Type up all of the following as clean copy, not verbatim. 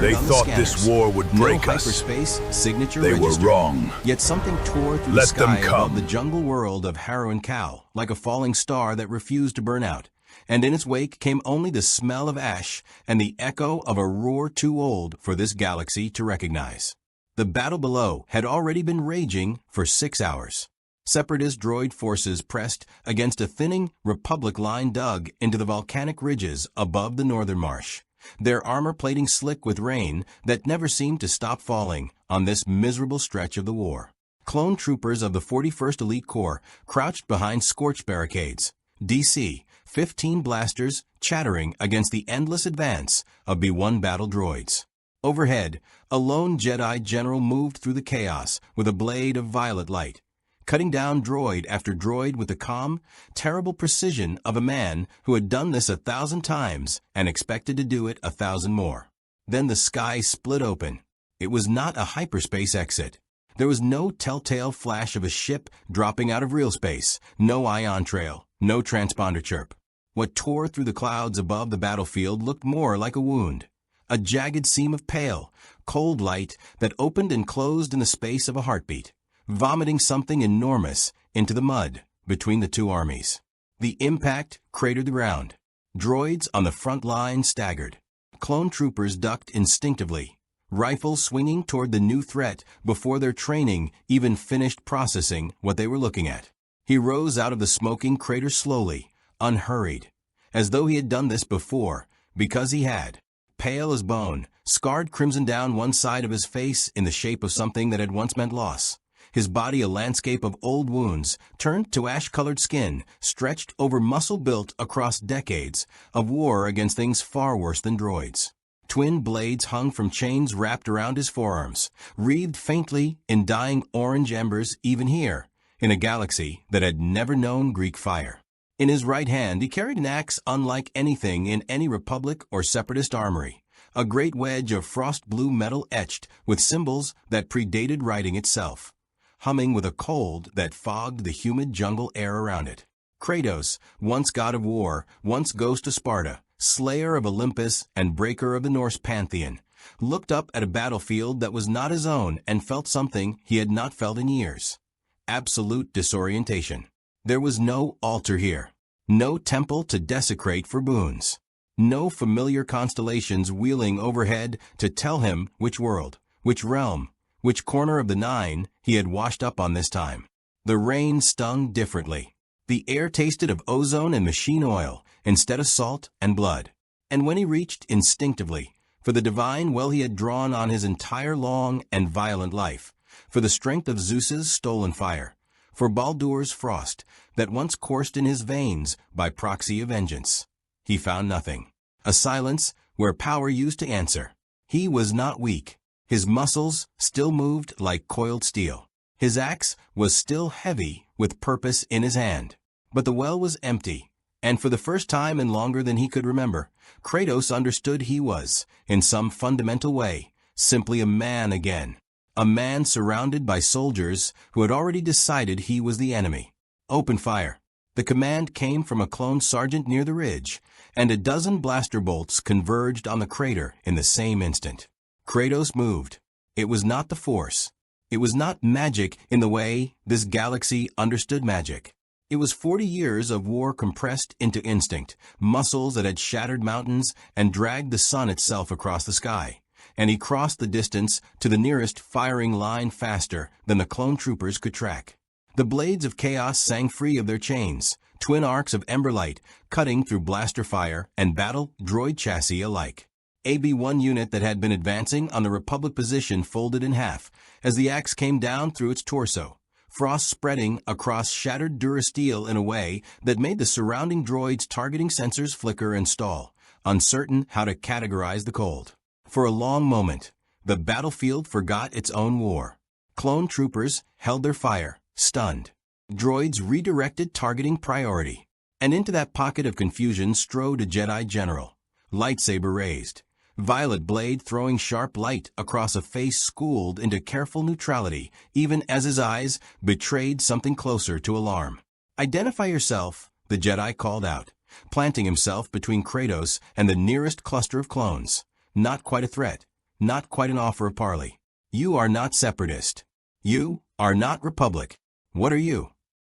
They on the thought scanners. this war would No break us. hyperspace signature They were registered. wrong. Yet something tore through Let the them sky come. above the jungle world of Harrow and Cow, like a falling star that refused to burn out. And in its wake came only the smell of ash and the echo of a roar too old for this galaxy to recognize. The battle below had already been raging for 6 hours. Separatist droid forces pressed against a thinning Republic line dug into the volcanic ridges above the northern marsh, their armor plating slick with rain that never seemed to stop falling on this miserable stretch of the war. Clone troopers of the 41st Elite Corps crouched behind scorched barricades, DC-15 blasters chattering against the endless advance of B-1 battle droids. Overhead, a lone Jedi general moved through the chaos with a blade of violet light, cutting down droid after droid with the calm, terrible precision of a man who had done this 1,000 times and expected to do it 1,000 more. Then the sky split open. It was not a hyperspace exit. There was no telltale flash of a ship dropping out of real space, no ion trail, no transponder chirp. What tore through the clouds above the battlefield looked more like a wound, a jagged seam of pale, cold light that opened and closed in the space of a heartbeat, vomiting something enormous into the mud between the two armies. The impact cratered the ground. Droids on the front line staggered. Clone troopers ducked instinctively, rifles swinging toward the new threat before their training even finished processing what they were looking at. He rose out of the smoking crater slowly, unhurried, as though he had done this before, because he had. Pale as bone, scarred crimson down one side of his face in the shape of something that had once meant loss. His body a landscape of old wounds, turned to ash-colored skin, stretched over muscle built across decades of war against things far worse than droids. Twin blades hung from chains wrapped around his forearms, wreathed faintly in dying orange embers even here, in a galaxy that had never known Greek fire. In his right hand he carried an axe unlike anything in any Republic or Separatist armory, a great wedge of frost-blue metal etched with symbols that predated writing itself, humming with a cold that fogged the humid jungle air around it. Kratos, once god of war, once ghost of Sparta, slayer of Olympus and breaker of the Norse pantheon, looked up at a battlefield that was not his own and felt something he had not felt in years. Absolute disorientation. There was no altar here, no temple to desecrate for boons, no familiar constellations wheeling overhead to tell him which world, which realm, which corner of the nine he had washed up on this time. The rain stung differently. The air tasted of ozone and machine oil instead of salt and blood. And when he reached instinctively for the divine well he had drawn on his entire long and violent life, for the strength of Zeus's stolen fire, for Baldur's frost that once coursed in his veins by proxy of vengeance, he found nothing. A silence where power used to answer. He was not weak. His muscles still moved like coiled steel. His axe was still heavy with purpose in his hand. But the well was empty, and for the first time in longer than he could remember, Kratos understood he was, in some fundamental way, simply a man again. A man surrounded by soldiers who had already decided he was the enemy. Open fire. The command came from a clone sergeant near the ridge, and a dozen blaster bolts converged on the crater in the same instant. Kratos moved. It was not the Force. It was not magic in the way this galaxy understood magic. It was 40 years of war compressed into instinct, muscles that had shattered mountains and dragged the sun itself across the sky. And he crossed the distance to the nearest firing line faster than the clone troopers could track. The blades of chaos sang free of their chains, twin arcs of ember light cutting through blaster fire and battle droid chassis alike. A B-1 unit that had been advancing on the Republic position folded in half as the axe came down through its torso, frost spreading across shattered durasteel in a way that made the surrounding droids' targeting sensors flicker and stall, uncertain how to categorize the cold. For a long moment, the battlefield forgot its own war. Clone troopers held their fire, stunned. Droids redirected targeting priority. And into that pocket of confusion strode a Jedi general, lightsaber raised, violet blade throwing sharp light across a face schooled into careful neutrality, even as his eyes betrayed something closer to alarm. "Identify yourself," the Jedi called out, planting himself between Kratos and the nearest cluster of clones. Not quite a threat, not quite an offer of parley. You are not separatist. You are not republic. What are you?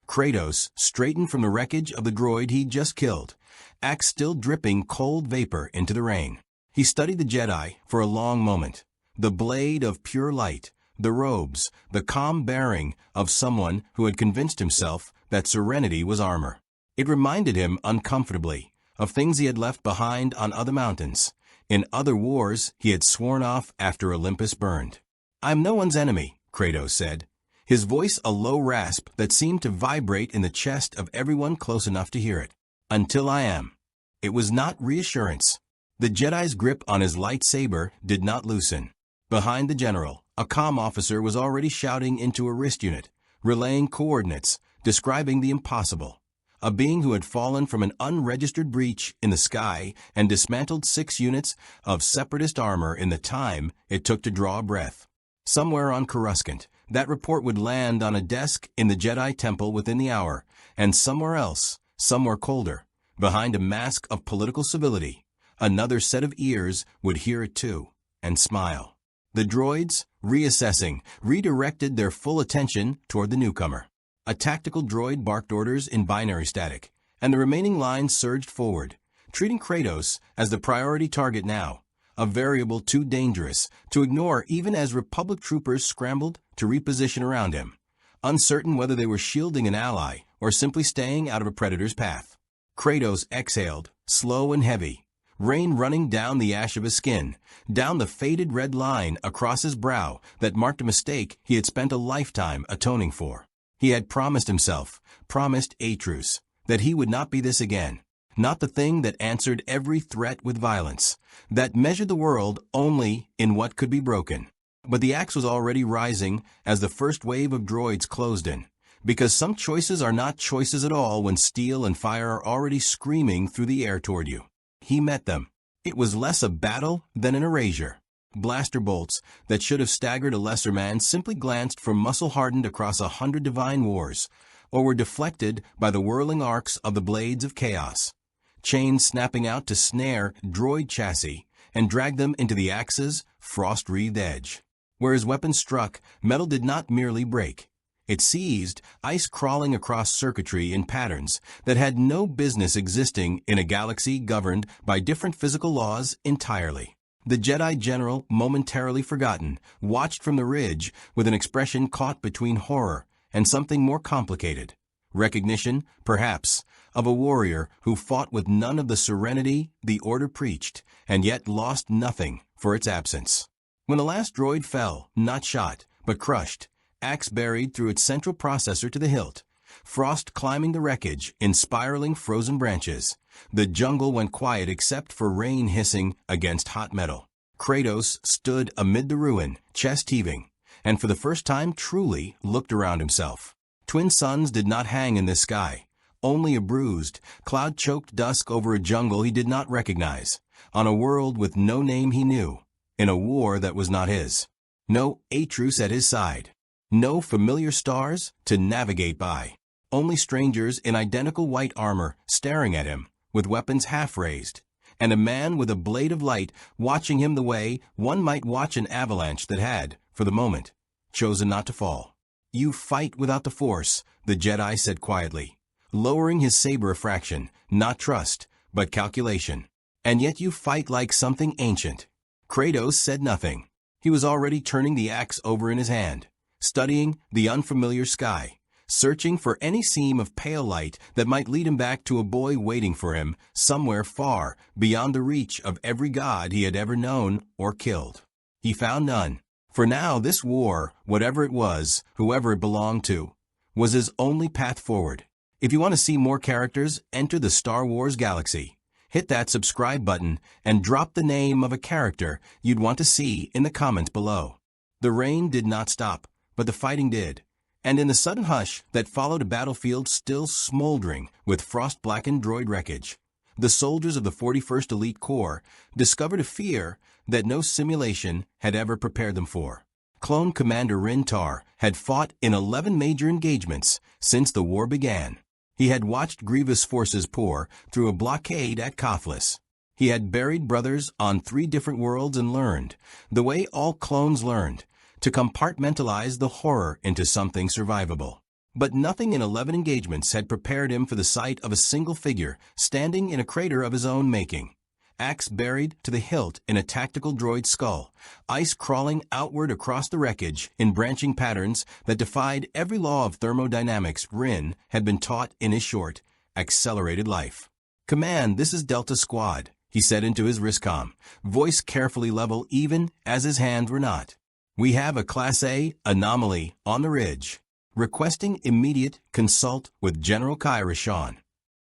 Kratos straightened from the wreckage of the droid he'd just killed, axe still dripping cold vapor into the rain. He studied the Jedi for a long moment. The blade of pure light, the robes, the calm bearing of someone who had convinced himself that serenity was armor. It reminded him uncomfortably of things he had left behind on other mountains, in other wars he had sworn off after Olympus burned. "I'm no one's enemy," Kratos said, his voice a low rasp that seemed to vibrate in the chest of everyone close enough to hear it. "Until I am." It was not reassurance. The Jedi's grip on his lightsaber did not loosen. Behind the general, a comm officer was already shouting into a wrist unit, relaying coordinates, describing the impossible. A being who had fallen from an unregistered breach in the sky and dismantled 6 units of separatist armor in the time it took to draw a breath. Somewhere on Coruscant, that report would land on a desk in the Jedi Temple within the hour, and somewhere else, somewhere colder, behind a mask of political civility, another set of ears would hear it too, and smile. The droids, reassessing, redirected their full attention toward the newcomer. A tactical droid barked orders in binary static, and the remaining lines surged forward, treating Kratos as the priority target now, a variable too dangerous to ignore even as Republic troopers scrambled to reposition around him, uncertain whether they were shielding an ally or simply staying out of a predator's path. Kratos exhaled, slow and heavy, rain running down the ash of his skin, down the faded red line across his brow that marked a mistake he had spent a lifetime atoning for. He had promised himself, promised Atreus, that he would not be this again, not the thing that answered every threat with violence, that measured the world only in what could be broken. But the axe was already rising as the first wave of droids closed in, because some choices are not choices at all when steel and fire are already screaming through the air toward you. He met them. It was less a battle than an erasure. Blaster bolts that should have staggered a lesser man simply glanced from muscle-hardened across 100 divine wars, or were deflected by the whirling arcs of the blades of chaos. Chains snapping out to snare droid chassis and drag them into the axe's frost-wreathed edge. Where his weapon struck, metal did not merely break. It seized, ice crawling across circuitry in patterns that had no business existing in a galaxy governed by different physical laws entirely. The Jedi general, momentarily forgotten, watched from the ridge with an expression caught between horror and something more complicated. Recognition, perhaps, of a warrior who fought with none of the serenity the Order preached, and yet lost nothing for its absence. When the last droid fell, not shot, but crushed, axe buried through its central processor to the hilt, frost climbing the wreckage in spiraling frozen branches, the jungle went quiet except for rain hissing against hot metal. Kratos stood amid the ruin, chest heaving, and for the first time truly looked around himself. Twin suns did not hang in the sky, only a bruised, cloud-choked dusk over a jungle he did not recognize, on a world with no name he knew, in a war that was not his. No Atreus at his side. No familiar stars to navigate by. Only strangers in identical white armor staring at him, with weapons half raised, and a man with a blade of light watching him the way one might watch an avalanche that had, for the moment, chosen not to fall. "You fight without the Force," the Jedi said quietly, lowering his saber a fraction, not trust, but calculation. "And yet you fight like something ancient." Kratos said nothing. He was already turning the axe over in his hand, studying the unfamiliar sky, searching for any seam of pale light that might lead him back to a boy waiting for him somewhere far beyond the reach of every god he had ever known or killed. He found none. For now this war, whatever it was, whoever it belonged to, was his only path forward. If you want to see more characters enter the Star Wars galaxy, hit that subscribe button and drop the name of a character you'd want to see in the comments below. The rain did not stop, but the fighting did. And in the sudden hush that followed a battlefield still smoldering with frost-blackened droid wreckage, the soldiers of the 41st Elite Corps discovered a fear that no simulation had ever prepared them for. Clone Commander Rintar had fought in 11 major engagements since the war began. He had watched Grievous forces pour through a blockade at Kaflis. He had buried brothers on 3 different worlds and learned, the way all clones learned, to compartmentalize the horror into something survivable. But nothing in 11 engagements had prepared him for the sight of a single figure standing in a crater of his own making. Axe buried to the hilt in a tactical droid's skull, ice crawling outward across the wreckage in branching patterns that defied every law of thermodynamics Rin had been taught in his short, accelerated life. "Command, this is Delta Squad," he said into his Riscom, voice carefully level even as his hands were not. "We have a Class A anomaly on the ridge. Requesting immediate consult with General Rashawn."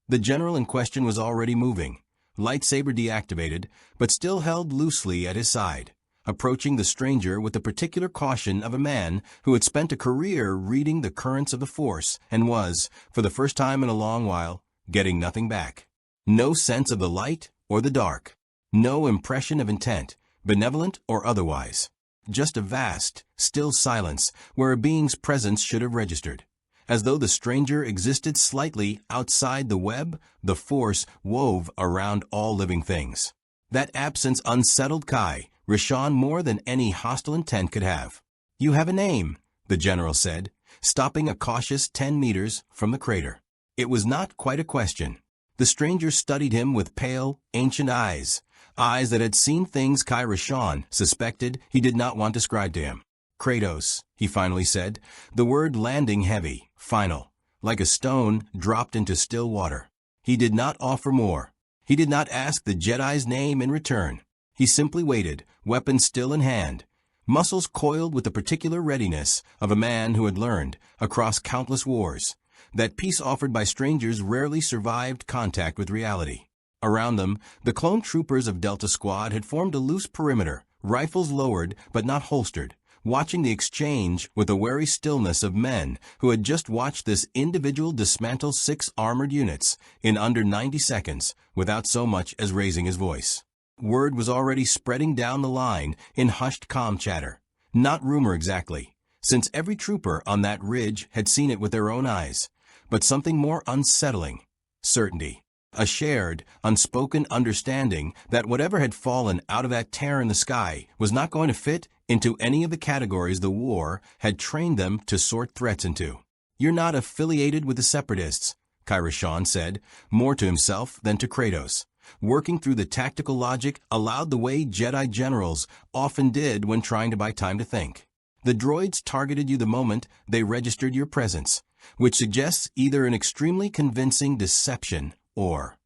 The general in question was already moving, lightsaber deactivated, but still held loosely at his side, approaching the stranger with the particular caution of a man who had spent a career reading the currents of the Force and was, for the first time in a long while, getting nothing back. No sense of the light or the dark. No impression of intent, benevolent or otherwise. Just a vast, still silence where a being's presence should have registered. As though the stranger existed slightly outside the web the Force wove around all living things. That absence unsettled Rashawn more than any hostile intent could have. "You have a name," the general said, stopping a cautious 10 meters from the crater. It was not quite a question. The stranger studied him with pale, ancient eyes that had seen things Rashawn suspected he did not want described to him. "Kratos," he finally said, the word landing heavy, final, like a stone dropped into still water. He did not offer more. He did not ask the Jedi's name in return. He simply waited, weapon still in hand, muscles coiled with the particular readiness of a man who had learned, across countless wars, that peace offered by strangers rarely survived contact with reality. Around them, the clone troopers of Delta Squad had formed a loose perimeter, rifles lowered but not holstered, watching the exchange with the wary stillness of men who had just watched this individual dismantle 6 armored units in under 90 seconds without so much as raising his voice. Word was already spreading down the line in hushed comm chatter. Not rumor exactly, since every trooper on that ridge had seen it with their own eyes, but something more unsettling. Certainty. A shared, unspoken understanding that whatever had fallen out of that tear in the sky was not going to fit into any of the categories the war had trained them to sort threats into. "You're not affiliated with the Separatists," Rashawn said, more to himself than to Kratos, working through the tactical logic allowed the way Jedi generals often did when trying to buy time to think. "The droids targeted you the moment they registered your presence, which suggests either an extremely convincing deception or—"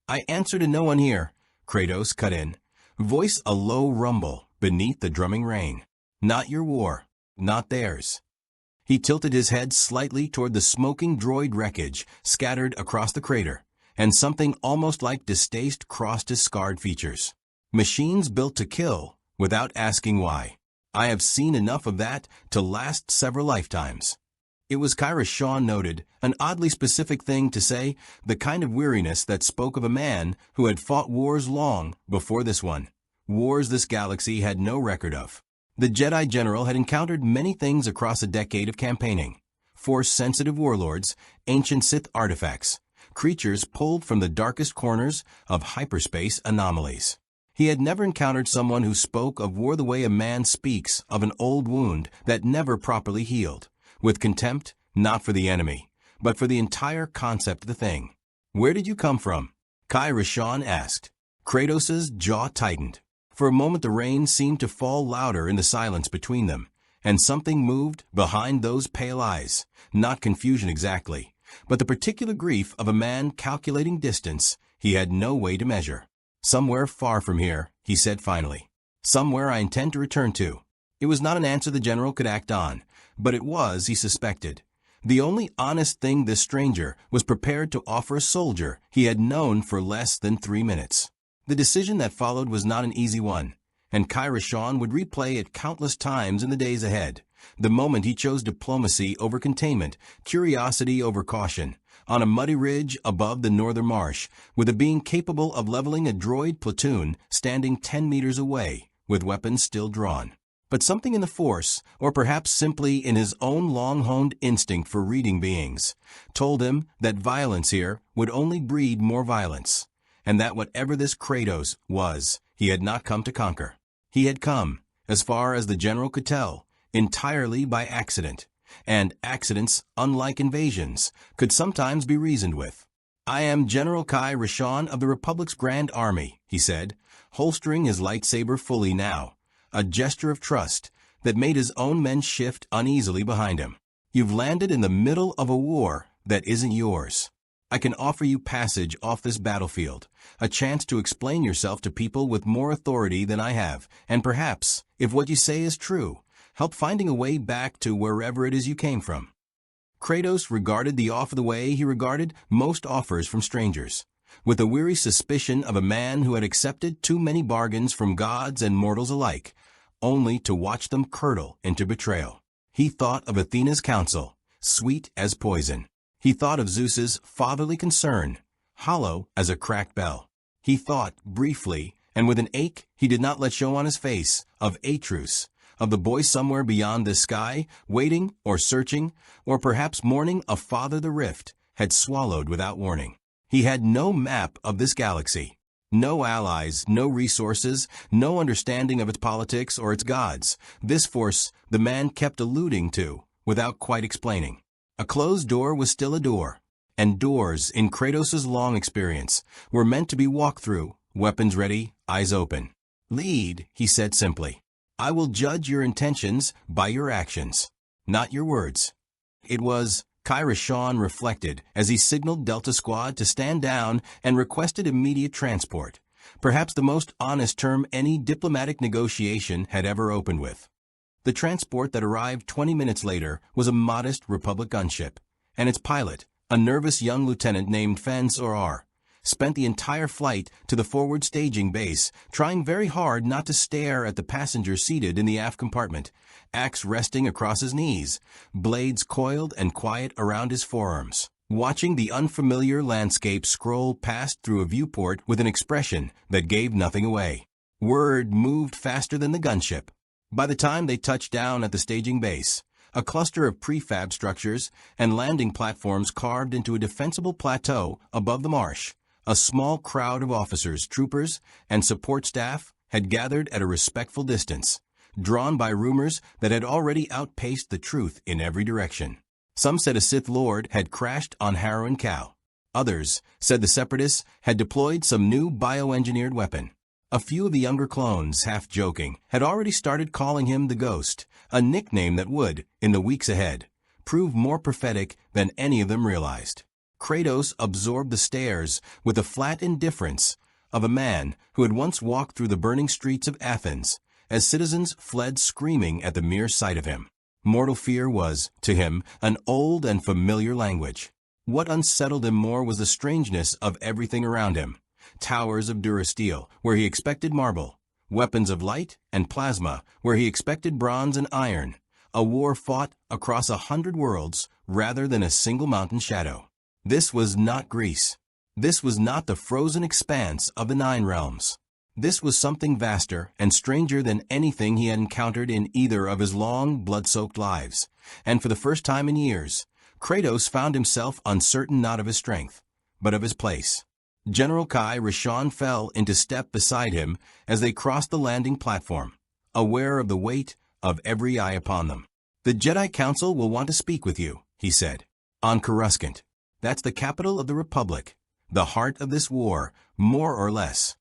"I answer to no one here," Kratos cut in, voice a low rumble beneath the drumming rain. "Not your war, not theirs." He tilted his head slightly toward the smoking droid wreckage scattered across the crater, and something almost like distaste crossed his scarred features. "Machines built to kill, without asking why. I have seen enough of that to last several lifetimes." It was, Rashawn noted, an oddly specific thing to say, the kind of weariness that spoke of a man who had fought wars long before this one, wars this galaxy had no record of. The Jedi General had encountered many things across a decade of campaigning. Force-sensitive warlords, ancient Sith artifacts, creatures pulled from the darkest corners of hyperspace anomalies. He had never encountered someone who spoke of war the way a man speaks of an old wound that never properly healed, with contempt not for the enemy, but for the entire concept of the thing. "Where did you come from?" Rashawn asked. Kratos' jaw tightened. For a moment the rain seemed to fall louder in the silence between them, and something moved behind those pale eyes, not confusion exactly, but the particular grief of a man calculating distance he had no way to measure. "Somewhere far from here," he said finally. "Somewhere I intend to return to." It was not an answer the general could act on, but it was, he suspected, the only honest thing this stranger was prepared to offer a soldier he had known for less than 3 minutes. The decision that followed was not an easy one, and Rashawn would replay it countless times in the days ahead. The moment he chose diplomacy over containment, curiosity over caution, on a muddy ridge above the northern marsh, with a being capable of leveling a droid platoon standing 10 meters away, with weapons still drawn. But something in the Force, or perhaps simply in his own long-honed instinct for reading beings, told him that violence here would only breed more violence, and that whatever this Kratos was, he had not come to conquer. He had come, as far as the general could tell, entirely by accident, and accidents, unlike invasions, could sometimes be reasoned with. "I am General Kai Rashon of the Republic's Grand Army," he said, holstering his lightsaber fully now, a gesture of trust that made his own men shift uneasily behind him. "You've landed in the middle of a war that isn't yours. I can offer you passage off this battlefield, a chance to explain yourself to people with more authority than I have, and perhaps, if what you say is true, help finding a way back to wherever it is you came from." Kratos regarded the offer the way he regarded most offers from strangers, with the weary suspicion of a man who had accepted too many bargains from gods and mortals alike, only to watch them curdle into betrayal. He thought of Athena's counsel, sweet as poison. He thought of Zeus's fatherly concern, hollow as a cracked bell. He thought, briefly, and with an ache he did not let show on his face, of Atreus, of the boy somewhere beyond this sky, waiting or searching, or perhaps mourning a father the rift had swallowed without warning. He had no map of this galaxy, no allies, no resources, no understanding of its politics or its gods. This force the man kept alluding to, without quite explaining. A closed door was still a door, and doors, in Kratos' long experience, were meant to be walked through, weapons ready, eyes open. "Lead," he said simply. "I will judge your intentions by your actions, not your words." It was, Kai Rashon reflected as he signaled Delta Squad to stand down and requested immediate transport, perhaps the most honest term any diplomatic negotiation had ever opened with. The transport that arrived 20 minutes later was a modest Republic gunship, and its pilot, a nervous young lieutenant named Fen Sorar, spent the entire flight to the forward staging base, trying very hard not to stare at the passenger seated in the aft compartment, axe resting across his knees, blades coiled and quiet around his forearms, watching the unfamiliar landscape scroll past through a viewport with an expression that gave nothing away. Word moved faster than the gunship. By the time they touched down at the staging base, a cluster of prefab structures and landing platforms carved into a defensible plateau above the marsh, a small crowd of officers, troopers, and support staff had gathered at a respectful distance, drawn by rumors that had already outpaced the truth in every direction. Some said a Sith Lord had crashed on Harrow Cow. Others said the Separatists had deployed some new bioengineered weapon. A few of the younger clones, half joking, had already started calling him the Ghost, a nickname that would, in the weeks ahead, prove more prophetic than any of them realized. Kratos absorbed the stares with the flat indifference of a man who had once walked through the burning streets of Athens, as citizens fled screaming at the mere sight of him. Mortal fear was, to him, an old and familiar language. What unsettled him more was the strangeness of everything around him. Towers of durasteel, where he expected marble, weapons of light and plasma, where he expected bronze and iron, a war fought across 100 worlds rather than a single mountain shadow. This was not Greece. This was not the frozen expanse of the Nine Realms. This was something vaster and stranger than anything he had encountered in either of his long, blood-soaked lives, and for the first time in years, Kratos found himself uncertain not of his strength, but of his place. General Kai Rashon fell into step beside him as they crossed the landing platform, aware of the weight of every eye upon them. "The Jedi Council will want to speak with you," he said. "On Coruscant. That's the capital of the Republic, the heart of this war, more or less.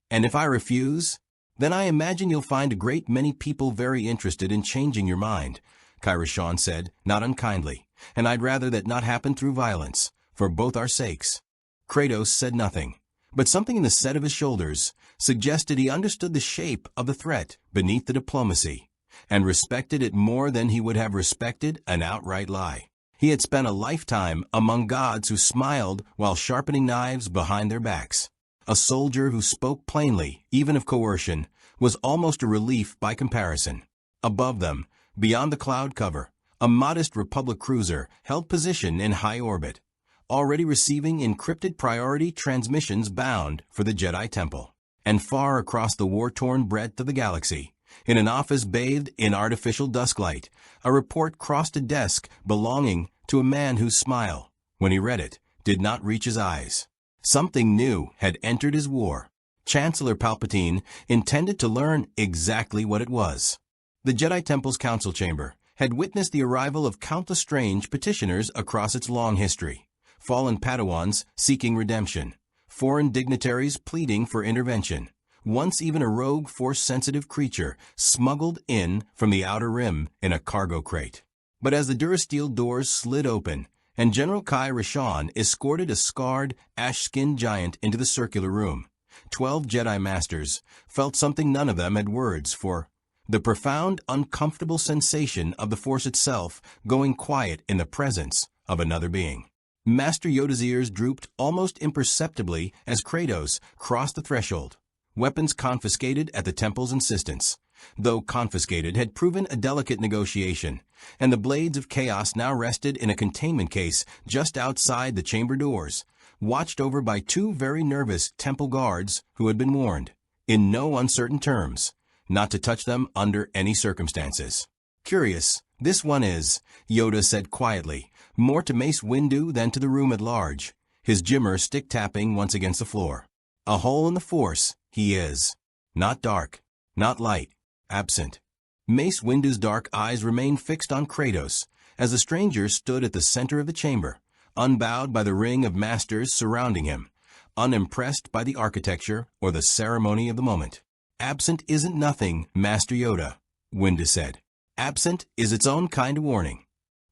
And if I refuse, then I imagine you'll find a great many people very interested in changing your mind," Kai Rashon said, not unkindly, "and I'd rather that not happen through violence, for both our sakes." Kratos said nothing, but something in the set of his shoulders suggested he understood the shape of the threat beneath the diplomacy, and respected it more than he would have respected an outright lie. He had spent a lifetime among gods who smiled while sharpening knives behind their backs. A soldier who spoke plainly, even of coercion, was almost a relief by comparison. Above them, beyond the cloud cover, a modest Republic cruiser held position in high orbit, already receiving encrypted priority transmissions bound for the Jedi Temple. And far across the war-torn breadth of the galaxy, in an office bathed in artificial dusklight, a report crossed a desk belonging to a man whose smile, when he read it, did not reach his eyes. Something new had entered his war. Chancellor Palpatine intended to learn exactly what it was. The Jedi Temple's council chamber had witnessed the arrival of countless strange petitioners across its long history. Fallen Padawans seeking redemption, foreign dignitaries pleading for intervention, once even a rogue Force-sensitive creature smuggled in from the Outer Rim in a cargo crate. But as the Durasteel doors slid open, and General Kai Rashan escorted a scarred, ash-skinned giant into the circular room, 12 Jedi Masters felt something none of them had words for: the profound, uncomfortable sensation of the Force itself going quiet in the presence of another being. Master Yoda's ears drooped almost imperceptibly as Kratos crossed the threshold, weapons confiscated at the Temple's insistence. Though confiscated had proven a delicate negotiation, and the blades of chaos now rested in a containment case just outside the chamber doors, watched over by 2 very nervous Temple guards who had been warned, in no uncertain terms, not to touch them under any circumstances. "Curious, this one is," Yoda said quietly, more to Mace Windu than to the room at large, his jimmer stick-tapping once against the floor. "A hole in the Force, he is. Not dark, not light, absent." Mace Windu's dark eyes remained fixed on Kratos as the stranger stood at the center of the chamber, unbowed by the ring of masters surrounding him, unimpressed by the architecture or the ceremony of the moment. "Absent isn't nothing, Master Yoda," Windu said. "Absent is its own kind of warning."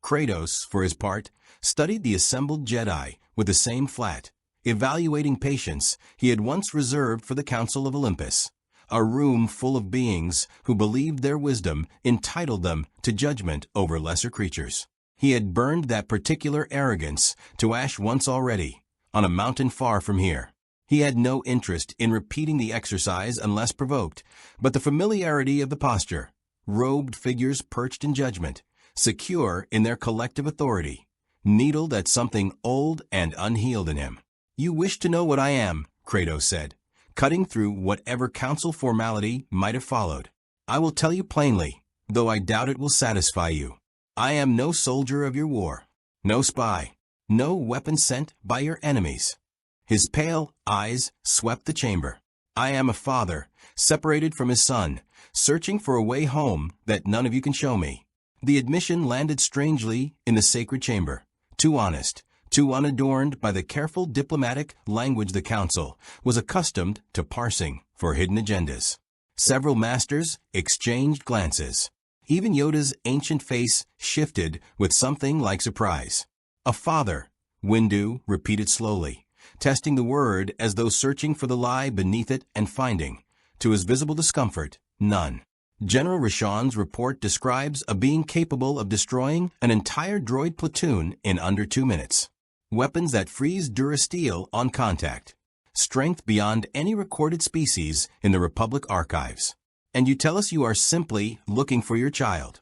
Kratos, for his part, studied the assembled Jedi with the same flat, evaluating patience he had once reserved for the Council of Olympus, a room full of beings who believed their wisdom entitled them to judgment over lesser creatures. He had burned that particular arrogance to ash once already, on a mountain far from here. He had no interest in repeating the exercise unless provoked, but the familiarity of the posture, robed figures perched in judgment, secure in their collective authority, needled at something old and unhealed in him. "You wish to know what I am," Kratos said, cutting through whatever council formality might have followed. "I will tell you plainly, though I doubt it will satisfy you. I am no soldier of your war, no spy, no weapon sent by your enemies." His pale eyes swept the chamber. "I am a father, separated from his son, searching for a way home that none of you can show me." The admission landed strangely in the sacred chamber, too honest, too unadorned by the careful diplomatic language the Council was accustomed to parsing for hidden agendas. Several masters exchanged glances. Even Yoda's ancient face shifted with something like surprise. "A father," Windu repeated slowly, testing the word as though searching for the lie beneath it and finding, to his visible discomfort, none. General Rashan's report describes a being capable of destroying an entire droid platoon in under 2 minutes. Weapons that freeze Durasteel on contact. Strength beyond any recorded species in the Republic archives. "And you tell us you are simply looking for your child."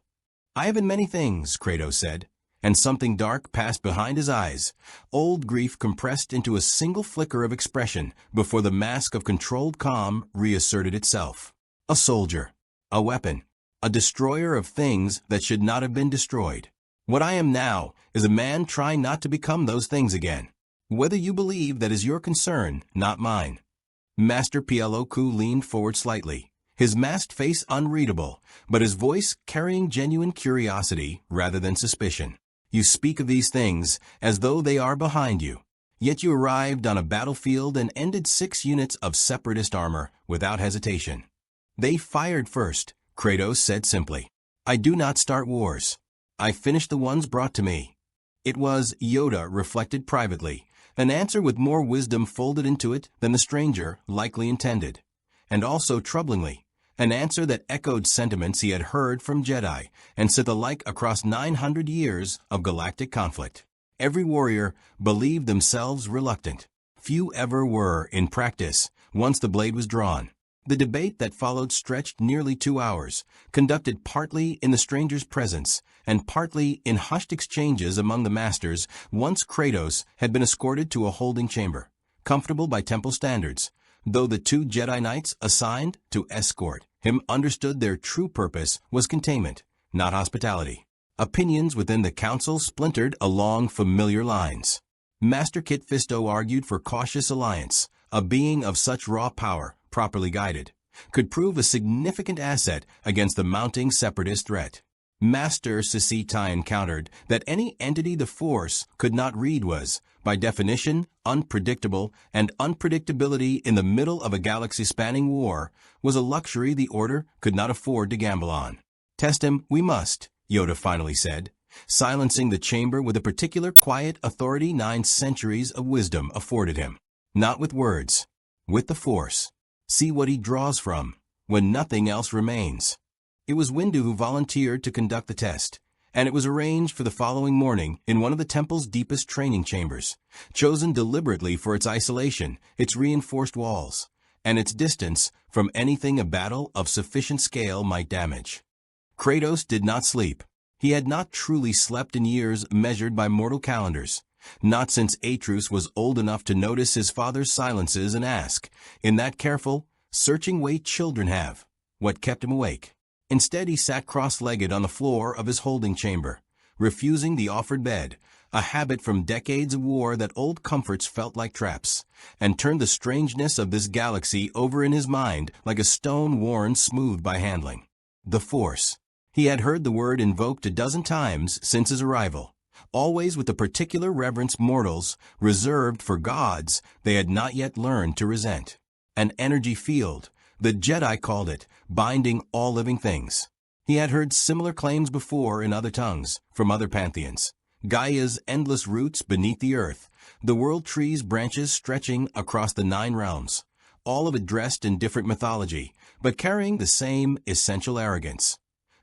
"I have been many things," Kratos said, and something dark passed behind his eyes, old grief compressed into a single flicker of expression before the mask of controlled calm reasserted itself. "A soldier. A weapon, a destroyer of things that should not have been destroyed. What I am now is a man trying not to become those things again. Whether you believe that is your concern, not mine." Master Pieloku leaned forward slightly, his masked face unreadable, but his voice carrying genuine curiosity rather than suspicion. "You speak of these things as though they are behind you. Yet you arrived on a battlefield and ended 6 units of separatist armor without hesitation." "They fired first," Kratos said simply. "I do not start wars. I finish the ones brought to me." It was, Yoda reflected privately, an answer with more wisdom folded into it than the stranger likely intended. And also, troublingly, an answer that echoed sentiments he had heard from Jedi and set the like across 900 years of galactic conflict. Every warrior believed themselves reluctant. Few ever were, in practice, once the blade was drawn. The debate that followed stretched nearly 2 hours, conducted partly in the stranger's presence and partly in hushed exchanges among the masters once Kratos had been escorted to a holding chamber, comfortable by temple standards, though the 2 Jedi Knights assigned to escort him understood their true purpose was containment, not hospitality. Opinions within the council splintered along familiar lines. Master Kit Fisto argued for cautious alliance. A being of such raw power, properly guided, could prove a significant asset against the mounting separatist threat. Master Sisi countered that any entity the Force could not read was, by definition, unpredictable, and unpredictability in the middle of a galaxy-spanning war was a luxury the Order could not afford to gamble on. "Test him, we must," Yoda finally said, silencing the chamber with a particular quiet authority 9 centuries of wisdom afforded him. Not with words, with the Force. See what he draws from, when nothing else remains. It was Windu who volunteered to conduct the test, and it was arranged for the following morning in one of the temple's deepest training chambers, chosen deliberately for its isolation, its reinforced walls, and its distance from anything a battle of sufficient scale might damage. Kratos did not sleep. He had not truly slept in years measured by mortal calendars, not since Atreus was old enough to notice his father's silences and ask, in that careful, searching way children have, what kept him awake. Instead, he sat cross-legged on the floor of his holding chamber, refusing the offered bed, a habit from decades of war that old comforts felt like traps, and turned the strangeness of this galaxy over in his mind like a stone worn smooth by handling. The Force. He had heard the word invoked a dozen times since his arrival, always with the particular reverence mortals reserved for gods they had not yet learned to resent. An energy field, the Jedi called it, binding all living things. He had heard similar claims before in other tongues, from other pantheons. Gaia's endless roots beneath the earth, the world tree's branches stretching across the 9 realms, all of it dressed in different mythology, but carrying the same essential arrogance.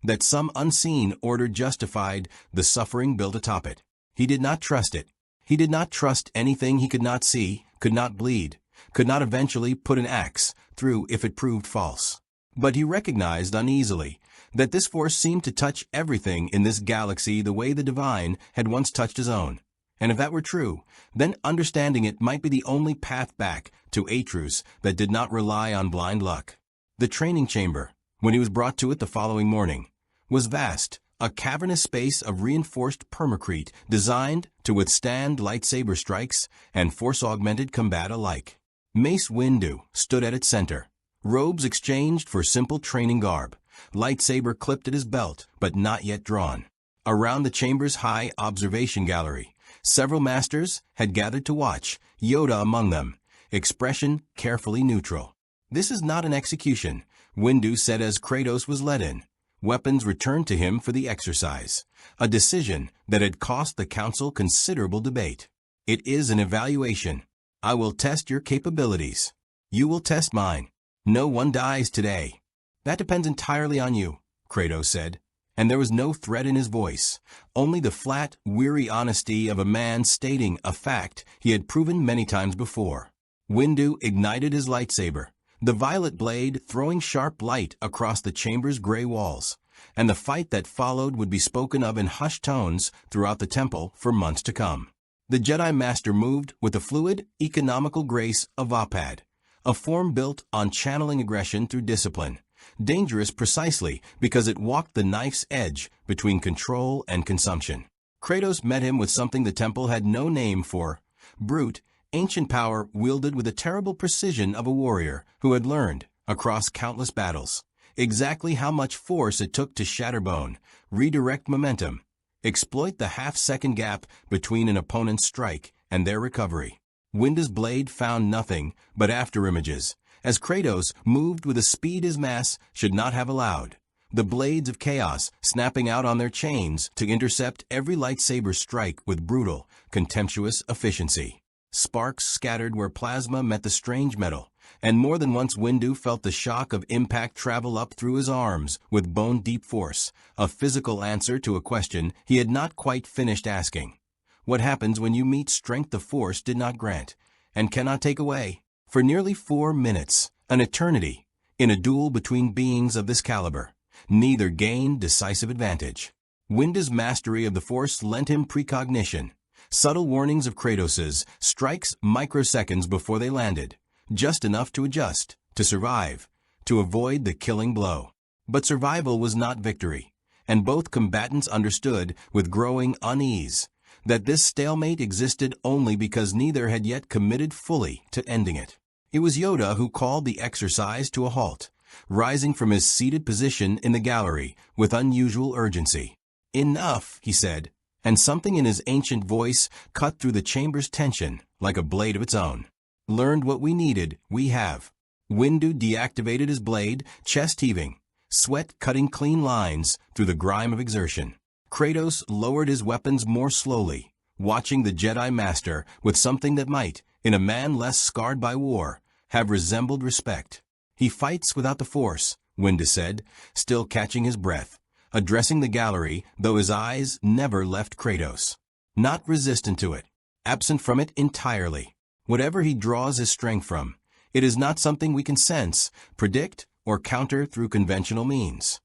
That some unseen order justified the suffering built atop it. He did not trust it. He did not trust anything he could not see, could not bleed, could not eventually put an axe through if it proved false. But he recognized uneasily that this force seemed to touch everything in this galaxy the way the divine had once touched his own. And if that were true, then understanding it might be the only path back to Atreus that did not rely on blind luck. The training chamber, when he was brought to it the following morning, was vast, a cavernous space of reinforced permacrete designed to withstand lightsaber strikes and force-augmented combat alike. Mace Windu stood at its center, robes exchanged for simple training garb, lightsaber clipped at his belt but not yet drawn. Around the chamber's high observation gallery, several masters had gathered to watch, Yoda among them, expression carefully neutral. "This is not an execution," Windu said as Kratos was led in. Weapons returned to him for the exercise, a decision that had cost the council considerable debate. "It is an evaluation. I will test your capabilities. You will test mine. No one dies today." "That depends entirely on you," Kratos said, and there was no threat in his voice, only the flat, weary honesty of a man stating a fact he had proven many times before. Windu ignited his lightsaber, the violet blade throwing sharp light across the chamber's gray walls, and the fight that followed would be spoken of in hushed tones throughout the temple for months to come. The Jedi Master moved with the fluid, economical grace of Vapad, a form built on channeling aggression through discipline, dangerous precisely because it walked the knife's edge between control and consumption. Kratos met him with something the temple had no name for: brute, ancient power wielded with the terrible precision of a warrior who had learned, across countless battles, exactly how much force it took to shatter bone, redirect momentum, exploit the half-second gap between an opponent's strike and their recovery. Windu's blade found nothing but afterimages, as Kratos moved with a speed his mass should not have allowed, the blades of chaos snapping out on their chains to intercept every lightsaber strike with brutal, contemptuous efficiency. Sparks scattered where plasma met the strange metal, and more than once Windu felt the shock of impact travel up through his arms with bone-deep force, a physical answer to a question he had not quite finished asking. What happens when you meet strength the Force did not grant, and cannot take away? For nearly 4 minutes, an eternity, in a duel between beings of this caliber, neither gained decisive advantage. Windu's mastery of the Force lent him precognition, subtle warnings of Kratos's strikes microseconds before they landed, just enough to adjust, to survive, to avoid the killing blow. But survival was not victory, and both combatants understood with growing unease that this stalemate existed only because neither had yet committed fully to ending it. It was Yoda who called the exercise to a halt, rising from his seated position in the gallery with unusual urgency. "Enough," he said, and something in his ancient voice cut through the chamber's tension like a blade of its own. "Learned what we needed, we have." Windu deactivated his blade, chest heaving, sweat cutting clean lines through the grime of exertion. Kratos lowered his weapons more slowly, watching the Jedi Master with something that might, in a man less scarred by war, have resembled respect. "He fights without the Force," Windu said, still catching his breath, addressing the gallery, though his eyes never left Kratos. "Not resistant to it, absent from it entirely. Whatever he draws his strength from, it is not something we can sense, predict, or counter through conventional means."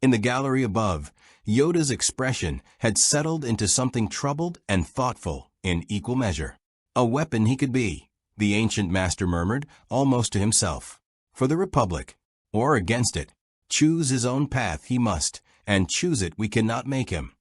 In the gallery above, Yoda's expression had settled into something troubled and thoughtful in equal measure. "A weapon he could be," the ancient master murmured, almost to himself. "For the Republic, or against it. Choose his own path he must, and choose it we cannot make him."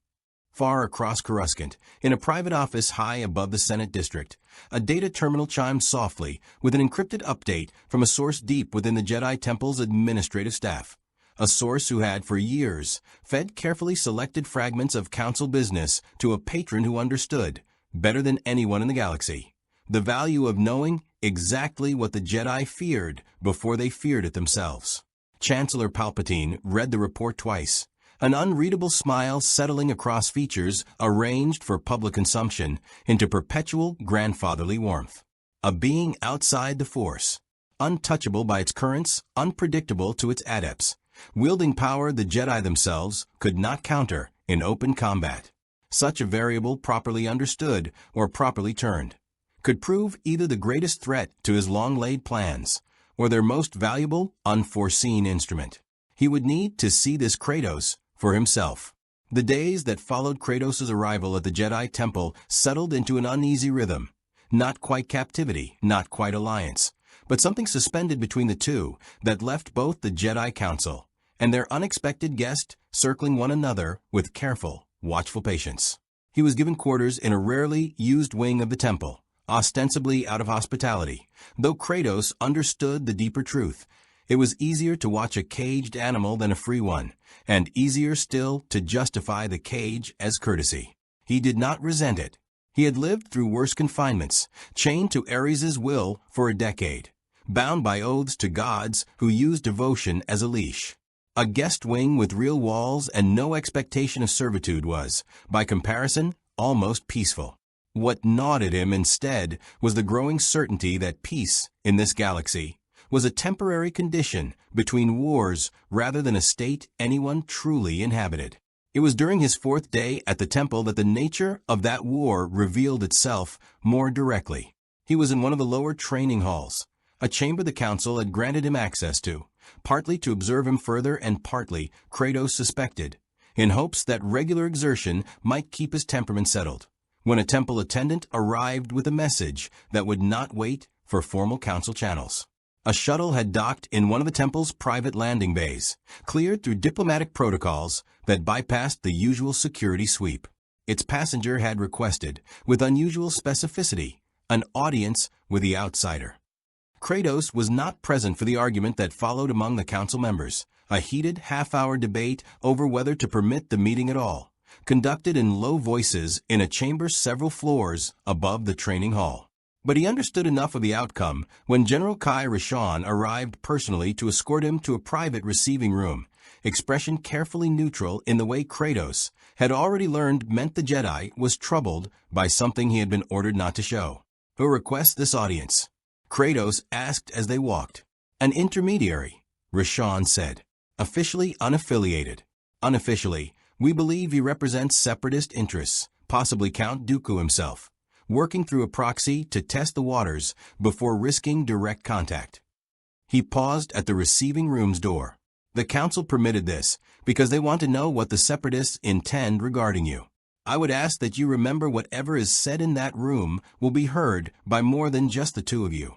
Far across Coruscant, in a private office high above the Senate district, a data terminal chimed softly with an encrypted update from a source deep within the Jedi Temple's administrative staff. A source who had, for years, fed carefully selected fragments of council business to a patron who understood, better than anyone in the galaxy, the value of knowing exactly what the Jedi feared before they feared it themselves. Chancellor Palpatine read the report twice, an unreadable smile settling across features arranged for public consumption into perpetual grandfatherly warmth. A being outside the Force, untouchable by its currents, unpredictable to its adepts, wielding power the Jedi themselves could not counter in open combat. Such a variable properly understood or properly turned could prove either the greatest threat to his long-laid plans or their most valuable, unforeseen instrument. He would need to see this Kratos for himself. The days that followed Kratos' arrival at the Jedi Temple settled into an uneasy rhythm. Not quite captivity, not quite alliance, but something suspended between the two that left both the Jedi Council and their unexpected guest circling one another with careful, watchful patience. He was given quarters in a rarely used wing of the temple, ostensibly out of hospitality, though Kratos understood the deeper truth. It was easier to watch a caged animal than a free one, and easier still to justify the cage as courtesy. He did not resent it. He had lived through worse confinements, chained to Ares' will for a decade, bound by oaths to gods who used devotion as a leash. A guest wing with real walls and no expectation of servitude was, by comparison, almost peaceful. What gnawed at him instead was the growing certainty that peace, in this galaxy, was a temporary condition between wars rather than a state anyone truly inhabited. It was during his 4th day at the temple that the nature of that war revealed itself more directly. He was in one of the lower training halls, a chamber the council had granted him access to, partly to observe him further and partly, Kratos suspected, in hopes that regular exertion might keep his temperament settled, when a temple attendant arrived with a message that would not wait for formal council channels. A shuttle had docked in one of the temple's private landing bays, cleared through diplomatic protocols that bypassed the usual security sweep. Its passenger had requested, with unusual specificity, an audience with the outsider. Kratos was not present for the argument that followed among the council members, a heated half-hour debate over whether to permit the meeting at all, conducted in low voices in a chamber several floors above the training hall. But he understood enough of the outcome when General Kai Rashan arrived personally to escort him to a private receiving room, expression carefully neutral in the way Kratos had already learned meant the Jedi was troubled by something he had been ordered not to show. "Who requests this audience?" Kratos asked as they walked. "An intermediary," Rashan said. "Officially unaffiliated. Unofficially, we believe he represents separatist interests, possibly Count Dooku himself, working through a proxy to test the waters before risking direct contact." He paused at the receiving room's door. "The council permitted this because they want to know what the separatists intend regarding you. I would ask that you remember whatever is said in that room will be heard by more than just the two of you."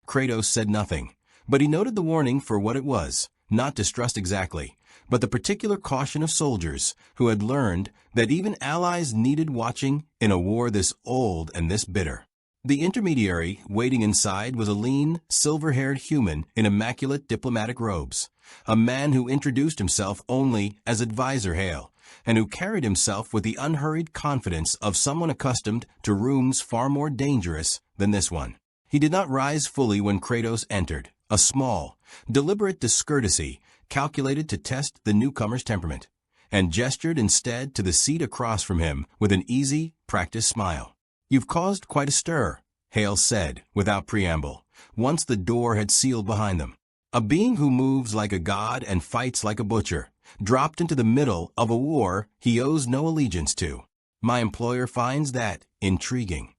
Kratos said nothing, but he noted the warning for what it was, not distrust exactly, but the particular caution of soldiers who had learned that even allies needed watching in a war this old and this bitter. The intermediary waiting inside was a lean, silver-haired human in immaculate diplomatic robes, a man who introduced himself only as Advisor Hale, and who carried himself with the unhurried confidence of someone accustomed to rooms far more dangerous than this one. He did not rise fully when Kratos entered, a small, deliberate discourtesy calculated to test the newcomer's temperament, and gestured instead to the seat across from him with an easy, practiced smile. "You've caused quite a stir," Hale said, without preamble, once the door had sealed behind them. "A being who moves like a god and fights like a butcher, dropped into the middle of a war he owes no allegiance to. My employer finds that intriguing."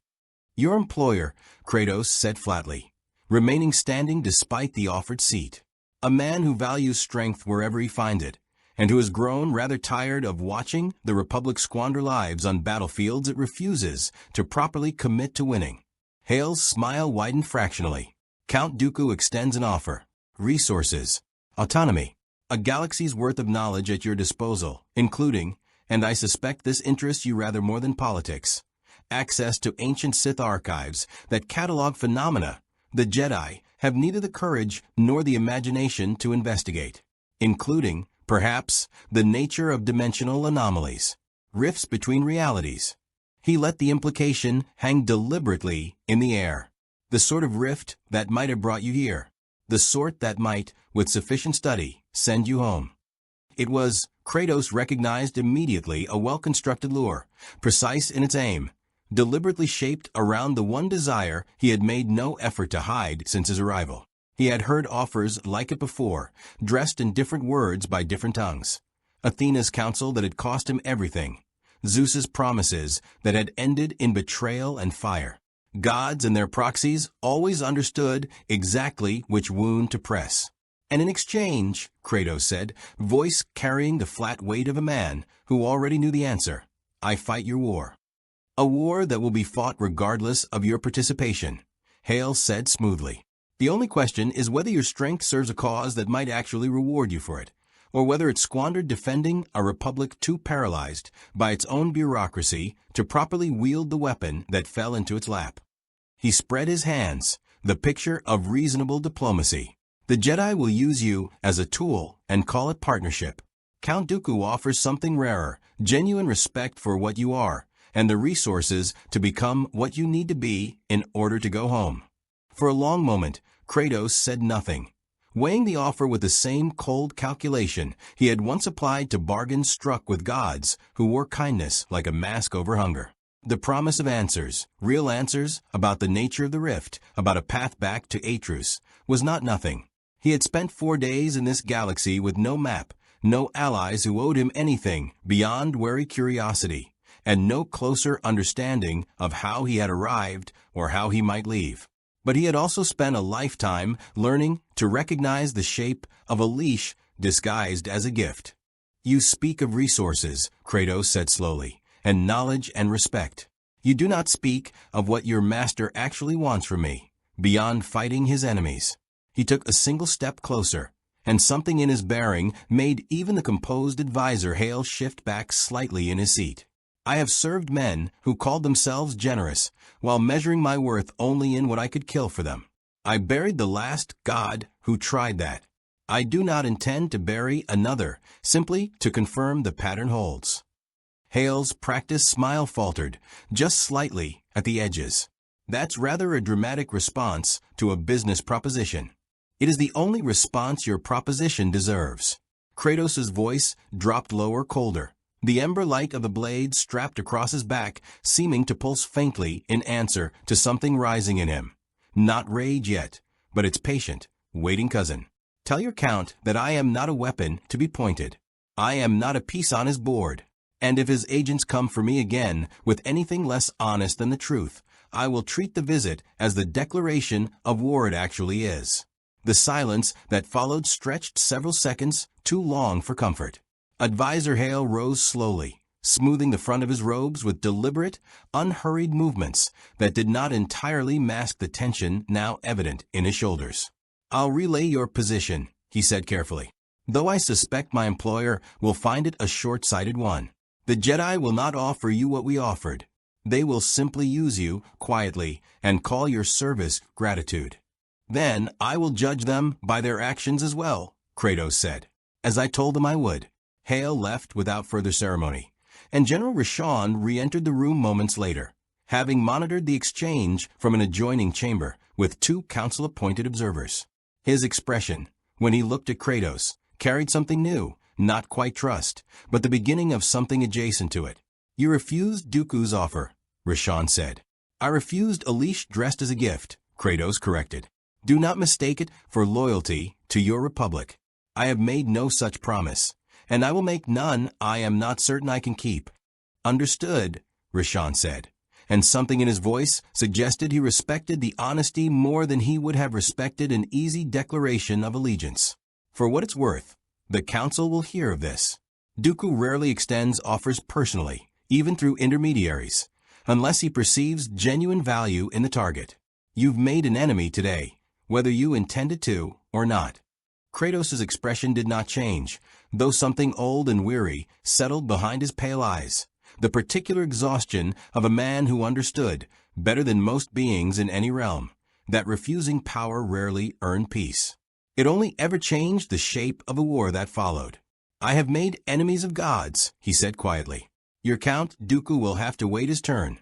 "Your employer," Kratos said flatly, remaining standing despite the offered seat. "A man who values strength wherever he finds it, and who has grown rather tired of watching the Republic squander lives on battlefields it refuses to properly commit to winning." Hale's smile widened fractionally. "Count Dooku extends an offer. Resources. Autonomy. A galaxy's worth of knowledge at your disposal, including, and I suspect this interests you rather more than politics, access to ancient Sith archives that catalog phenomena the Jedi have neither the courage nor the imagination to investigate, including, perhaps, the nature of dimensional anomalies, rifts between realities." He let the implication hang deliberately in the air. "The sort of rift that might have brought you here. The sort that might, with sufficient study, send you home." It was, Kratos recognized immediately, a well-constructed lure, precise in its aim, deliberately shaped around the one desire he had made no effort to hide since his arrival. He had heard offers like it before, dressed in different words by different tongues. Athena's counsel that had cost him everything. Zeus's promises that had ended in betrayal and fire. Gods and their proxies always understood exactly which wound to press. "And in exchange," Kratos said, voice carrying the flat weight of a man who already knew the answer, "I fight your war." "A war that will be fought regardless of your participation," Hale said smoothly. "The only question is whether your strength serves a cause that might actually reward you for it, or whether it's squandered defending a republic too paralyzed by its own bureaucracy to properly wield the weapon that fell into its lap." He spread his hands, the picture of reasonable diplomacy. "The Jedi will use you as a tool and call it partnership. Count Dooku offers something rarer, genuine respect for what you are, and the resources to become what you need to be in order to go home." For a long moment, Kratos said nothing, weighing the offer with the same cold calculation he had once applied to bargains struck with gods who wore kindness like a mask over hunger. The promise of answers, real answers about the nature of the rift, about a path back to Atrus, was not nothing. He had spent 4 days in this galaxy with no map, no allies who owed him anything beyond wary curiosity, and no closer understanding of how he had arrived or how he might leave. But he had also spent a lifetime learning to recognize the shape of a leash disguised as a gift. "You speak of resources," Kratos said slowly, "and knowledge and respect. You do not speak of what your master actually wants from me, beyond fighting his enemies." He took a single step closer, and something in his bearing made even the composed advisor Hale shift back slightly in his seat. "I have served men who called themselves generous, while measuring my worth only in what I could kill for them. I buried the last god who tried that. I do not intend to bury another, simply to confirm the pattern holds." Hale's practiced smile faltered, just slightly, at the edges. "That's rather a dramatic response to a business proposition." "It is the only response your proposition deserves." Kratos' voice dropped lower, colder, the ember light of the blade strapped across his back seeming to pulse faintly in answer to something rising in him. Not rage yet, but its patient, waiting cousin. "Tell your count that I am not a weapon to be pointed. I am not a piece on his board. And if his agents come for me again with anything less honest than the truth, I will treat the visit as the declaration of war it actually is." The silence that followed stretched several seconds, too long for comfort. Advisor Hale rose slowly, smoothing the front of his robes with deliberate, unhurried movements that did not entirely mask the tension now evident in his shoulders. "I'll relay your position," he said carefully. though I suspect my employer will find it a short-sighted one. The Jedi will not offer you what we offered. They will simply use you, quietly, and call your service gratitude. Then I will judge them by their actions as well, Kratos said. As I told them I would. Hale left without further ceremony, and General Rashawn re-entered the room moments later, having monitored the exchange from an adjoining chamber with two council-appointed observers. His expression, when he looked at Kratos, carried something new, not quite trust, but the beginning of something adjacent to it. You refused Dooku's offer, Rashawn said. I refused a leash dressed as a gift, Kratos corrected. Do not mistake it for loyalty to your republic. I have made no such promise, and I will make none I am not certain I can keep. Understood, Rashawn said, and something in his voice suggested he respected the honesty more than he would have respected an easy declaration of allegiance. For what it's worth, the council will hear of this. Dooku rarely extends offers personally, even through intermediaries, unless he perceives genuine value in the target. You've made an enemy today, whether you intended to or not. Kratos' expression did not change, though something old and weary settled behind his pale eyes, the particular exhaustion of a man who understood, better than most beings in any realm, that refusing power rarely earned peace. It only ever changed the shape of a war that followed. I have made enemies of gods, he said quietly. Your Count Dooku will have to wait his turn.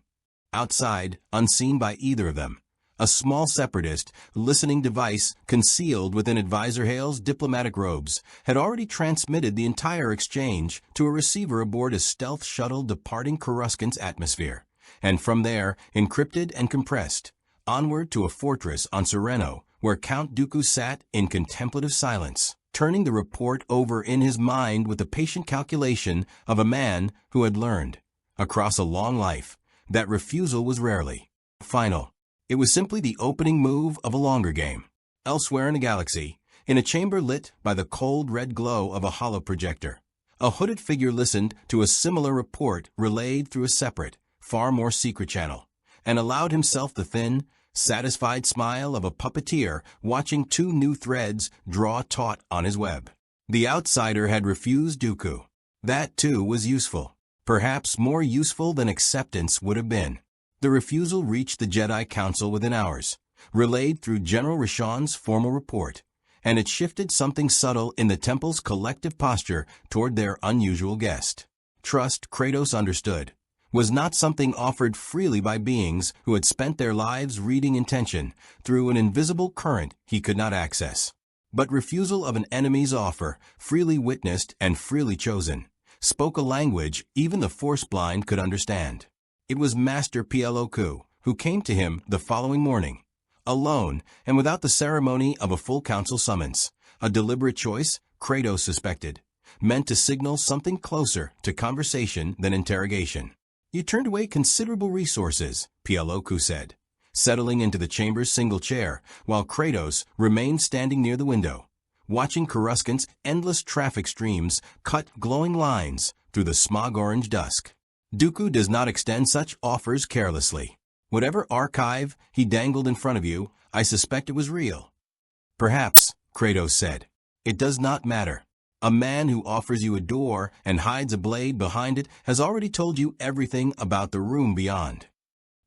Outside, unseen by either of them, a small separatist listening device concealed within Advisor Hale's diplomatic robes had already transmitted the entire exchange to a receiver aboard a stealth shuttle departing Coruscant's atmosphere, and from there, encrypted and compressed, onward to a fortress on Sereno, where Count Dooku sat in contemplative silence, turning the report over in his mind with the patient calculation of a man who had learned, across a long life, that refusal was rarely final. It was simply the opening move of a longer game. Elsewhere in the galaxy, in a chamber lit by the cold red glow of a holo projector, a hooded figure listened to a similar report relayed through a separate, far more secret channel, and allowed himself the thin, satisfied smile of a puppeteer watching two new threads draw taut on his web. The outsider had refused Dooku. That, too, was useful. Perhaps more useful than acceptance would have been. The refusal reached the Jedi Council within hours, relayed through General Rashawn's formal report, and it shifted something subtle in the Temple's collective posture toward their unusual guest. Trust, Kratos understood, was not something offered freely by beings who had spent their lives reading intention through an invisible current he could not access. But refusal of an enemy's offer, freely witnessed and freely chosen, spoke a language even the Force-blind could understand. It was Master Plo who came to him the following morning, alone and without the ceremony of a full council summons, a deliberate choice, Kratos suspected, meant to signal something closer to conversation than interrogation. You turned away considerable resources, Plo said, settling into the chamber's single chair, while Kratos remained standing near the window, watching Coruscant's endless traffic streams cut glowing lines through the smog-orange dusk. Dooku does not extend such offers carelessly. Whatever archive he dangled in front of you, I suspect it was real. Perhaps, Kratos said. It does not matter. A man who offers you a door and hides a blade behind it has already told you everything about the room beyond.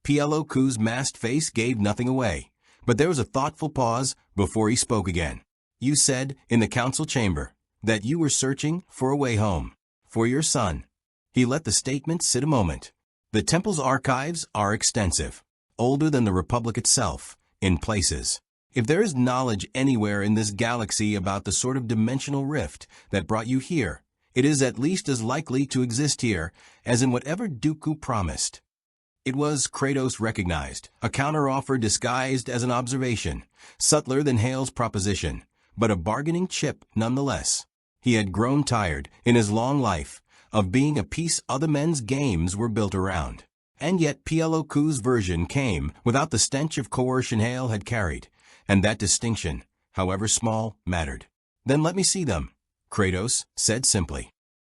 Plo's masked face gave nothing away, but there was a thoughtful pause before he spoke again. You said, in the council chamber, that you were searching for a way home. For your son. He let the statement sit a moment. The Temple's archives are extensive, older than the Republic itself, in places. If there is knowledge anywhere in this galaxy about the sort of dimensional rift that brought you here, it is at least as likely to exist here as in whatever Dooku promised. It was, Kratos recognized, a counteroffer disguised as an observation, subtler than Hale's proposition, but a bargaining chip nonetheless. He had grown tired, in his long life, of being a piece other men's games were built around. And yet Plo's version came without the stench of coercion Hale had carried, and that distinction, however small, mattered. Then let me see them, Kratos said simply.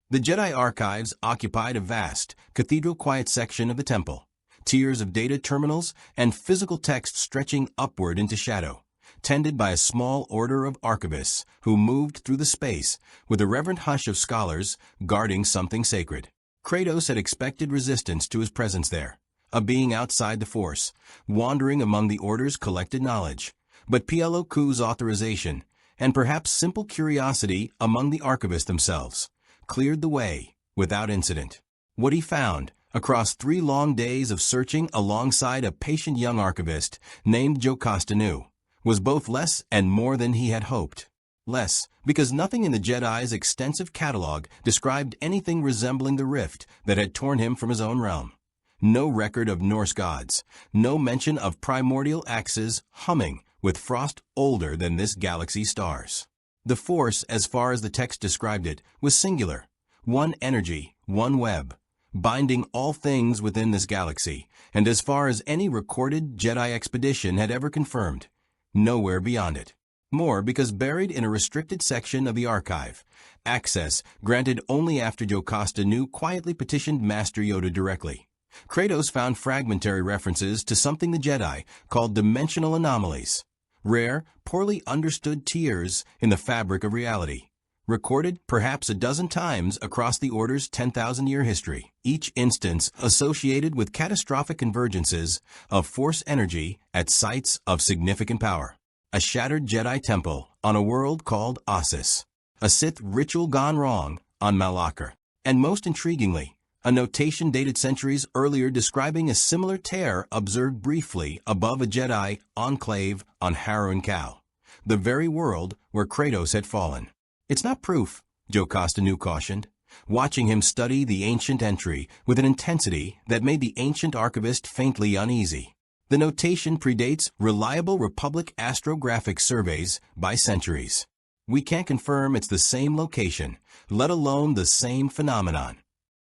The Jedi archives occupied a vast, cathedral-quiet section of the temple, tiers of data terminals and physical text stretching upward into shadow, tended by a small order of archivists who moved through the space with a reverent hush of scholars guarding something sacred. Kratos had expected resistance to his presence there, a being outside the Force, wandering among the Order's collected knowledge. But Plo's authorization, and perhaps simple curiosity among the archivists themselves, cleared the way without incident. What he found, across 3 long days of searching alongside a patient young archivist named Jocasta Nu, was both less and more than he had hoped. Less, because nothing in the Jedi's extensive catalog described anything resembling the rift that had torn him from his own realm. No record of Norse gods, no mention of primordial axes humming with frost older than this galaxy's stars. The Force, as far as the text described it, was singular, one energy, one web, binding all things within this galaxy, and as far as any recorded Jedi expedition had ever confirmed, nowhere beyond it. More because buried in a restricted section of the archive, access granted only after Jocasta Nu quietly petitioned Master Yoda directly. Kratos found fragmentary references to something the Jedi called dimensional anomalies, rare, poorly understood tears in the fabric of reality, recorded perhaps a dozen times across the Order's 10,000-year history, each instance associated with catastrophic convergences of Force energy at sites of significant power. A shattered Jedi temple on a world called Ossus, a Sith ritual gone wrong on Malachor, and most intriguingly, a notation dated centuries earlier describing a similar tear observed briefly above a Jedi enclave on Harrow Cow, the very world where Kratos had fallen. It's not proof, Jocasta Nu cautioned, watching him study the ancient entry with an intensity that made the ancient archivist faintly uneasy. The notation predates reliable Republic astrographic surveys by centuries. We can't confirm it's the same location, let alone the same phenomenon.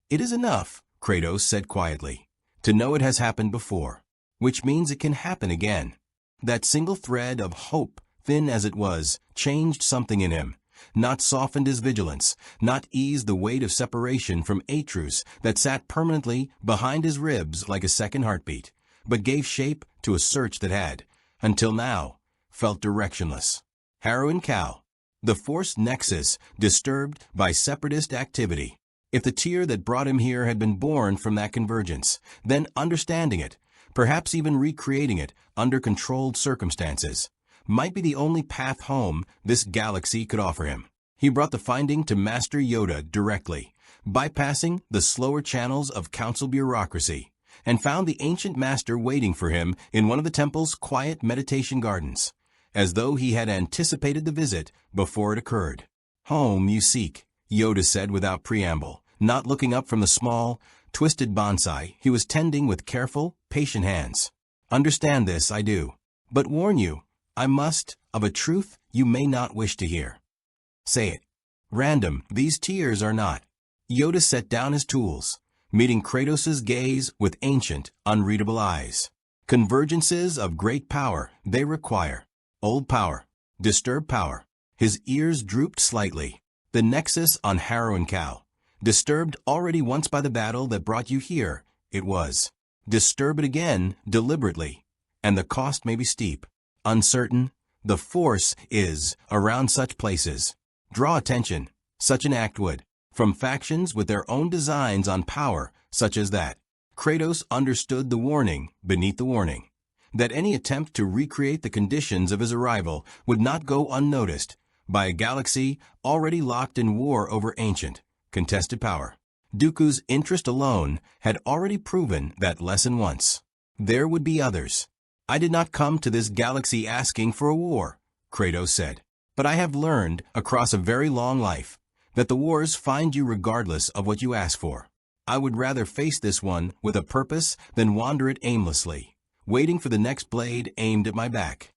It is enough, Kratos said quietly, to know it has happened before, which means it can happen again. That single thread of hope, thin as it was, changed something in him, not softened his vigilance, not eased the weight of separation from Atrus that sat permanently behind his ribs like a second heartbeat, but gave shape to a search that had, until now, felt directionless. Harrow Cow, the Force nexus disturbed by separatist activity. If the tear that brought him here had been born from that convergence, then understanding it, perhaps even recreating it under controlled circumstances, might be the only path home this galaxy could offer him. He brought the finding to Master Yoda directly, bypassing the slower channels of council bureaucracy, and found the ancient master waiting for him in one of the temple's quiet meditation gardens, as though he had anticipated the visit before it occurred. "Home you seek," Yoda said without preamble, not looking up from the small, twisted bonsai he was tending with careful, patient hands. "Understand this, I do. But warn you, I must, of a truth you may not wish to hear. Say it. Random, these tears are not." Yoda set down his tools, meeting Kratos' gaze with ancient, unreadable eyes. Convergences of great power they require. Old power. Disturbed power. His ears drooped slightly. The nexus on Harrow Cow. Disturbed already once by the battle that brought you here, it was. Disturb it again, deliberately. And the cost may be steep. Uncertain. The Force is around such places. Draw attention. Such an act would. From factions with their own designs on power, such as that. Kratos understood the warning beneath the warning, that any attempt to recreate the conditions of his arrival would not go unnoticed by a galaxy already locked in war over ancient, contested power. Dooku's interest alone had already proven that lesson once. There would be others. "I did not come to this galaxy asking for a war," Kratos said, "but I have learned across a very long life that the wars find you regardless of what you ask for. I would rather face this one with a purpose than wander it aimlessly, waiting for the next blade aimed at my back."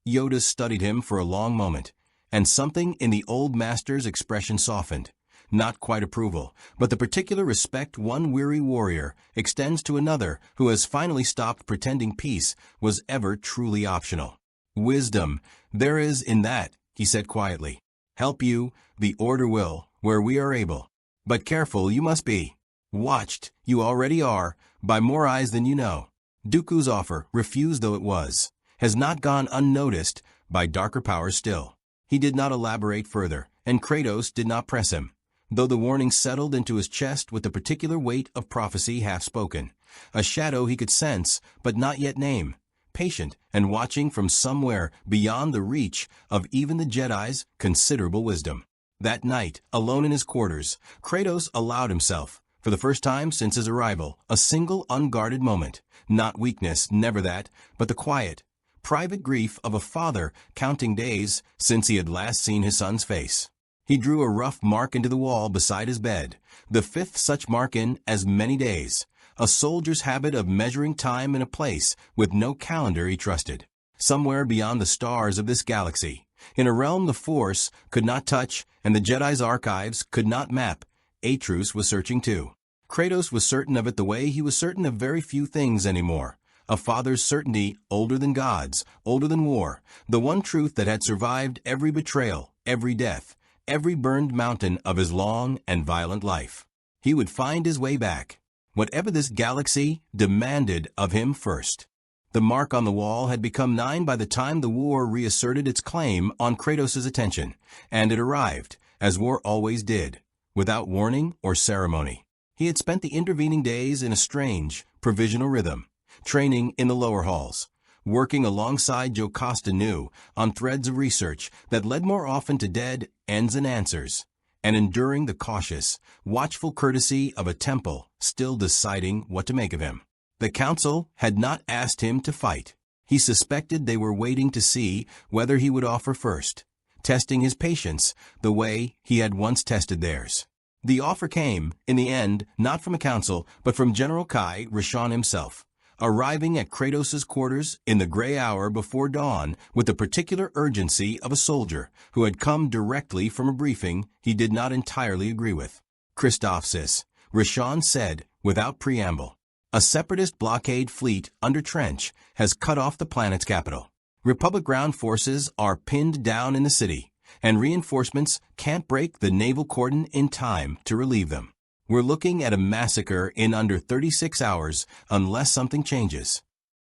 Yoda studied him for a long moment, and something in the old master's expression softened. Not quite approval, but the particular respect one weary warrior extends to another who has finally stopped pretending peace was ever truly optional. "Wisdom, there is in that," he said quietly. "Help you, the Order will, where we are able. But careful you must be. Watched, you already are, by more eyes than you know." Dooku's offer, refused though it was, has not gone unnoticed by darker powers still. He did not elaborate further, and Kratos did not press him, though the warning settled into his chest with the particular weight of prophecy half-spoken, a shadow he could sense but not yet name, patient and watching from somewhere beyond the reach of even the Jedi's considerable wisdom. That night, alone in his quarters, Kratos allowed himself, for the first time since his arrival, a single unguarded moment. Not weakness, never that, but the quiet, private grief of a father counting days since he had last seen his son's face. He drew a rough mark into the wall beside his bed, the fifth such mark in as many days, a soldier's habit of measuring time in a place with no calendar he trusted. Somewhere beyond the stars of this galaxy, in a realm the Force could not touch and the Jedi's archives could not map, Atreus was searching too. Kratos was certain of it the way he was certain of very few things anymore. A father's certainty older than God's, older than war, the one truth that had survived every betrayal, every death, every burned mountain of his long and violent life. He would find his way back, whatever this galaxy demanded of him first. The mark on the wall had become 9 by the time the war reasserted its claim on Kratos' attention, and it arrived, as war always did, without warning or ceremony. He had spent the intervening days in a strange, provisional rhythm, training in the lower halls, working alongside Jocasta Nu on threads of research that led more often to dead ends and answers, and enduring the cautious, watchful courtesy of a temple still deciding what to make of him. The council had not asked him to fight. He suspected they were waiting to see whether he would offer first, testing his patience the way he had once tested theirs. The offer came, in the end, not from a council, but from General Kai Rashan himself, arriving at Kratos' quarters in the gray hour before dawn with the particular urgency of a soldier who had come directly from a briefing he did not entirely agree with. Christophsis, Rashan said, without preamble. A separatist blockade fleet under Trench has cut off the planet's capital. Republic ground forces are pinned down in the city, and reinforcements can't break the naval cordon in time to relieve them. We're looking at a massacre in under 36 hours unless something changes.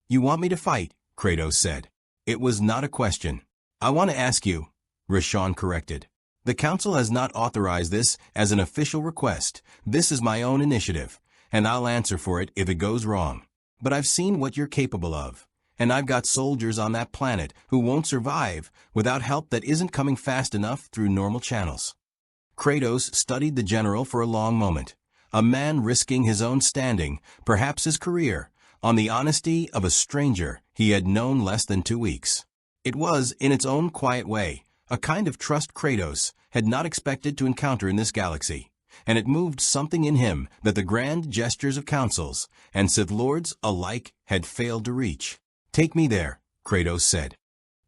You want me to fight, Kratos said. It was not a question. I want to ask you, Rashan corrected. The council has not authorized this as an official request. This is my own initiative, and I'll answer for it if it goes wrong. But I've seen what you're capable of, and I've got soldiers on that planet who won't survive without help that isn't coming fast enough through normal channels. Kratos studied the general for a long moment, a man risking his own standing, perhaps his career, on the honesty of a stranger he had known less than 2 weeks. It was, in its own quiet way, a kind of trust Kratos had not expected to encounter in this galaxy, and it moved something in him that the grand gestures of councils and Sith Lords alike had failed to reach. Take me there, Kratos said.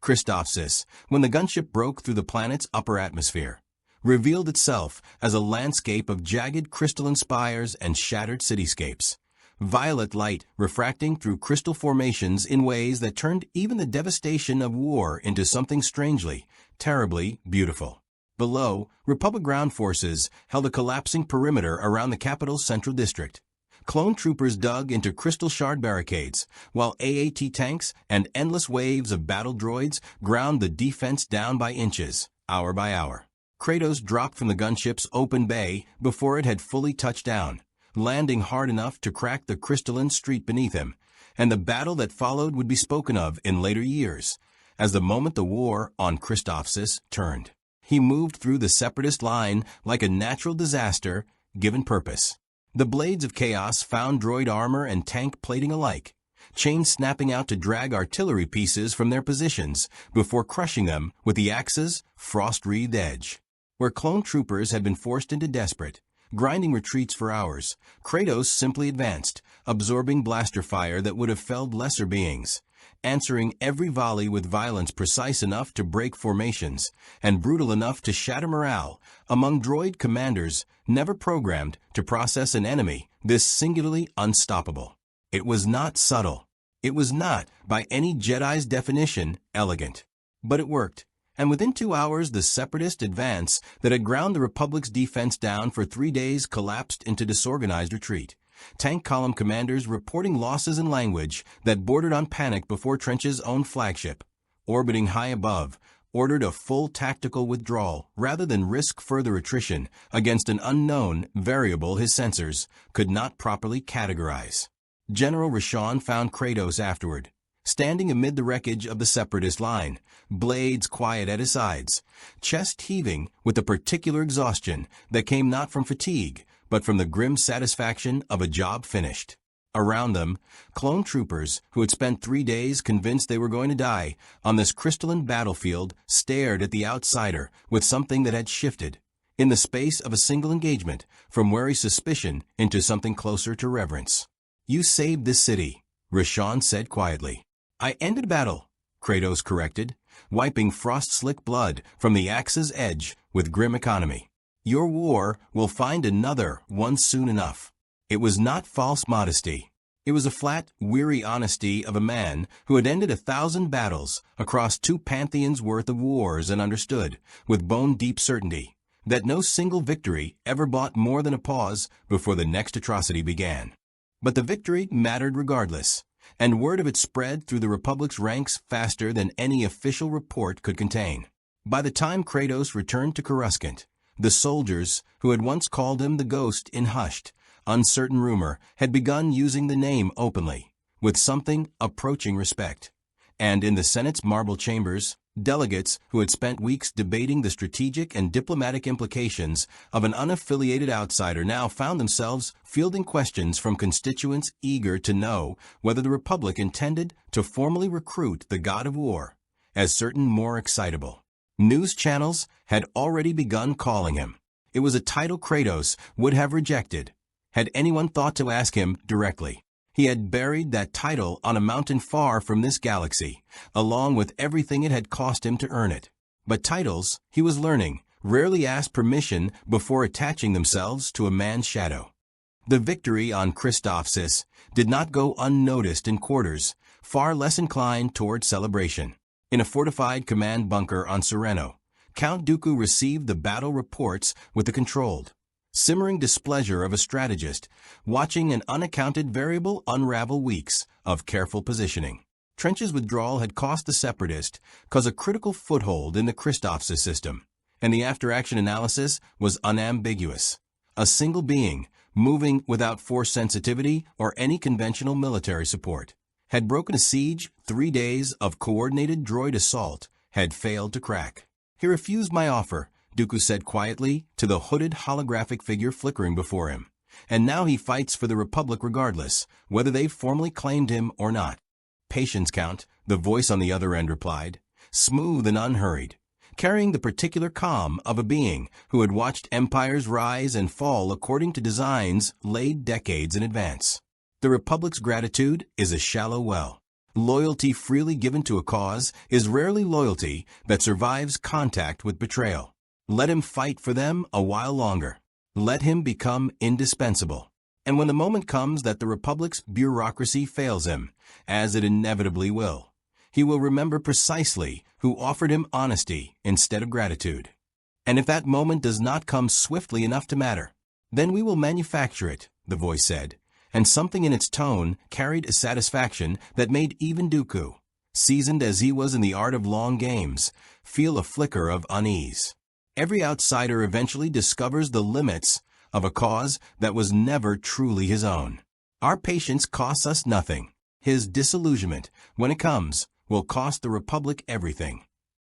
Christophsis, when the gunship broke through the planet's upper atmosphere, revealed itself as a landscape of jagged crystalline spires and shattered cityscapes, violet light refracting through crystal formations in ways that turned even the devastation of war into something strangely, terribly beautiful. Below, Republic ground forces held a collapsing perimeter around the capital's central district. Clone troopers dug into crystal shard barricades, while AAT tanks and endless waves of battle droids ground the defense down by inches, hour by hour. Kratos dropped from the gunship's open bay before it had fully touched down, landing hard enough to crack the crystalline street beneath him, and the battle that followed would be spoken of in later years, as the moment the war on Christophsis turned. He moved through the separatist line like a natural disaster given purpose. The blades of chaos found droid armor and tank plating alike, chains snapping out to drag artillery pieces from their positions before crushing them with the axe's frost-wreathed edge. Where clone troopers had been forced into desperate, grinding retreats for hours, Kratos simply advanced, absorbing blaster fire that would have felled lesser beings, answering every volley with violence precise enough to break formations and brutal enough to shatter morale among droid commanders never programmed to process an enemy this singularly unstoppable. It was not subtle. It was not, by any Jedi's definition, elegant. But it worked. And within 2 hours the separatist advance that had ground the Republic's defense down for 3 days collapsed into disorganized retreat, tank column commanders reporting losses in language that bordered on panic before Trench's own flagship, orbiting high above, ordered a full tactical withdrawal rather than risk further attrition against an unknown variable his sensors could not properly categorize. General Rashawn found Kratos afterward, standing amid the wreckage of the Separatist line, blades quiet at his sides, chest heaving with a particular exhaustion that came not from fatigue, but from the grim satisfaction of a job finished. Around them, clone troopers who had spent 3 days convinced they were going to die on this crystalline battlefield stared at the outsider with something that had shifted, in the space of a single engagement, from wary suspicion into something closer to reverence. "You saved this city," Rashawn said quietly. "I ended a battle," Kratos corrected, wiping frost-slick blood from the axe's edge with grim economy. "Your war will find another one soon enough." It was not false modesty. It was a flat, weary honesty of a man who had ended 1,000 battles across 2 pantheons' worth of wars and understood, with bone-deep certainty, that no single victory ever bought more than a pause before the next atrocity began. But the victory mattered regardless, and word of it spread through the Republic's ranks faster than any official report could contain. By the time Kratos returned to Coruscant, the soldiers who had once called him the Ghost in hushed, uncertain rumor had begun using the name openly, with something approaching respect. And in the Senate's marble chambers, delegates who had spent weeks debating the strategic and diplomatic implications of an unaffiliated outsider now found themselves fielding questions from constituents eager to know whether the Republic intended to formally recruit the god of war, as certain more excitable news channels had already begun calling him. It was a title Kratos would have rejected had anyone thought to ask him directly. He had buried that title on a mountain far from this galaxy, along with everything it had cost him to earn it. But titles, he was learning, rarely asked permission before attaching themselves to a man's shadow. The victory on Christophsis did not go unnoticed in quarters, far less inclined toward celebration. In a fortified command bunker on Sereno, Count Dooku received the battle reports with the controlled, simmering displeasure of a strategist, watching an unaccounted variable unravel weeks of careful positioning. Trench's withdrawal had cost the Separatist a critical foothold in the Christophsis system, and the after-action analysis was unambiguous. A single being, moving without force sensitivity or any conventional military support, had broken a siege 3 days of coordinated droid assault had failed to crack. "He refused my offer," Dooku said quietly to the hooded holographic figure flickering before him. "And now he fights for the Republic regardless, whether they've formally claimed him or not." "Patience, Count," the voice on the other end replied, smooth and unhurried, carrying the particular calm of a being who had watched empires rise and fall according to designs laid decades in advance. "The Republic's gratitude is a shallow well. Loyalty freely given to a cause is rarely loyalty that survives contact with betrayal. Let him fight for them a while longer. Let him become indispensable. And when the moment comes that the Republic's bureaucracy fails him, as it inevitably will, he will remember precisely who offered him honesty instead of gratitude. And if that moment does not come swiftly enough to matter, then we will manufacture it," the voice said, and something in its tone carried a satisfaction that made even Dooku, seasoned as he was in the art of long games, feel a flicker of unease. Every outsider eventually discovers the limits of a cause that was never truly his own. Our patience costs us nothing. His disillusionment, when it comes, will cost the Republic everything.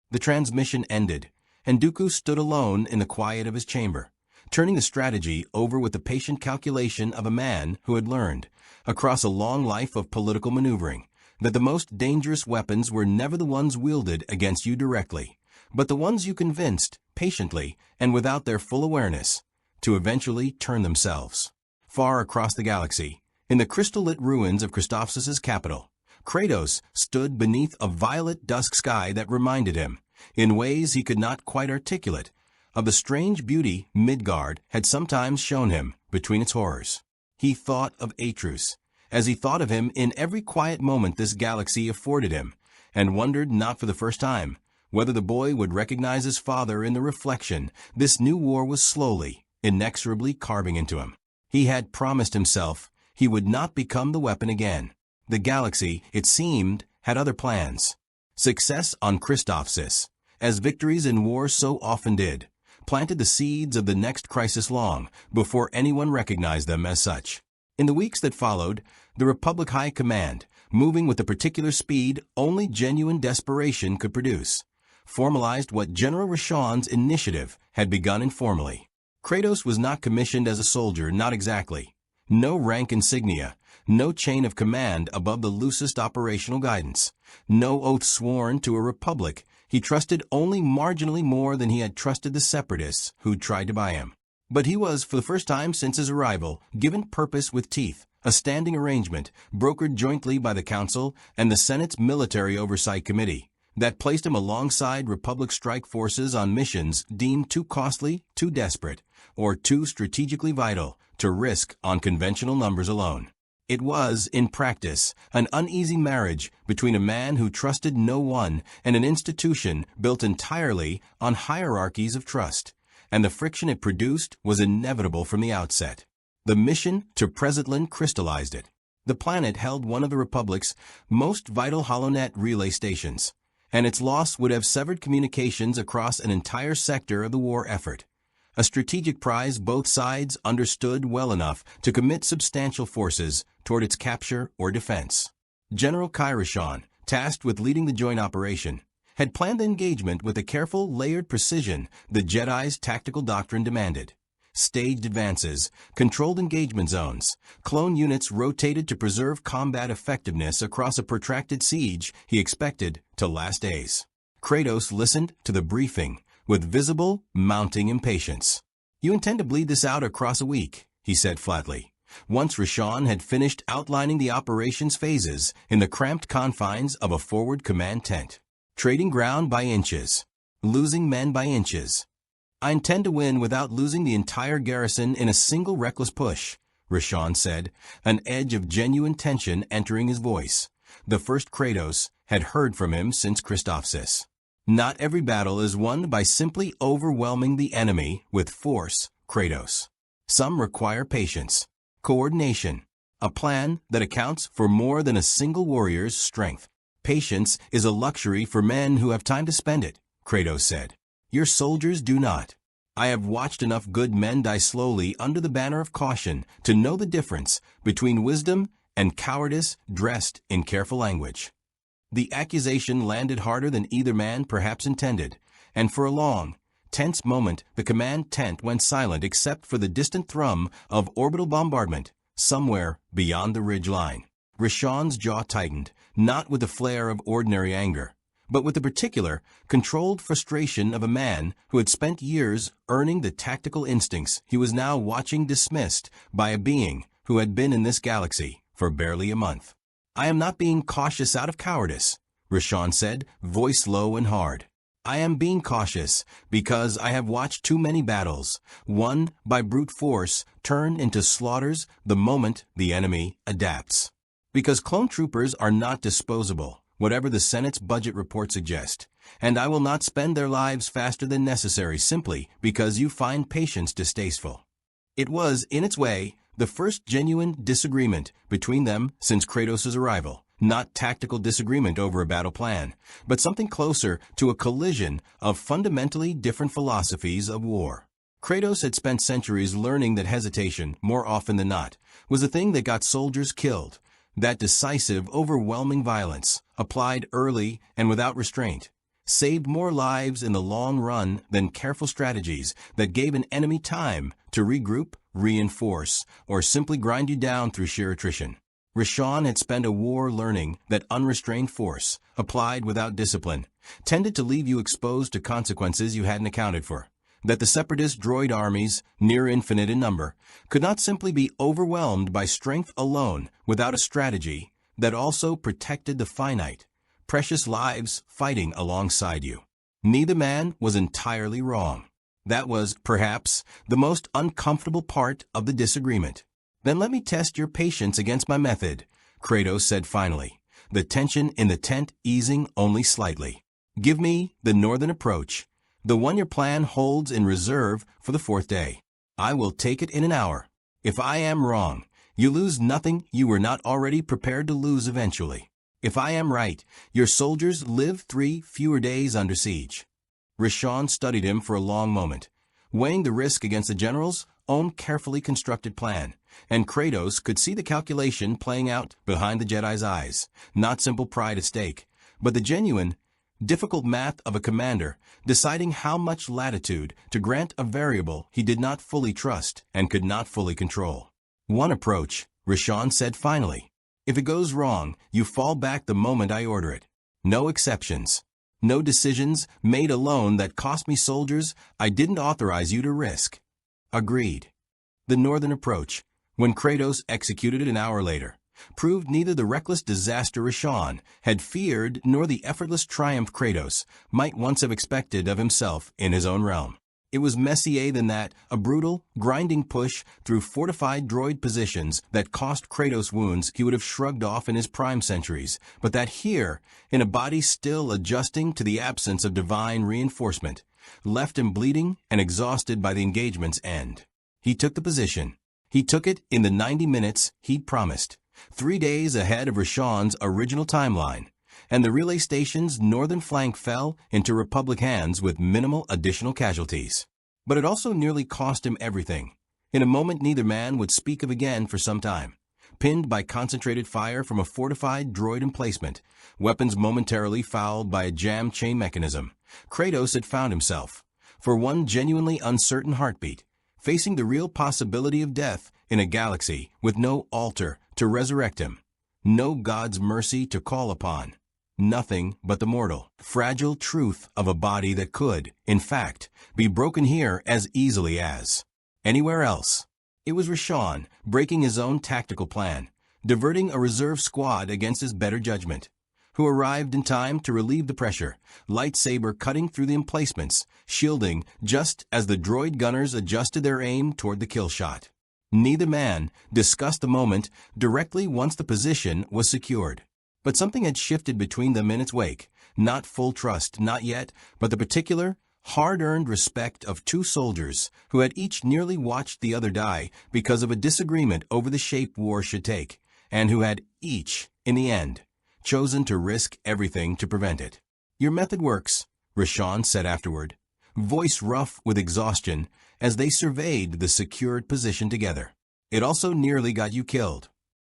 The transmission ended, and Dooku stood alone in the quiet of his chamber, turning the strategy over with the patient calculation of a man who had learned, across a long life of political maneuvering, that the most dangerous weapons were never the ones wielded against you directly, but the ones you convinced, patiently and without their full awareness, to eventually turn themselves. Far across the galaxy, in the crystal-lit ruins of Christophsis' capital, Kratos stood beneath a violet dusk sky that reminded him, in ways he could not quite articulate, of the strange beauty Midgard had sometimes shown him between its horrors. He thought of Atrus, as he thought of him in every quiet moment this galaxy afforded him, and wondered not for the first time whether the boy would recognize his father in the reflection this new war was slowly, inexorably carving into him. He had promised himself he would not become the weapon again. The galaxy, it seemed, had other plans. Success on Christophsis, as victories in war so often did, planted the seeds of the next crisis long before anyone recognized them as such. In the weeks that followed, the Republic High Command, moving with the particular speed only genuine desperation could produce, formalized what General Rashon's initiative had begun informally. Kratos was not commissioned as a soldier, not exactly. No rank insignia, no chain of command above the loosest operational guidance, no oath sworn to a republic he trusted only marginally more than he had trusted the separatists who'd tried to buy him. But he was, for the first time since his arrival, given purpose with teeth, a standing arrangement brokered jointly by the Council and the Senate's Military Oversight Committee that placed him alongside Republic strike forces on missions deemed too costly, too desperate, or too strategically vital to risk on conventional numbers alone. It was, in practice, an uneasy marriage between a man who trusted no one and an institution built entirely on hierarchies of trust, and the friction it produced was inevitable from the outset. The mission to Presentland crystallized it. The planet held one of the Republic's most vital HoloNet relay stations, and its loss would have severed communications across an entire sector of the war effort. A strategic prize both sides understood well enough to commit substantial forces toward its capture or defense. General Rashon, tasked with leading the joint operation, had planned the engagement with the careful, layered precision the Jedi's tactical doctrine demanded. Staged advances, controlled engagement zones, clone units rotated to preserve combat effectiveness across a protracted siege he expected to last days. Kratos listened to the briefing with visible, mounting impatience. "You intend to bleed this out across a week," he said flatly, once Rashon had finished outlining the operations phases in the cramped confines of a forward command tent. "Trading ground by inches, losing men by inches. I intend to win without losing the entire garrison in a single reckless push," Rashon said, an edge of genuine tension entering his voice, the first Kratos had heard from him since Christophsis. "Not every battle is won by simply overwhelming the enemy with force, Kratos. Some require patience, coordination, a plan that accounts for more than a single warrior's strength. Patience is a luxury for men who have time to spend it," Kratos said. "Your soldiers do not. I have watched enough good men die slowly under the banner of caution to know the difference between wisdom and cowardice dressed in careful language." The accusation landed harder than either man perhaps intended, and for a long, tense moment the command tent went silent except for the distant thrum of orbital bombardment somewhere beyond the ridge line. Rashon's jaw tightened, not with the flare of ordinary anger, but with the particular, controlled frustration of a man who had spent years earning the tactical instincts he was now watching dismissed by a being who had been in this galaxy for barely a month. "I am not being cautious out of cowardice," Rashon said, voice low and hard. "I am being cautious because I have watched too many battles, won by brute force, turn into slaughters the moment the enemy adapts. Because clone troopers are not disposable, whatever the Senate's budget report suggests, and I will not spend their lives faster than necessary simply because you find patience distasteful." It was, in its way, the first genuine disagreement between them since Kratos' arrival, not tactical disagreement over a battle plan, but something closer to a collision of fundamentally different philosophies of war. Kratos had spent centuries learning that hesitation, more often than not, was the thing that got soldiers killed, that decisive, overwhelming violence, applied early and without restraint, saved more lives in the long run than careful strategies that gave an enemy time to regroup, reinforce, or simply grind you down through sheer attrition. Rashon had spent a war learning that unrestrained force, applied without discipline, tended to leave you exposed to consequences you hadn't accounted for, that the separatist droid armies, near infinite in number, could not simply be overwhelmed by strength alone without a strategy that also protected the finite, precious lives fighting alongside you. Neither man was entirely wrong. That was, perhaps, the most uncomfortable part of the disagreement. "Then let me test your patience against my method," Kratos said finally, the tension in the tent easing only slightly. "Give me the northern approach, the one your plan holds in reserve for the fourth day. I will take it in an hour. If I am wrong, You lose nothing you were not already prepared to lose eventually. If I am right, your soldiers live 3 fewer days under siege. Rashawn studied him for a long moment, weighing the risk against the general's own carefully constructed plan, and Kratos could see the calculation playing out behind the Jedi's eyes, not simple pride at stake, but the genuine, difficult math of a commander deciding how much latitude to grant a variable he did not fully trust and could not fully control. One approach, Rashawn said finally. If it goes wrong, you fall back the moment I order it. No exceptions. No decisions made alone that cost me soldiers I didn't authorize you to risk. Agreed. The northern approach, when Kratos executed it an hour later, proved neither the reckless disaster Rashawn had feared nor the effortless triumph Kratos might once have expected of himself in his own realm. It was messier than that, a brutal, grinding push through fortified droid positions that cost Kratos wounds he would have shrugged off in his prime centuries, but that here, in a body still adjusting to the absence of divine reinforcement, left him bleeding and exhausted by the engagement's end. He took the position. He took it in the 90 minutes he'd promised, 3 days ahead of Rashawn's original timeline, and the relay station's northern flank fell into Republic hands with minimal additional casualties. But it also nearly cost him everything. In a moment neither man would speak of again for some time. Pinned by concentrated fire from a fortified droid emplacement, weapons momentarily fouled by a jammed chain mechanism, Kratos had found himself, for one genuinely uncertain heartbeat, facing the real possibility of death in a galaxy with no altar to resurrect him, no God's mercy to call upon. Nothing but the mortal, fragile truth of a body that could, in fact, be broken here as easily as anywhere else. It was Rashawn breaking his own tactical plan, diverting a reserve squad against his better judgment, who arrived in time to relieve the pressure, lightsaber cutting through the emplacements, shielding just as the droid gunners adjusted their aim toward the kill shot. Neither man discussed the moment directly once the position was secured. But something had shifted between them in its wake, not full trust, not yet, but the particular, hard-earned respect of 2 soldiers who had each nearly watched the other die because of a disagreement over the shape war should take, and who had each, in the end, chosen to risk everything to prevent it. Your method works, Rashawn said afterward, voice rough with exhaustion as they surveyed the secured position together. It also nearly got you killed.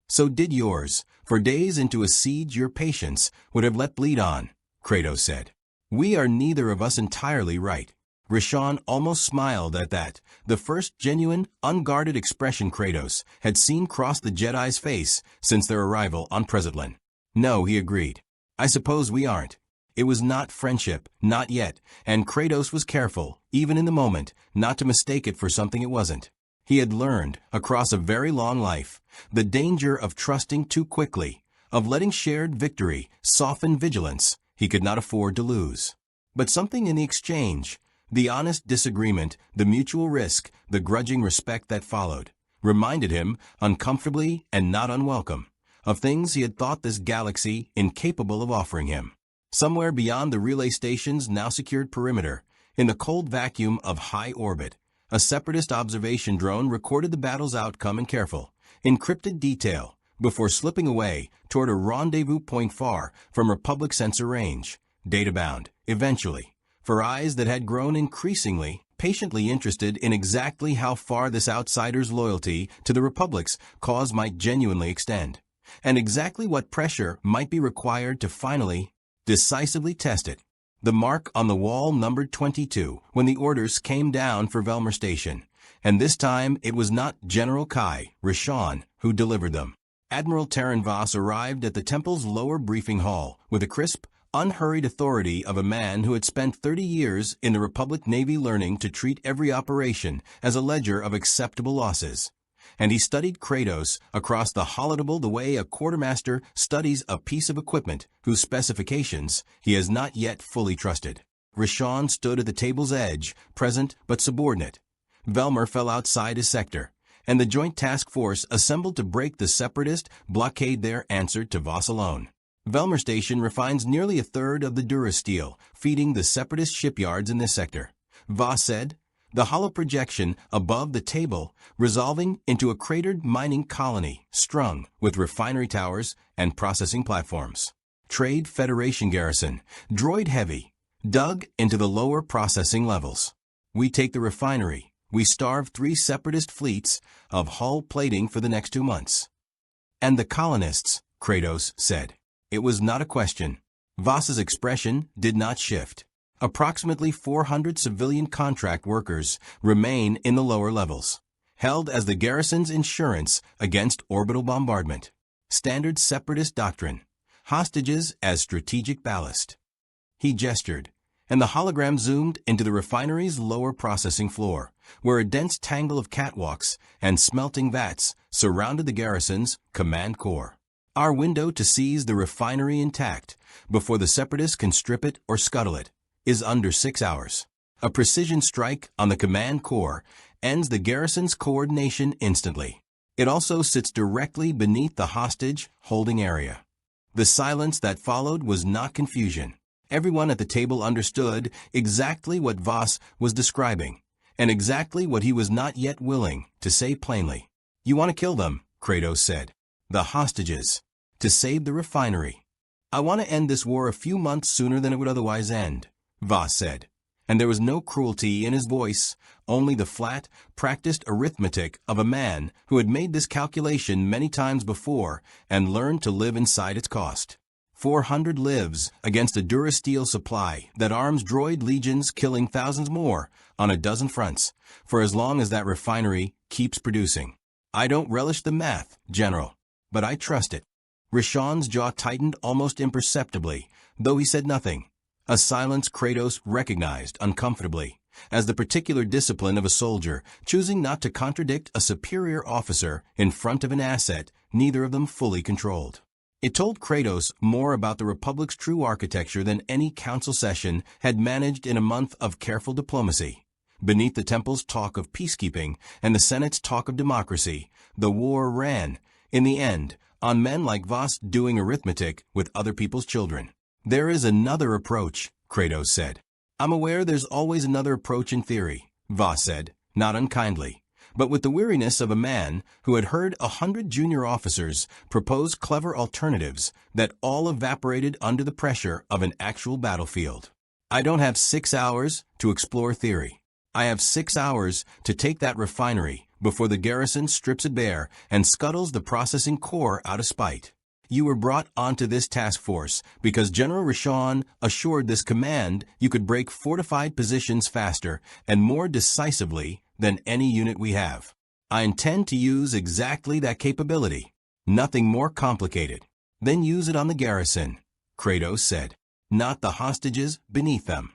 So did yours. For days into a siege your patience would have let bleed on, Kratos said. We are neither of us entirely right. Rashawn almost smiled at that, the first genuine, unguarded expression Kratos had seen cross the Jedi's face since their arrival on Presetlin. No, he agreed. I suppose we aren't. It was not friendship, not yet, and Kratos was careful, even in the moment, not to mistake it for something it wasn't. He had learned, across a very long life, the danger of trusting too quickly, of letting shared victory soften vigilance he could not afford to lose. But something in the exchange, the honest disagreement, the mutual risk, the grudging respect that followed, reminded him, uncomfortably and not unwelcome, of things he had thought this galaxy incapable of offering him. Somewhere beyond the relay station's now secured perimeter, in the cold vacuum of high orbit, a separatist observation drone recorded the battle's outcome in careful, encrypted detail before slipping away toward a rendezvous point far from Republic sensor range, data-bound, eventually, for eyes that had grown increasingly, patiently interested in exactly how far this outsider's loyalty to the Republic's cause might genuinely extend, and exactly what pressure might be required to finally, decisively test it. The mark on the wall numbered 22 when the orders came down for Velmer Station, and this time it was not General Kai, Rashawn, who delivered them. Admiral Terran Voss arrived at the temple's lower briefing hall with the crisp, unhurried authority of a man who had spent 30 years in the Republic Navy learning to treat every operation as a ledger of acceptable losses. And he studied Kratos across the holodeck the way a quartermaster studies a piece of equipment whose specifications he has not yet fully trusted. Rashawn stood at the table's edge, present but subordinate. Velmer fell outside his sector, and the Joint Task Force assembled to break the separatist blockade there answered to Voss alone. Velmer Station refines nearly a third of the Durasteel, feeding the separatist shipyards in this sector. Voss said, the hollow projection above the table resolving into a cratered mining colony strung with refinery towers and processing platforms. Trade Federation garrison, droid heavy, dug into the lower processing levels. We take the refinery. We starve 3 separatist fleets of hull plating for the next 2 months. And the colonists, Kratos said. It was not a question. Voss's expression did not shift. Approximately 400 civilian contract workers remain in the lower levels, held as the garrison's insurance against orbital bombardment. Standard separatist doctrine. Hostages as strategic ballast. He gestured, and the hologram zoomed into the refinery's lower processing floor, where a dense tangle of catwalks and smelting vats surrounded the garrison's command core. Our window to seize the refinery intact, before the separatists can strip it or scuttle it, is under 6 hours. A precision strike on the command core ends the garrison's coordination instantly. It also sits directly beneath the hostage-holding area. The silence that followed was not confusion. Everyone at the table understood exactly what Voss was describing, and exactly what he was not yet willing to say plainly. You want to kill them, Kratos said. The hostages. To save the refinery. I want to end this war a few months sooner than it would otherwise end, Voss said. And there was no cruelty in his voice, only the flat, practiced arithmetic of a man who had made this calculation many times before and learned to live inside its cost. 400 lives against a Durasteel supply that arms droid legions, killing thousands more on a dozen fronts, for as long as that refinery keeps producing. I don't relish the math, General, but I trust it. Rishon's jaw tightened almost imperceptibly, though he said nothing. A silence Kratos recognized uncomfortably, as the particular discipline of a soldier, choosing not to contradict a superior officer in front of an asset neither of them fully controlled. It told Kratos more about the Republic's true architecture than any council session had managed in a month of careful diplomacy. Beneath the temple's talk of peacekeeping and the Senate's talk of democracy, the war ran, in the end, on men like Voss doing arithmetic with other people's children. There is another approach, Kratos said. I'm aware there's always another approach in theory, Voss said, not unkindly, but with the weariness of a man who had heard 100 junior officers propose clever alternatives that all evaporated under the pressure of an actual battlefield. I don't have 6 hours to explore theory. I have 6 hours to take that refinery before the garrison strips it bare and scuttles the processing core out of spite. You were brought onto this task force because General Rishon assured this command you could break fortified positions faster and more decisively than any unit we have. I intend to use exactly that capability. Nothing more complicated. Then use it on the garrison, Kratos said. Not the hostages beneath them.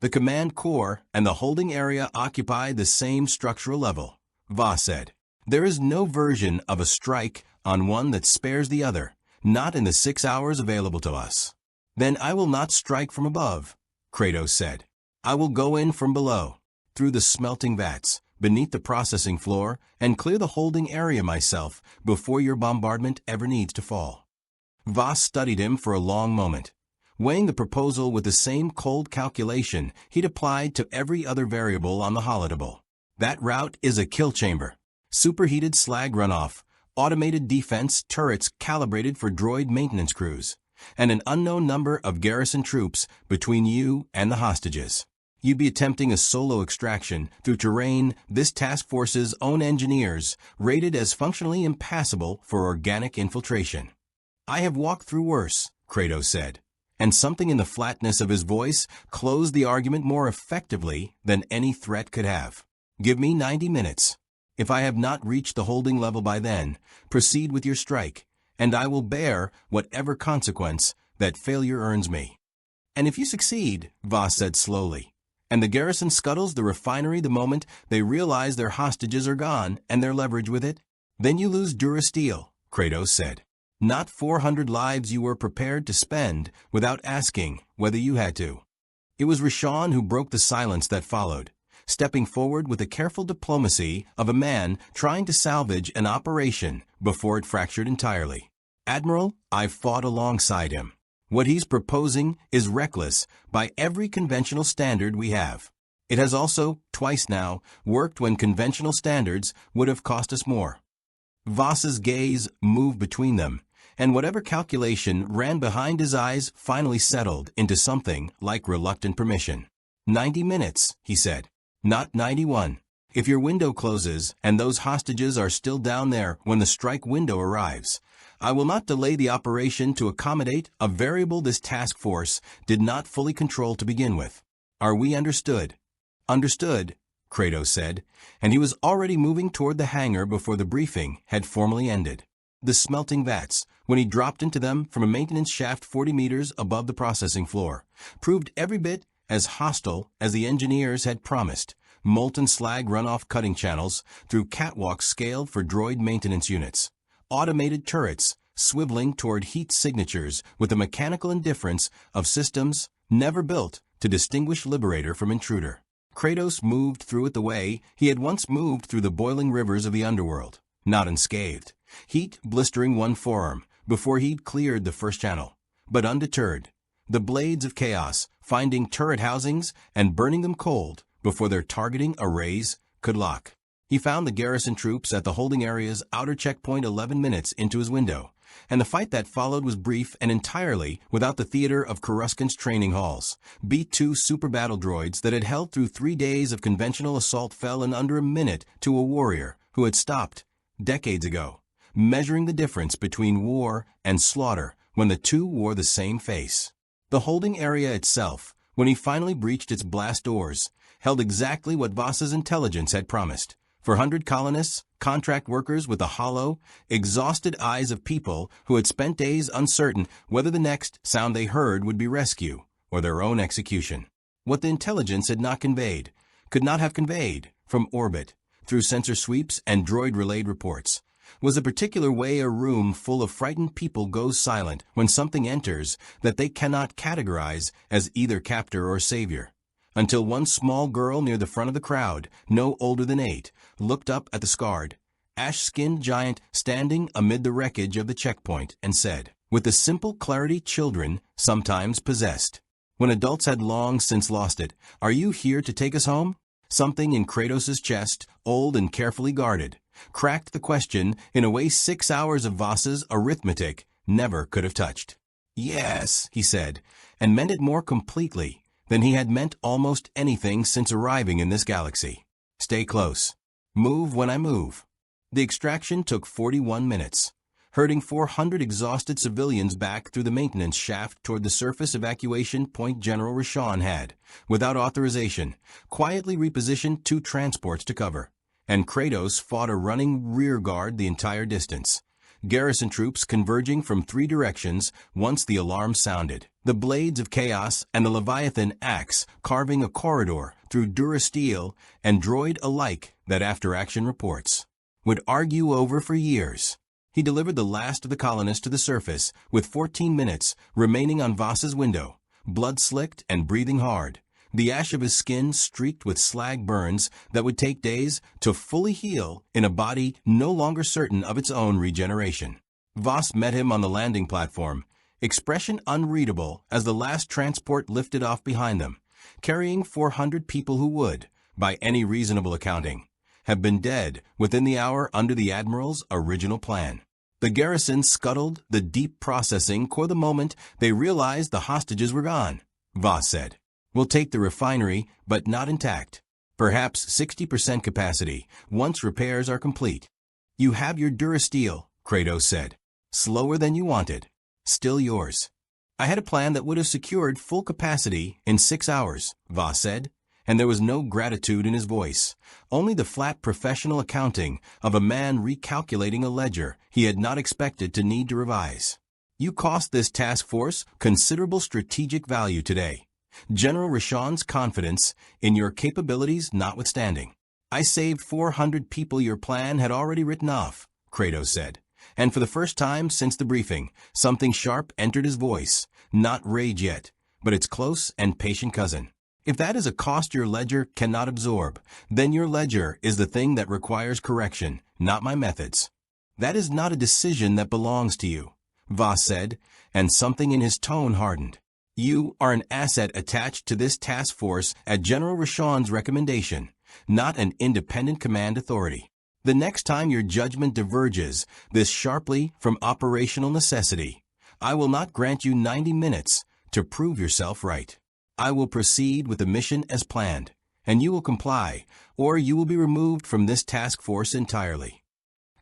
The command core and the holding area occupy the same structural level, Voss said. There is no version of a strike on one that spares the other. Not in the 6 hours available to us. Then I will not strike from above, Kratos said. I will go in from below, through the smelting vats, beneath the processing floor, and clear the holding area myself before your bombardment ever needs to fall. Voss studied him for a long moment, weighing the proposal with the same cold calculation he'd applied to every other variable on the holotable. That route is a kill chamber. Superheated slag runoff, automated defense turrets calibrated for droid maintenance crews, and an unknown number of garrison troops between you and the hostages. You'd be attempting a solo extraction through terrain this task force's own engineers rated as functionally impassable for organic infiltration. I have walked through worse, Kratos said, and something in the flatness of his voice closed the argument more effectively than any threat could have. Give me 90 minutes. If I have not reached the holding level by then, proceed with your strike, and I will bear whatever consequence that failure earns me. And if you succeed, Voss said slowly, and the garrison scuttles the refinery the moment they realize their hostages are gone and their leverage with it, then you lose Durasteel, Kratos said. Not 400 lives you were prepared to spend without asking whether you had to. It was Rishon who broke the silence that followed, stepping forward with the careful diplomacy of a man trying to salvage an operation before it fractured entirely. Admiral, I've fought alongside him. What he's proposing is reckless by every conventional standard we have. It has also, twice now, worked when conventional standards would have cost us more. Voss's gaze moved between them, and whatever calculation ran behind his eyes finally settled into something like reluctant permission. 90 minutes, he said. Not 91. If your window closes and those hostages are still down there when the strike window arrives, I will not delay the operation to accommodate a variable this task force did not fully control to begin with. Are we understood? Understood, Kratos said, and he was already moving toward the hangar before the briefing had formally ended. The smelting vats, when he dropped into them from a maintenance shaft 40 meters above the processing floor, proved every bit as hostile as the engineers had promised. Molten slag runoff cutting channels through catwalks scaled for droid maintenance units. Automated turrets swiveling toward heat signatures with the mechanical indifference of systems never built to distinguish liberator from intruder. Kratos moved through it the way he had once moved through the boiling rivers of the underworld, not unscathed. Heat blistering one forearm before he'd cleared the first channel, but undeterred. The blades of chaos finding turret housings and burning them cold before their targeting arrays could lock. He found the garrison troops at the holding area's outer checkpoint 11 minutes into his window, and the fight that followed was brief and entirely without the theater of Coruscant's training halls. B-2 super battle droids that had held through 3 days of conventional assault fell in under a minute to a warrior who had stopped decades ago, measuring the difference between war and slaughter when the two wore the same face. The holding area itself, when he finally breached its blast doors, held exactly what Voss's intelligence had promised. 400 colonists, contract workers with the hollow, exhausted eyes of people who had spent days uncertain whether the next sound they heard would be rescue or their own execution. What the intelligence had not conveyed, could not have conveyed, from orbit, through sensor sweeps and droid-relayed reports, was a particular way a room full of frightened people goes silent when something enters that they cannot categorize as either captor or savior. Until one small girl near the front of the crowd, no older than 8, looked up at the scarred, ash-skinned giant standing amid the wreckage of the checkpoint and said, with the simple clarity children sometimes possessed, when adults had long since lost it, "Are you here to take us home?" Something in Kratos' chest, old and carefully guarded, cracked the question in a way 6 hours of Voss's arithmetic never could have touched. "Yes," he said, and meant it more completely than he had meant almost anything since arriving in this galaxy. "Stay close. Move when I move." The extraction took 41 minutes, herding 400 exhausted civilians back through the maintenance shaft toward the surface evacuation point General Rashawn had, without authorization, quietly repositioned 2 transports to cover, and Kratos fought a running rear guard the entire distance. Garrison troops converging from 3 directions once the alarm sounded. The blades of chaos and the Leviathan axe carving a corridor through Durasteel and droid alike that after-action reports would argue over for years. He delivered the last of the colonists to the surface with 14 minutes remaining on Voss's window, blood-slicked and breathing hard, the ash of his skin streaked with slag burns that would take days to fully heal in a body no longer certain of its own regeneration. Voss met him on the landing platform, expression unreadable as the last transport lifted off behind them, carrying 400 people who would, by any reasonable accounting, have been dead within the hour under the Admiral's original plan. The garrison scuttled the deep processing core the moment they realized the hostages were gone, Voss said. "We'll take the refinery, but not intact. Perhaps 60% capacity, once repairs are complete." "You have your Durasteel," Kratos said. "Slower than you wanted. Still yours." "I had a plan that would have secured full capacity in 6 hours," Voss said, and there was no gratitude in his voice, only the flat professional accounting of a man recalculating a ledger he had not expected to need to revise. "You cost this task force considerable strategic value today. General Rashawn's confidence in your capabilities notwithstanding. I saved 400 people your plan had already written off," Kratos said. And for the first time since the briefing, something sharp entered his voice, not rage yet, but its close and patient cousin. "If that is a cost your ledger cannot absorb, then your ledger is the thing that requires correction, not my methods." "That is not a decision that belongs to you," Voss said, and something in his tone hardened. You are an asset attached to this task force at General Rashawn's recommendation, not an independent command authority. The next time your judgment diverges this sharply from operational necessity, I will not grant you 90 minutes to prove yourself right. I will proceed with the mission as planned, and you will comply, or you will be removed from this task force entirely.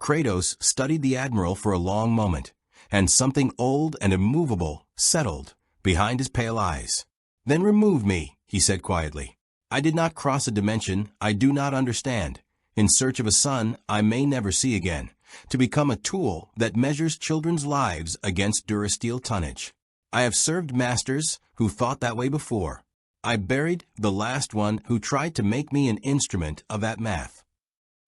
Kratos studied the Admiral for a long moment, and something old and immovable settled behind his pale eyes. Then remove me, he said quietly. I did not cross a dimension I do not understand, in search of a son I may never see again, to become a tool that measures children's lives against Durasteel tonnage. I have served masters who thought that way before. I buried the last one who tried to make me an instrument of that math.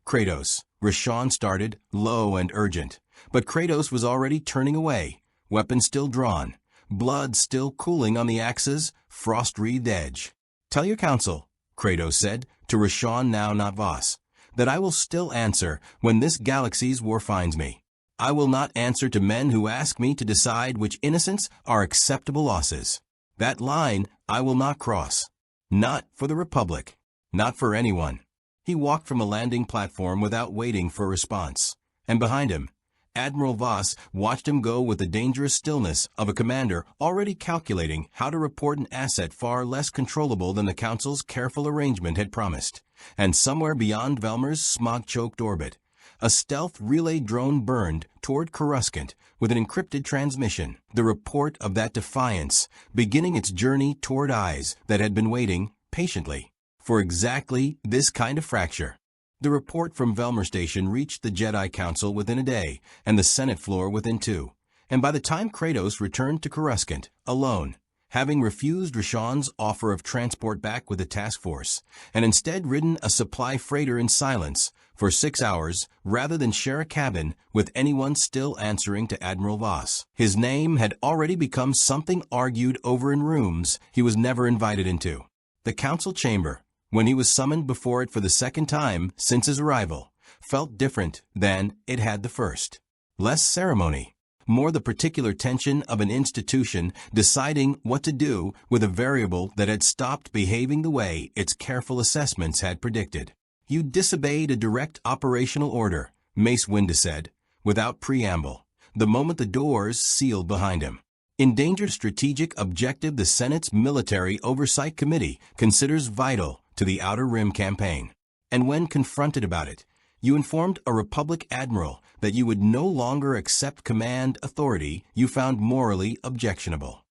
Kratos, Rashawn started, low and urgent, but Kratos was already turning away, weapon still drawn, blood still cooling on the axe's frost-wreathed edge. Tell your counsel, Kratos said, to Rashawn now not Voss, that I will still answer when this galaxy's war finds me. I will not answer to men who ask me to decide which innocents are acceptable losses. That line I will not cross. Not for the Republic. Not for anyone. He walked from the landing platform without waiting for a response, and behind him, Admiral Voss watched him go with the dangerous stillness of a commander already calculating how to report an asset far less controllable than the Council's careful arrangement had promised. And somewhere beyond Velmer's smog-choked orbit, a stealth relay drone burned toward Coruscant with an encrypted transmission, the report of that defiance beginning its journey toward eyes that had been waiting patiently for exactly this kind of fracture. The report from Velmer Station reached the Jedi Council within a day and the Senate floor within 2, and by the time Kratos returned to Coruscant, alone, having refused Rashawn's offer of transport back with the task force, and instead ridden a supply freighter in silence for 6 hours rather than share a cabin with anyone still answering to Admiral Voss. His name had already become something argued over in rooms he was never invited into. The council chamber, when he was summoned before it for the second time since his arrival, felt different than it had the first. Less ceremony, more the particular tension of an institution deciding what to do with a variable that had stopped behaving the way its careful assessments had predicted. You disobeyed a direct operational order, Mace Windu said, without preamble, the moment the doors sealed behind him. Endangered strategic objective the Senate's Military Oversight Committee considers vital to the Outer Rim campaign. And when confronted about it, you informed a Republic admiral that you would no longer accept command authority you found morally objectionable.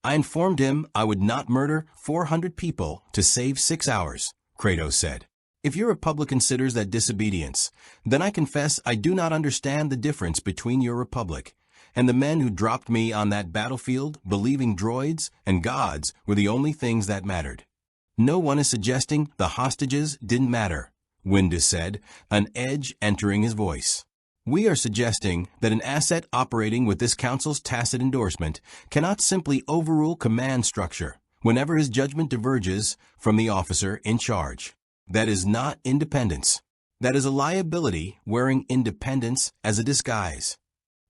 I informed him I would not murder 400 people to save 6 hours, Kratos said. If your Republic considers that disobedience, then I confess I do not understand the difference between your Republic and the men who dropped me on that battlefield believing droids and gods were the only things that mattered. No one is suggesting the hostages didn't matter, Windu said, an edge entering his voice. We are suggesting that an asset operating with this council's tacit endorsement cannot simply overrule command structure whenever his judgment diverges from the officer in charge. That is not independence. That is a liability wearing independence as a disguise.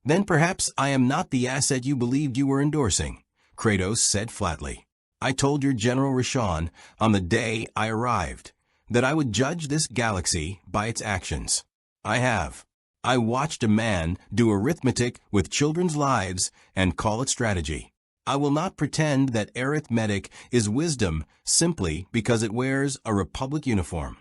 Then perhaps I am not the asset you believed you were endorsing, Kratos said flatly. I told your General Rashawn on the day I arrived that I would judge this galaxy by its actions. I have. I watched a man do arithmetic with children's lives and call it strategy. I will not pretend that arithmetic is wisdom simply because it wears a Republic uniform.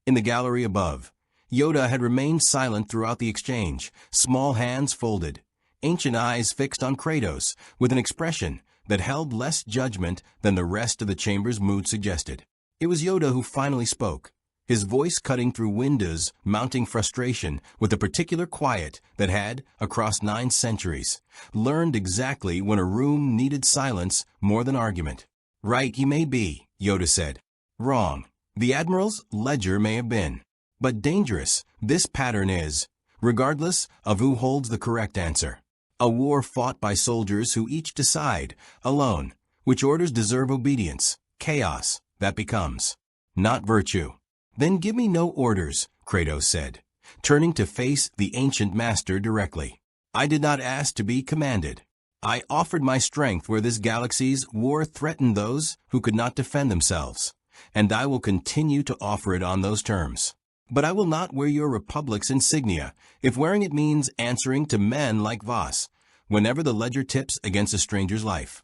In the gallery above, Yoda had remained silent throughout the exchange, small hands folded, ancient eyes fixed on Kratos with an expression that held less judgment than the rest of the chamber's mood suggested. It was Yoda who finally spoke, his voice cutting through Windu's mounting frustration with a particular quiet that had, across 9 centuries, learned exactly when a room needed silence more than argument. Right he may be, Yoda said. Wrong. The Admiral's ledger may have been. But dangerous this pattern is, regardless of who holds the correct answer. A war fought by soldiers who each decide, alone, which orders deserve obedience. Chaos, that becomes. Not virtue. Then give me no orders, Kratos said, turning to face the ancient master directly. I did not ask to be commanded. I offered my strength where this galaxy's war threatened those who could not defend themselves, and I will continue to offer it on those terms. But I will not wear your republic's insignia if wearing it means answering to men like Voss whenever the ledger tips against a stranger's life.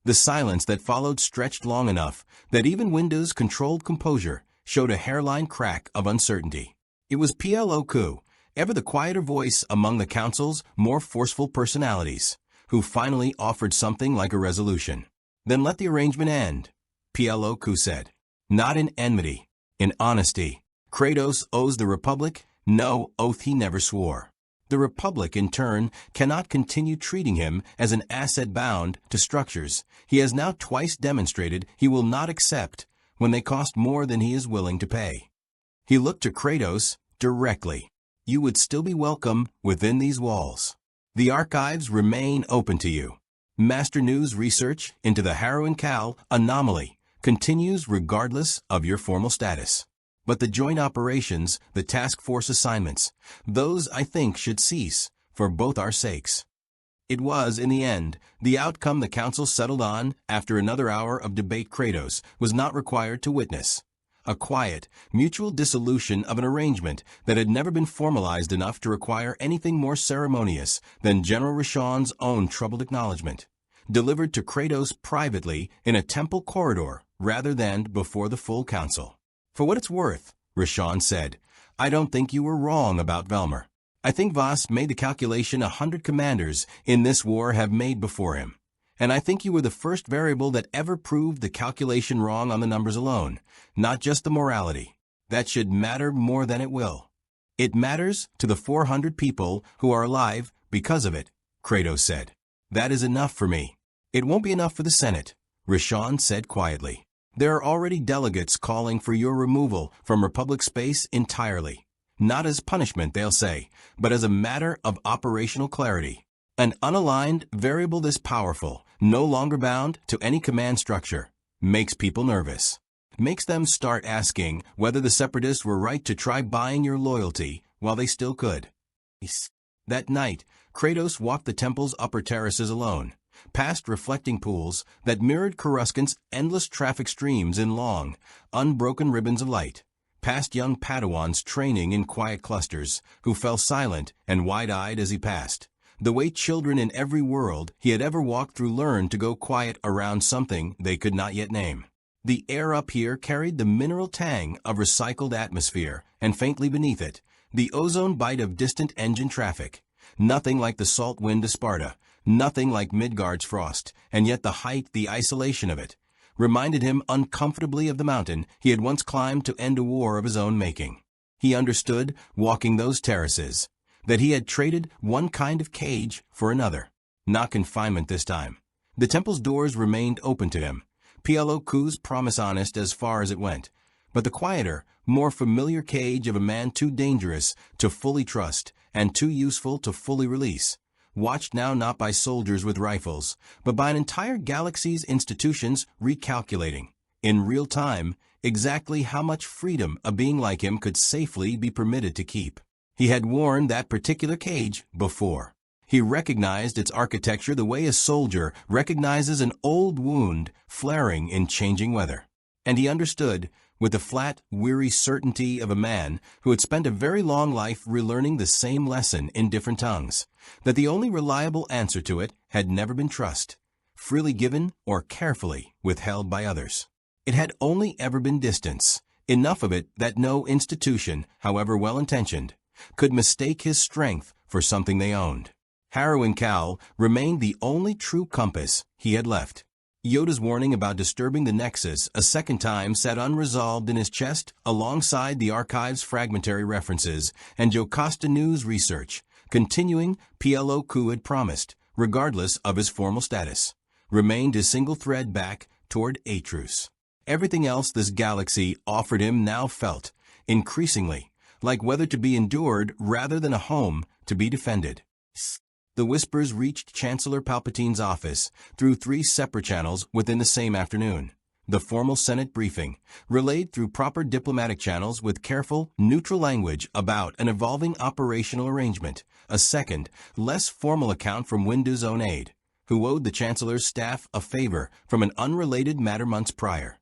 The silence that followed stretched long enough that even Windows' controlled composure showed a hairline crack of uncertainty. It was PLO Ku, ever the quieter voice among the council's more forceful personalities, who finally offered something like a resolution. Then let the arrangement end, PLO Ku said. Not in enmity, in honesty. Kratos owes the Republic no oath he never swore. The Republic, in turn, cannot continue treating him as an asset bound to structures he has now twice demonstrated he will not accept when they cost more than he is willing to pay. He looked to Kratos directly. You would still be welcome within these walls. The archives remain open to you. Master News research into the Harrow & Cal anomaly continues regardless of your formal status. But the joint operations, the task force assignments, those I think should cease for both our sakes. It was, in the end, the outcome the council settled on after another hour of debate. Kratos was not required to witness. A quiet, mutual dissolution of an arrangement that had never been formalized enough to require anything more ceremonious than General Roshan's own troubled acknowledgement, delivered to Kratos privately in a temple corridor rather than before the full council. For what it's worth, Roshan said, I don't think you were wrong about Velmer. I think Voss made the calculation 100 commanders in this war have made before him. And I think you were the first variable that ever proved the calculation wrong on the numbers alone, not just the morality. That should matter more than it will. It matters to the 400 people who are alive because of it, Kratos said. That is enough for me. It won't be enough for the Senate, Roshan said quietly. There are already delegates calling for your removal from Republic space entirely. Not as punishment, they'll say, but as a matter of operational clarity. An unaligned variable this powerful, no longer bound to any command structure, makes people nervous. Makes them start asking whether the Separatists were right to try buying your loyalty while they still could. That night, Kratos walked the temple's upper terraces alone, past reflecting pools that mirrored Coruscant's endless traffic streams in long, unbroken ribbons of light, past young Padawans training in quiet clusters who fell silent and wide-eyed as he passed, the way children in every world he had ever walked through learned to go quiet around something they could not yet name. The air up here carried the mineral tang of recycled atmosphere, and faintly beneath it, the ozone bite of distant engine traffic. Nothing like the salt wind of Sparta, nothing like Midgard's frost, and yet the height, the isolation of it, reminded him uncomfortably of the mountain he had once climbed to end a war of his own making. He understood, walking those terraces, that he had traded one kind of cage for another. Not confinement this time. The temple's doors remained open to him, PLO Ku's promise honest as far as it went, but the quieter, more familiar cage of a man too dangerous to fully trust and too useful to fully release, watched now not by soldiers with rifles, but by an entire galaxy's institutions recalculating, in real time, exactly how much freedom a being like him could safely be permitted to keep. He had worn that particular cage before. He recognized its architecture the way a soldier recognizes an old wound flaring in changing weather. And he understood, with the flat, weary certainty of a man who had spent a very long life relearning the same lesson in different tongues, that the only reliable answer to it had never been trust, freely given or carefully withheld by others. It had only ever been distance, enough of it that no institution, however well-intentioned, could mistake his strength for something they owned. Harrow & Cal remained the only true compass he had left. Yoda's warning about disturbing the Nexus a second time sat unresolved in his chest alongside the archive's fragmentary references and Jocasta News research, continuing PLO Ku had promised, regardless of his formal status, remained his single thread back toward Atrus. Everything else this galaxy offered him now felt, increasingly, like whether to be endured rather than a home to be defended. The whispers reached Chancellor Palpatine's office through 3 separate channels within the same afternoon. The formal Senate briefing, relayed through proper diplomatic channels with careful, neutral language about an evolving operational arrangement. A second, less formal account from Windu's own aide, who owed the Chancellor's staff a favor from an unrelated matter months prior.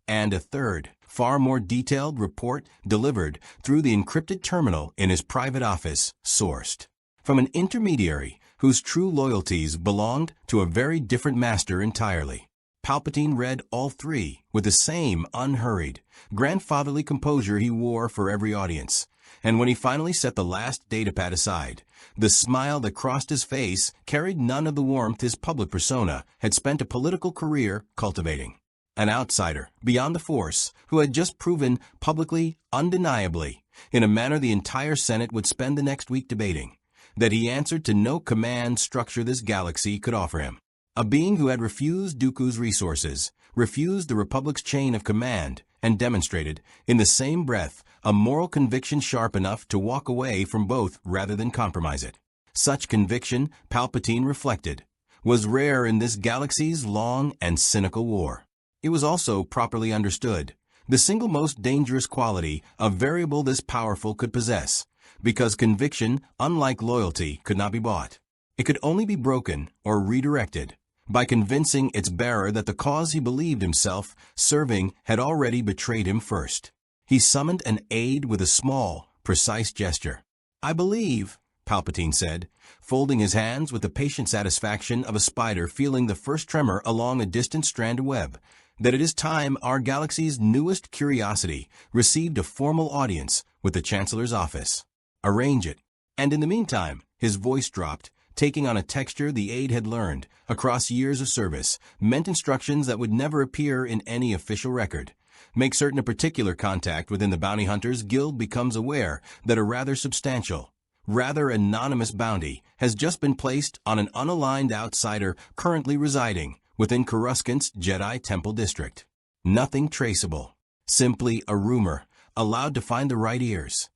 And a third, far more detailed report delivered through the encrypted terminal in his private office, sourced from an intermediary whose true loyalties belonged to a very different master entirely. Palpatine read all three with the same unhurried, grandfatherly composure he wore for every audience, and when he finally set the last datapad aside, the smile that crossed his face carried none of the warmth his public persona had spent a political career cultivating. An outsider, beyond the Force, who had just proven publicly, undeniably, in a manner the entire Senate would spend the next week debating, that he answered to no command structure this galaxy could offer him. A being who had refused Dooku's resources, refused the Republic's chain of command, and demonstrated, in the same breath, a moral conviction sharp enough to walk away from both rather than compromise it. Such conviction, Palpatine reflected, was rare in this galaxy's long and cynical war. It was also properly understood, the single most dangerous quality a variable this powerful could possess, because conviction, unlike loyalty, could not be bought. It could only be broken or redirected by convincing its bearer that the cause he believed himself serving had already betrayed him first. He summoned an aide with a small, precise gesture. "I believe," Palpatine said, folding his hands with the patient satisfaction of a spider feeling the first tremor along a distant strand of web, "that it is time our galaxy's newest curiosity received a formal audience with the Chancellor's office. Arrange it." And in the meantime, his voice dropped, taking on a texture the aide had learned, across years of service, meant instructions that would never appear in any official record. Make certain a particular contact within the Bounty Hunters Guild becomes aware that a rather substantial, rather anonymous bounty has just been placed on an unaligned outsider currently residing within Coruscant's Jedi Temple District. Nothing traceable. Simply a rumor, allowed to find the right ears.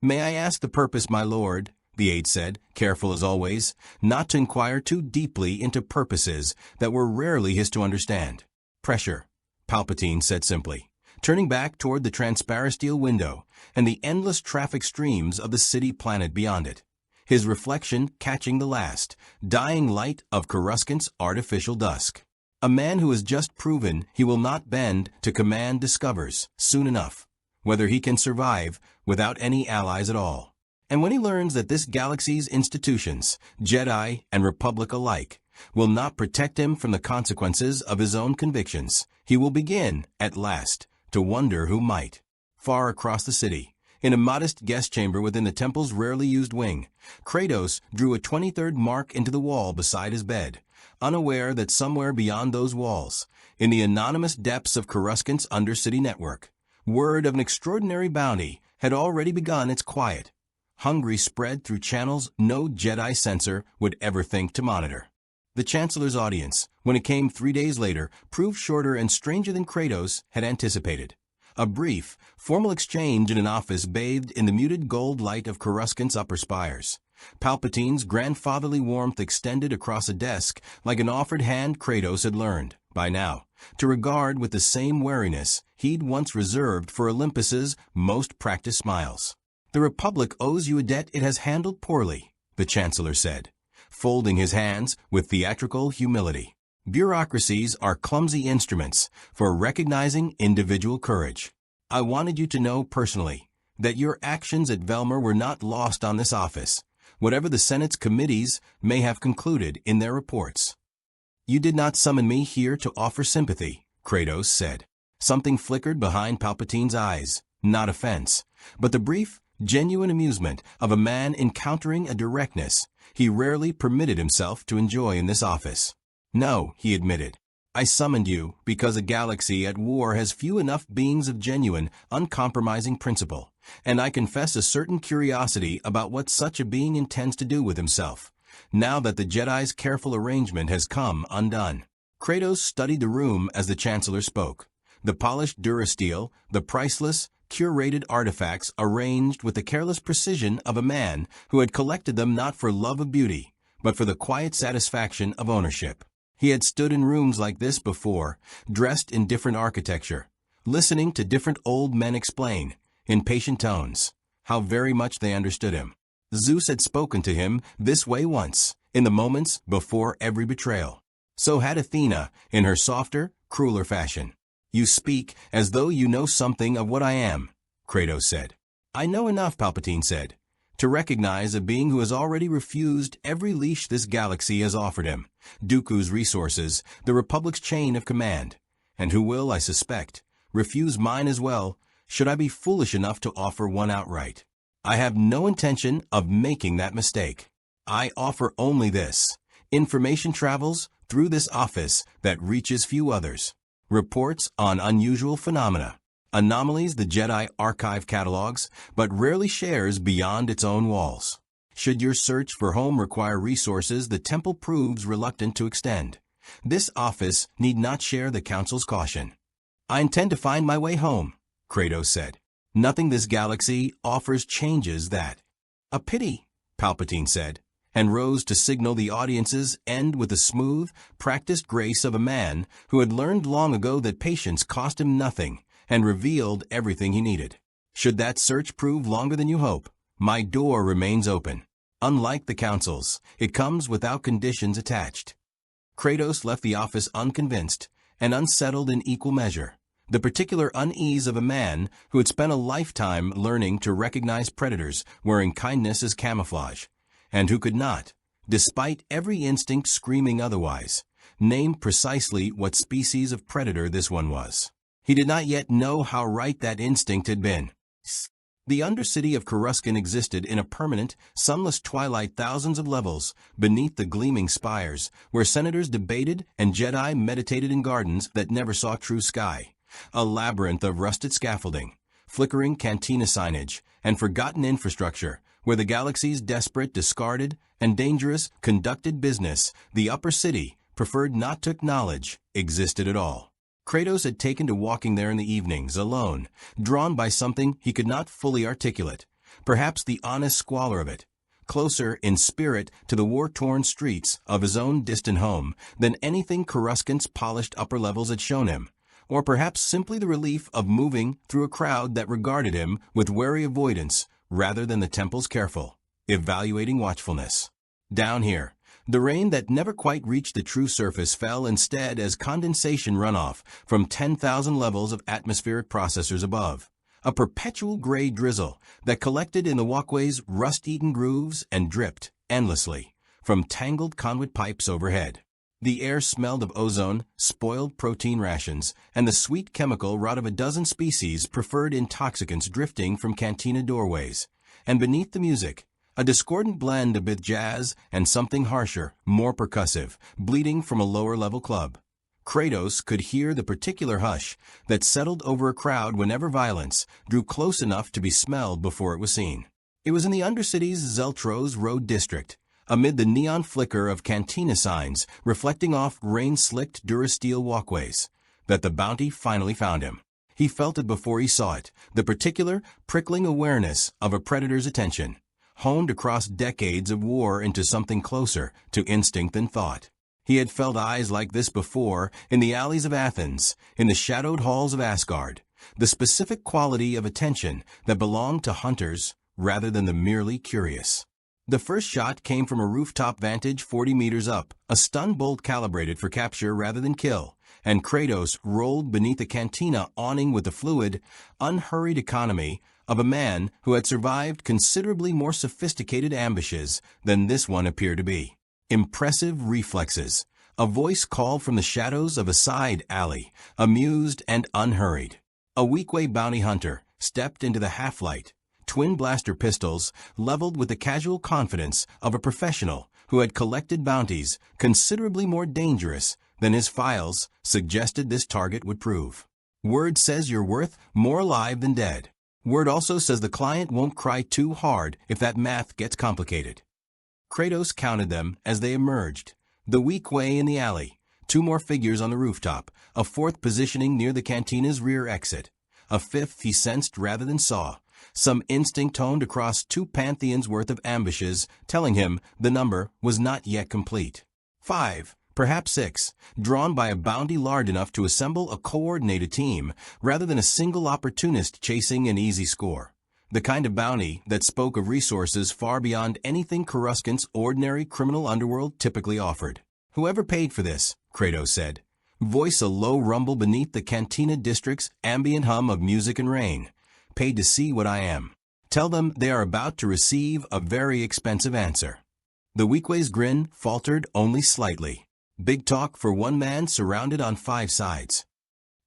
"May I ask the purpose, my lord?" the aide said, careful as always, not to inquire too deeply into purposes that were rarely his to understand. "Pressure," Palpatine said simply, turning back toward the transparent steel window and the endless traffic streams of the city planet beyond it, his reflection catching the last, dying light of Coruscant's artificial dusk. A man who has just proven he will not bend to command discovers, soon enough, whether he can survive without any allies at all. And when he learns that this galaxy's institutions, Jedi and Republic alike, will not protect him from the consequences of his own convictions, he will begin, at last, to wonder who might. Far across the city, in a modest guest chamber within the temple's rarely used wing, Kratos drew a 23rd mark into the wall beside his bed, unaware that somewhere beyond those walls, in the anonymous depths of Coruscant's undercity network, word of an extraordinary bounty had already begun its quiet, hungry spread through channels no Jedi censor would ever think to monitor. The Chancellor's audience, when it came 3 days later, proved shorter and stranger than Kratos had anticipated. A brief, formal exchange in an office bathed in the muted gold light of Coruscant's upper spires. Palpatine's grandfatherly warmth extended across a desk like an offered hand Kratos had learned, by now, to regard with the same wariness he'd once reserved for Olympus's most practiced smiles. "The Republic owes you a debt it has handled poorly," the Chancellor said, folding his hands with theatrical humility. "Bureaucracies are clumsy instruments for recognizing individual courage. I wanted you to know personally that your actions at Velmar were not lost on this office, whatever the Senate's committees may have concluded in their reports." "You did not summon me here to offer sympathy," Kratos said. Something flickered behind Palpatine's eyes, not offense, but the brief, genuine amusement of a man encountering a directness he rarely permitted himself to enjoy in this office. "No," he admitted. "I summoned you because a galaxy at war has few enough beings of genuine, uncompromising principle, and I confess a certain curiosity about what such a being intends to do with himself, now that the Jedi's careful arrangement has come undone." Kratos studied the room as the Chancellor spoke. The polished durasteel, the priceless, curated artifacts arranged with the careless precision of a man who had collected them not for love of beauty, but for the quiet satisfaction of ownership. He had stood in rooms like this before, dressed in different architecture, listening to different old men explain, in patient tones, how very much they understood him. Zeus had spoken to him this way once, in the moments before every betrayal. So had Athena, in her softer, crueler fashion. "You speak as though you know something of what I am," Kratos said. "I know enough," Palpatine said, "to recognize a being who has already refused every leash this galaxy has offered him, Dooku's resources, the Republic's chain of command, and who will, I suspect, refuse mine as well, should I be foolish enough to offer one outright. I have no intention of making that mistake. I offer only this. Information travels through this office that reaches few others. Reports on unusual phenomena. Anomalies the Jedi archive catalogs, but rarely shares beyond its own walls. Should your search for home require resources the Temple proves reluctant to extend, this office need not share the Council's caution. I intend to find my way home," Kratos said. "Nothing this galaxy offers changes that." "A pity," Palpatine said, and rose to signal the audience's end with the smooth, practiced grace of a man who had learned long ago that patience cost him nothing and revealed everything he needed. "Should that search prove longer than you hope, my door remains open. Unlike the Council's, it comes without conditions attached." Kratos left the office unconvinced and unsettled in equal measure, the particular unease of a man who had spent a lifetime learning to recognize predators wearing kindness as camouflage, and who could not, despite every instinct screaming otherwise, name precisely what species of predator this one was. He did not yet know how right that instinct had been. The Undercity of Coruscant existed in a permanent, sunless twilight thousands of levels beneath the gleaming spires, where senators debated and Jedi meditated in gardens that never saw true sky. A labyrinth of rusted scaffolding, flickering cantina signage, and forgotten infrastructure, where the galaxy's desperate, discarded, and dangerous conducted business, the upper city, preferred not to acknowledge, existed at all. Kratos had taken to walking there in the evenings, alone, drawn by something he could not fully articulate, perhaps the honest squalor of it, closer in spirit to the war-torn streets of his own distant home than anything Coruscant's polished upper levels had shown him, or perhaps simply the relief of moving through a crowd that regarded him with wary avoidance rather than the Temple's careful, evaluating watchfulness. Down here, the rain that never quite reached the true surface fell instead as condensation runoff from 10,000 levels of atmospheric processors above, a perpetual gray drizzle that collected in the walkway's rust-eaten grooves and dripped, endlessly, from tangled conduit pipes overhead. The air smelled of ozone, spoiled protein rations, and the sweet chemical wrought of a dozen species preferred intoxicants drifting from cantina doorways. And beneath the music, a discordant blend of both jazz and something harsher, more percussive, bleeding from a lower-level club. Kratos could hear the particular hush that settled over a crowd whenever violence drew close enough to be smelled before it was seen. It was in the Undercity's Zeltros Road district, amid the neon flicker of cantina signs reflecting off rain-slicked Durasteel walkways, that the bounty finally found him. He felt it before he saw it, the particular, prickling awareness of a predator's attention, honed across decades of war into something closer to instinct than thought. He had felt eyes like this before in the alleys of Athens, in the shadowed halls of Asgard, the specific quality of attention that belonged to hunters rather than the merely curious. The first shot came from a rooftop vantage 40 meters up, a stun bolt calibrated for capture rather than kill, and Kratos rolled beneath a cantina awning with the fluid, unhurried economy of a man who had survived considerably more sophisticated ambushes than this one appeared to be. Impressive reflexes. A voice called from the shadows of a side alley, amused and unhurried. A weak-way bounty hunter stepped into the half-light, twin blaster pistols leveled with the casual confidence of a professional who had collected bounties considerably more dangerous than his files suggested this target would prove. Word says you're worth more alive than dead. Word also says the client won't cry too hard if that math gets complicated. Kratos counted them as they emerged. The weak way in the alley, 2 more figures on the rooftop, a 4th positioning near the cantina's rear exit, a 5th he sensed rather than saw, some instinct honed across 2 pantheons worth of ambushes telling him the number was not yet complete. 5, perhaps 6, drawn by a bounty large enough to assemble a coordinated team rather than a single opportunist chasing an easy score. The kind of bounty that spoke of resources far beyond anything Coruscant's ordinary criminal underworld typically offered. Whoever paid for this, Kratos said, voice a low rumble beneath the Cantina district's ambient hum of music and rain, paid to see what I am. Tell them they are about to receive a very expensive answer. The Weequay's grin faltered only slightly. Big talk for one man surrounded on 5 sides.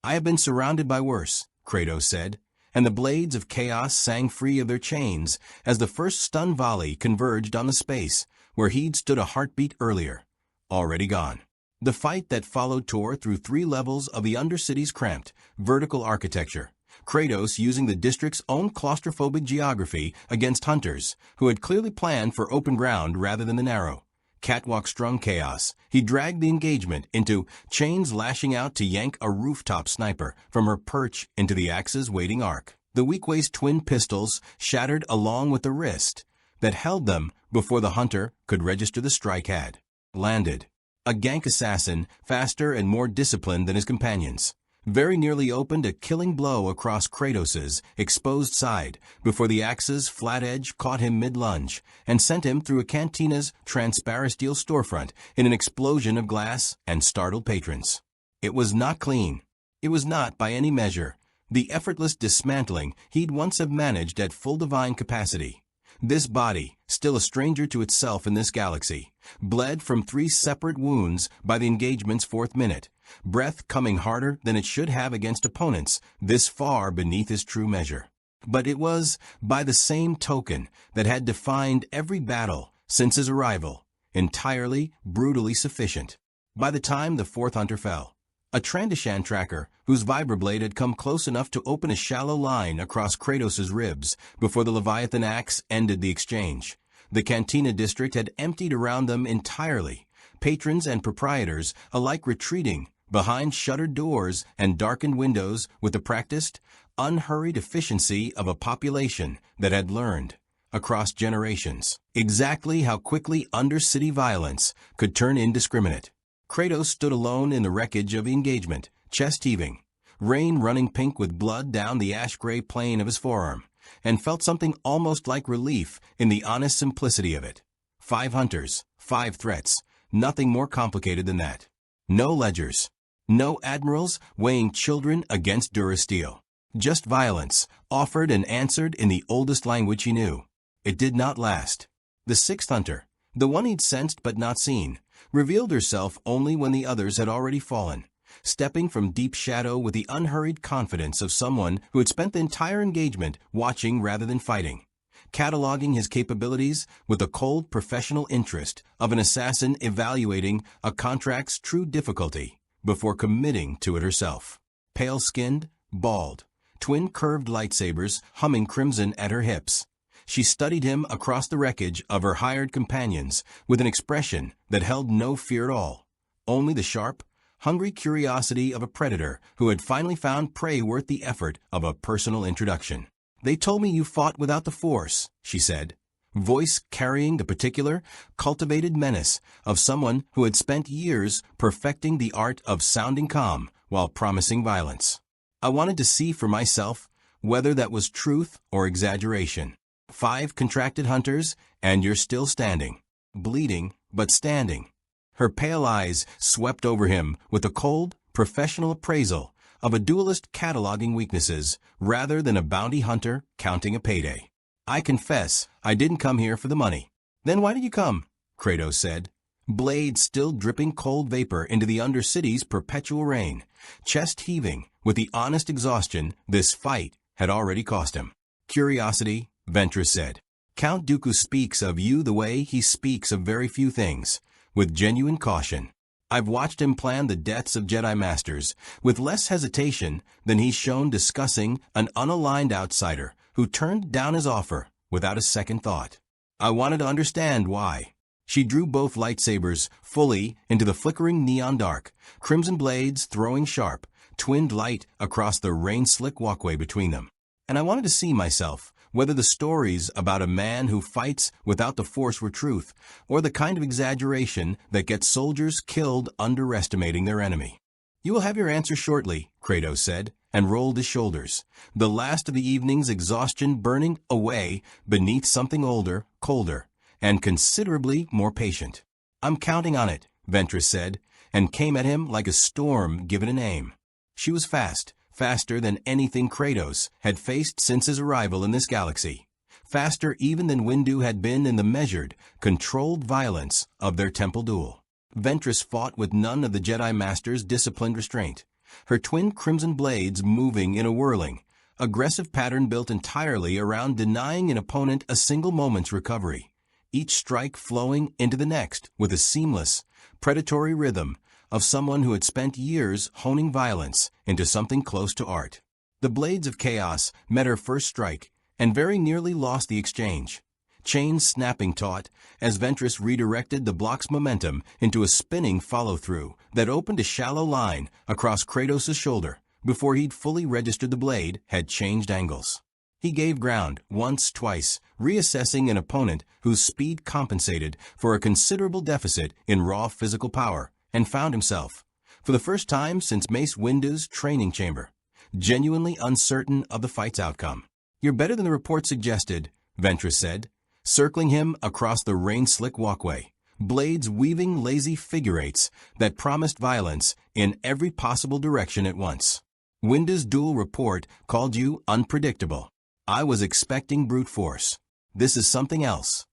I have been surrounded by worse, Kratos said, and the blades of chaos sang free of their chains as the first stun volley converged on the space where he'd stood a heartbeat earlier. Already gone. The fight that followed tore through 3 levels of the Undercity's cramped, vertical architecture, Kratos using the district's own claustrophobic geography against hunters who had clearly planned for open ground rather than the narrow, catwalk-strung chaos. He dragged the engagement into chains lashing out to yank a rooftop sniper from her perch into the Axe's waiting arc. The Weequay's twin pistols shattered along with the wrist that held them before the hunter could register the strike had landed. A gank assassin, faster and more disciplined than his companions, very nearly opened a killing blow across Kratos's exposed side before the Axe's flat edge caught him mid-lunge and sent him through a Cantina's transparent steel storefront in an explosion of glass and startled patrons. It was not clean. It was not, by any measure, the effortless dismantling he'd once have managed at full divine capacity. This body, still a stranger to itself in this galaxy, bled from 3 separate wounds by the engagement's 4th minute, breath coming harder than it should have against opponents this far beneath his true measure. But it was, by the same token that had defined every battle since his arrival, entirely, brutally sufficient. By the time the 4th hunter fell, a Trandoshan tracker whose vibroblade had come close enough to open a shallow line across Kratos's ribs before the Leviathan axe ended the exchange. The Cantina district had emptied around them entirely, patrons and proprietors alike retreating behind shuttered doors and darkened windows with the practiced, unhurried efficiency of a population that had learned, across generations, exactly how quickly undercity violence could turn indiscriminate. Kratos stood alone in the wreckage of the engagement, chest heaving, rain running pink with blood down the ash-gray plane of his forearm, and felt something almost like relief in the honest simplicity of it. 5 hunters, 5 threats, nothing more complicated than that. No ledgers, no admirals weighing children against Durasteel. Just violence, offered and answered in the oldest language he knew. It did not last. The 6th hunter, the one he'd sensed but not seen, revealed herself only when the others had already fallen, stepping from deep shadow with the unhurried confidence of someone who had spent the entire engagement watching rather than fighting, cataloging his capabilities with the cold professional interest of an assassin evaluating a contract's true difficulty before committing to it herself. Pale-skinned, bald, twin curved lightsabers humming crimson at her hips, she studied him across the wreckage of her hired companions with an expression that held no fear at all, only the sharp, hungry curiosity of a predator who had finally found prey worth the effort of a personal introduction. "They told me you fought without the Force," she said, voice carrying the particular, cultivated menace of someone who had spent years perfecting the art of sounding calm while promising violence. "I wanted to see for myself whether that was truth or exaggeration. 5 contracted hunters, and you're still standing. Bleeding, but standing." Her pale eyes swept over him with a cold, professional appraisal of a duelist cataloging weaknesses rather than a bounty hunter counting a payday. "I confess, I didn't come here for the money." "Then why did you come?" Kratos said, blade still dripping cold vapor into the Undercity's perpetual rain, chest heaving with the honest exhaustion this fight had already cost him. "Curiosity," Ventress said. "Count Dooku speaks of you the way he speaks of very few things, with genuine caution. I've watched him plan the deaths of Jedi Masters with less hesitation than he's shown discussing an unaligned outsider who turned down his offer without a second thought. I wanted to understand why." She drew both lightsabers fully into the flickering neon dark, crimson blades throwing sharp, twinned light across the rain-slick walkway between them. "And I wanted to see myself whether the stories about a man who fights without the Force were truth, or the kind of exaggeration that gets soldiers killed underestimating their enemy." "You will have your answer shortly," Kratos said, and rolled his shoulders, the last of the evening's exhaustion burning away beneath something older, colder, and considerably more patient. "I'm counting on it," Ventress said, and came at him like a storm given an aim. She was fast, faster than anything Kratos had faced since his arrival in this galaxy. Faster even than Windu had been in the measured, controlled violence of their temple duel. Ventress fought with none of the Jedi Master's disciplined restraint, her twin crimson blades moving in a whirling, aggressive pattern built entirely around denying an opponent a single moment's recovery, each strike flowing into the next with a seamless, predatory rhythm of someone who had spent years honing violence into something close to art. The blades of chaos met her first strike and very nearly lost the exchange. Chains snapping taut as Ventress redirected the block's momentum into a spinning follow-through that opened a shallow line across Kratos' shoulder before he'd fully registered the blade had changed angles. He gave ground once, twice, reassessing an opponent whose speed compensated for a considerable deficit in raw physical power, and found himself, for the first time since Mace Windu's training chamber, genuinely uncertain of the fight's outcome. "You're better than the report suggested," Ventress said, circling him across the rain-slick walkway, blades weaving lazy figure eights that promised violence in every possible direction at once. "Windu's duel report called you unpredictable. I was expecting brute force. This is something else."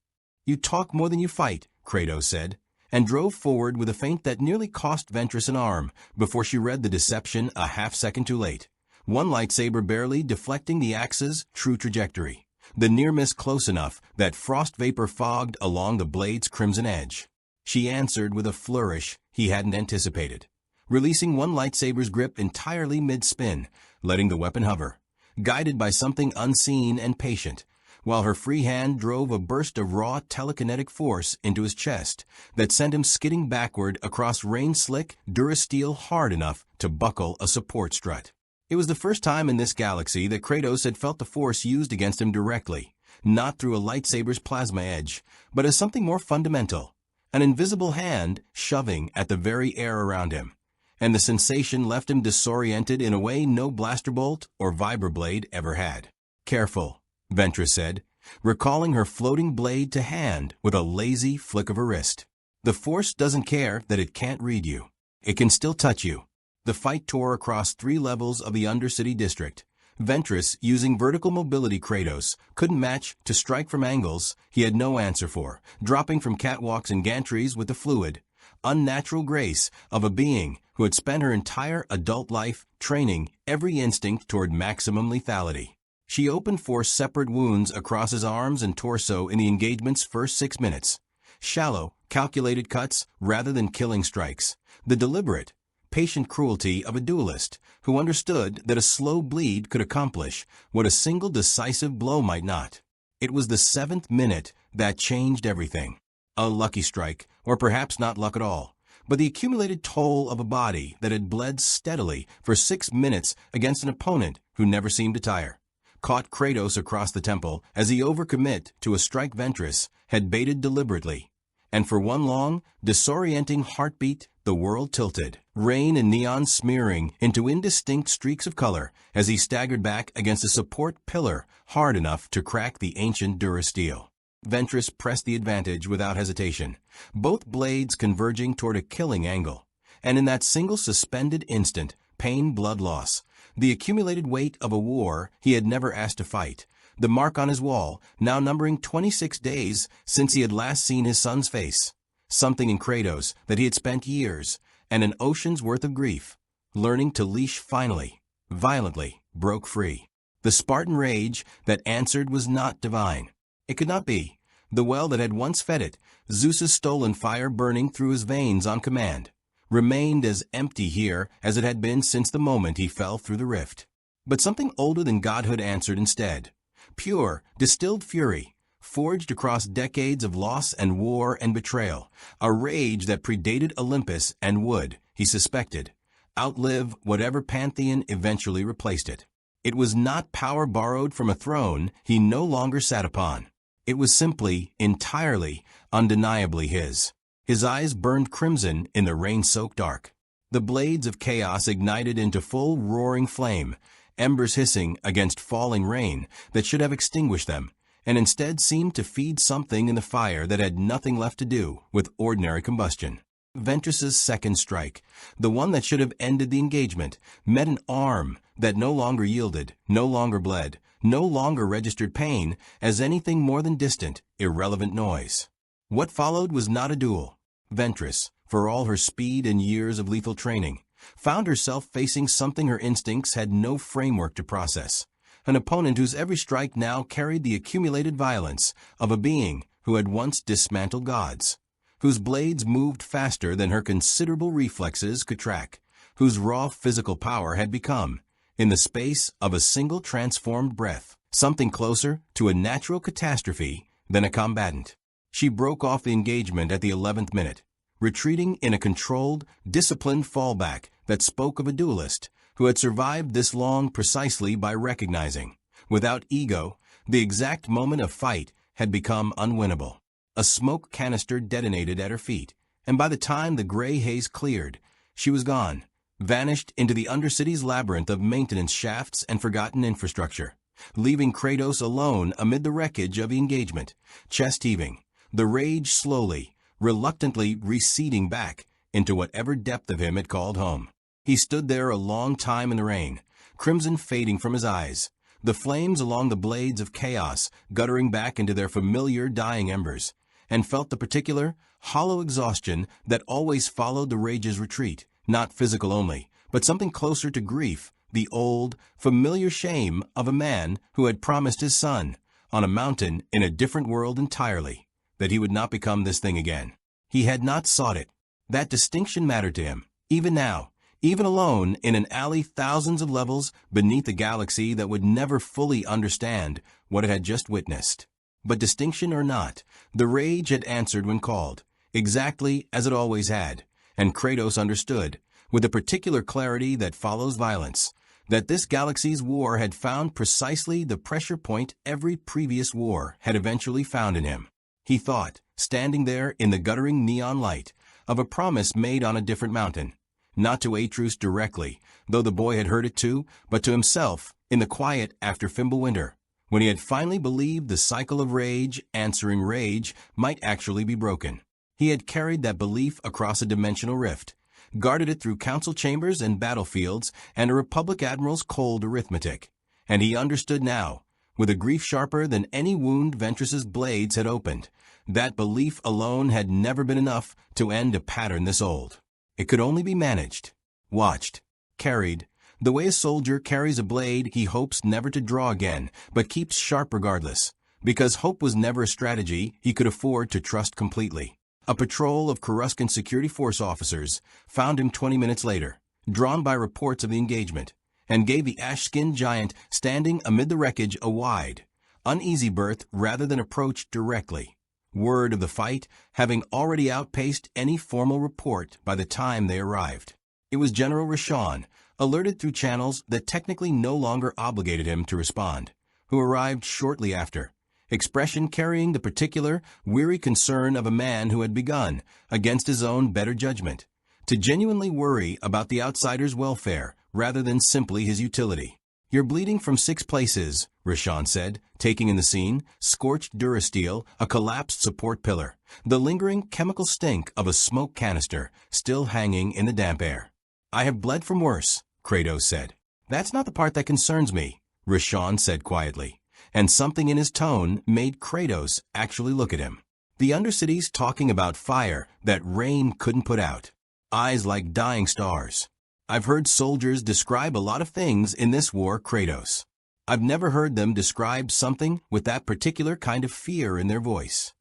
"You talk more than you fight," Kratos said, and drove forward with a feint that nearly cost Ventress an arm before she read the deception a half-second too late, one lightsaber barely deflecting the axe's true trajectory, the near miss close enough that frost vapor fogged along the blade's crimson edge. She answered with a flourish he hadn't anticipated, releasing one lightsaber's grip entirely mid-spin, letting the weapon hover, guided by something unseen and patient, while her free hand drove a burst of raw telekinetic force into his chest that sent him skidding backward across rain-slick durasteel hard enough to buckle a support strut. It was the first time in this galaxy that Kratos had felt the force used against him directly, not through a lightsaber's plasma edge, but as something more fundamental, an invisible hand shoving at the very air around him, and the sensation left him disoriented in a way no blaster bolt or vibroblade ever had. "Careful," Ventress said, recalling her floating blade to hand with a lazy flick of her wrist. "The Force doesn't care that it can't read you. It can still touch you." The fight tore across 3 levels of the Undercity district. Ventress, using vertical mobility Kratos, couldn't match to strike from angles he had no answer for, dropping from catwalks and gantries with the fluid, unnatural grace of a being who had spent her entire adult life training every instinct toward maximum lethality. She opened 4 separate wounds across his arms and torso in the engagement's first 6 minutes. Shallow, calculated cuts rather than killing strikes. The deliberate, patient cruelty of a duelist who understood that a slow bleed could accomplish what a single decisive blow might not. It was the 7th minute that changed everything. A lucky strike, or perhaps not luck at all, but the accumulated toll of a body that had bled steadily for 6 minutes against an opponent who never seemed to tire, caught Kratos across the temple as he overcommit to a strike Ventress had baited deliberately, and for one long, disorienting heartbeat, the world tilted, rain and neon smearing into indistinct streaks of color as he staggered back against a support pillar hard enough to crack the ancient durasteel. Ventress pressed the advantage without hesitation, both blades converging toward a killing angle, and in that single suspended instant, pain, blood loss, the accumulated weight of a war he had never asked to fight, the mark on his wall, now numbering 26 days since he had last seen his son's face, something in Kratos that he had spent years and an ocean's worth of grief learning to leash finally, violently, broke free. The Spartan rage that answered was not divine. It could not be. The well that had once fed it, Zeus's stolen fire burning through his veins on command, remained as empty here as it had been since the moment he fell through the rift. But something older than godhood answered instead. Pure, distilled fury, forged across decades of loss and war and betrayal, a rage that predated Olympus and would, he suspected, outlive whatever pantheon eventually replaced it. It was not power borrowed from a throne he no longer sat upon. It was simply, entirely, undeniably his. His eyes burned crimson in the rain-soaked dark. The blades of chaos ignited into full roaring flame, embers hissing against falling rain that should have extinguished them, and instead seemed to feed something in the fire that had nothing left to do with ordinary combustion. Ventress's second strike, the one that should have ended the engagement, met an arm that no longer yielded, no longer bled, no longer registered pain as anything more than distant, irrelevant noise. What followed was not a duel. Ventress, for all her speed and years of lethal training, found herself facing something her instincts had no framework to process. An opponent whose every strike now carried the accumulated violence of a being who had once dismantled gods, whose blades moved faster than her considerable reflexes could track, whose raw physical power had become, in the space of a single transformed breath, something closer to a natural catastrophe than a combatant. She broke off the engagement at the 11th minute, retreating in a controlled, disciplined fallback that spoke of a duelist who had survived this long precisely by recognizing, without ego, the exact moment of fight had become unwinnable. A smoke canister detonated at her feet, and by the time the gray haze cleared, she was gone, vanished into the Undercity's labyrinth of maintenance shafts and forgotten infrastructure, leaving Kratos alone amid the wreckage of the engagement, chest heaving, the rage slowly, reluctantly receding back into whatever depth of him it called home. He stood there a long time in the rain, crimson fading from his eyes, the flames along the blades of chaos guttering back into their familiar dying embers, and felt the particular, hollow exhaustion that always followed the rage's retreat, not physical only, but something closer to grief, the old, familiar shame of a man who had promised his son, on a mountain in a different world entirely, that he would not become this thing again. He had not sought it. That distinction mattered to him, even now, even alone in an alley thousands of levels beneath a galaxy that would never fully understand what it had just witnessed. But distinction or not, the rage had answered when called, exactly as it always had, and Kratos understood, with the particular clarity that follows violence, that this galaxy's war had found precisely the pressure point every previous war had eventually found in him. He thought, standing there in the guttering neon light, of a promise made on a different mountain, not to Atreus directly, though the boy had heard it too, but to himself in the quiet after Fimbulwinter, when he had finally believed the cycle of rage answering rage might actually be broken. He had carried that belief across a dimensional rift, guarded it through council chambers and battlefields and a Republic admiral's cold arithmetic, and he understood now, with a grief sharper than any wound Ventress's blades had opened, that belief alone had never been enough to end a pattern this old. It could only be managed, watched, carried, the way a soldier carries a blade he hopes never to draw again, but keeps sharp regardless, because hope was never a strategy he could afford to trust completely. A patrol of Coruscant security force officers found him 20 minutes later, drawn by reports of the engagement, and gave the ash-skinned giant standing amid the wreckage a wide, uneasy berth rather than approach directly. Word of the fight having already outpaced any formal report by the time they arrived. It was General Rashawn, alerted through channels that technically no longer obligated him to respond, who arrived shortly after, expression carrying the particular, weary concern of a man who had begun, against his own better judgment, to genuinely worry about the outsider's welfare rather than simply his utility. "You're bleeding from 6 places," Rashawn said, taking in the scene, scorched durasteel, a collapsed support pillar, the lingering chemical stink of a smoke canister still hanging in the damp air. "I have bled from worse," Kratos said. "That's not the part that concerns me," Rashawn said quietly, and something in his tone made Kratos actually look at him. The Undercity's talking about fire that rain couldn't put out. Eyes like dying stars. "I've heard soldiers describe a lot of things in this war, Kratos. I've never heard them describe something with that particular kind of fear in their voice."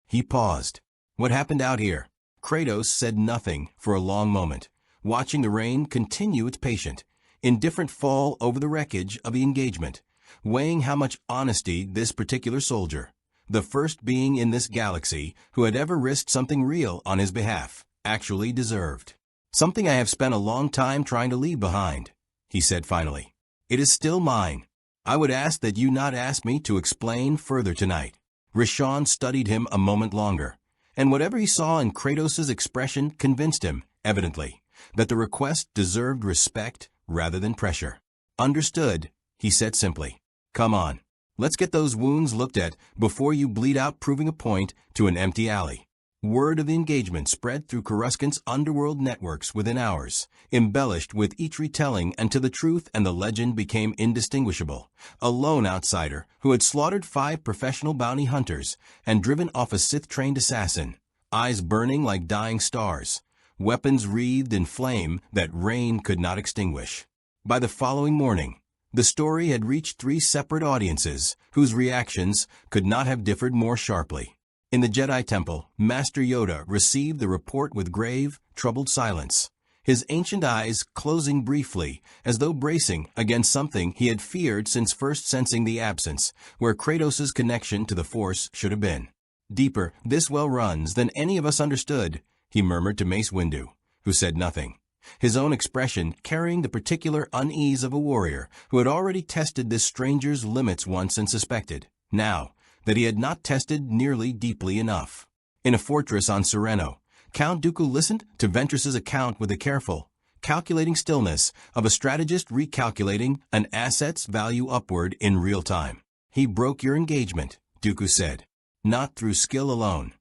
He paused. "What happened out here?" Kratos said nothing for a long moment, watching the rain continue its patient, indifferent fall over the wreckage of the engagement, weighing how much honesty this particular soldier, the first being in this galaxy who had ever risked something real on his behalf, actually deserved. "Something I have spent a long time trying to leave behind," he said finally. "It is still mine. I would ask that you not ask me to explain further tonight." Rashawn studied him a moment longer, and whatever he saw in Kratos' expression convinced him, evidently, that the request deserved respect rather than pressure. "Understood," he said simply. "Come on. Let's get those wounds looked at before you bleed out proving a point to an empty alley." Word of the engagement spread through Coruscant's underworld networks within hours, embellished with each retelling until the truth and the legend became indistinguishable. A lone outsider who had slaughtered 5 professional bounty hunters and driven off a Sith-trained assassin, eyes burning like dying stars, weapons wreathed in flame that rain could not extinguish. By the following morning, the story had reached 3 separate audiences whose reactions could not have differed more sharply. In the Jedi Temple, Master Yoda received the report with grave, troubled silence, his ancient eyes closing briefly as though bracing against something he had feared since first sensing the absence where Kratos' connection to the Force should have been. "Deeper this well runs than any of us understood," he murmured to Mace Windu, who said nothing, his own expression carrying the particular unease of a warrior who had already tested this stranger's limits once and suspected, now, that he had not tested nearly deeply enough. In a fortress on Sereno, Count Dooku listened to Ventress's account with a careful, calculating stillness of a strategist recalculating an asset's value upward in real time. "He broke your engagement," Dooku said. "Not through skill alone.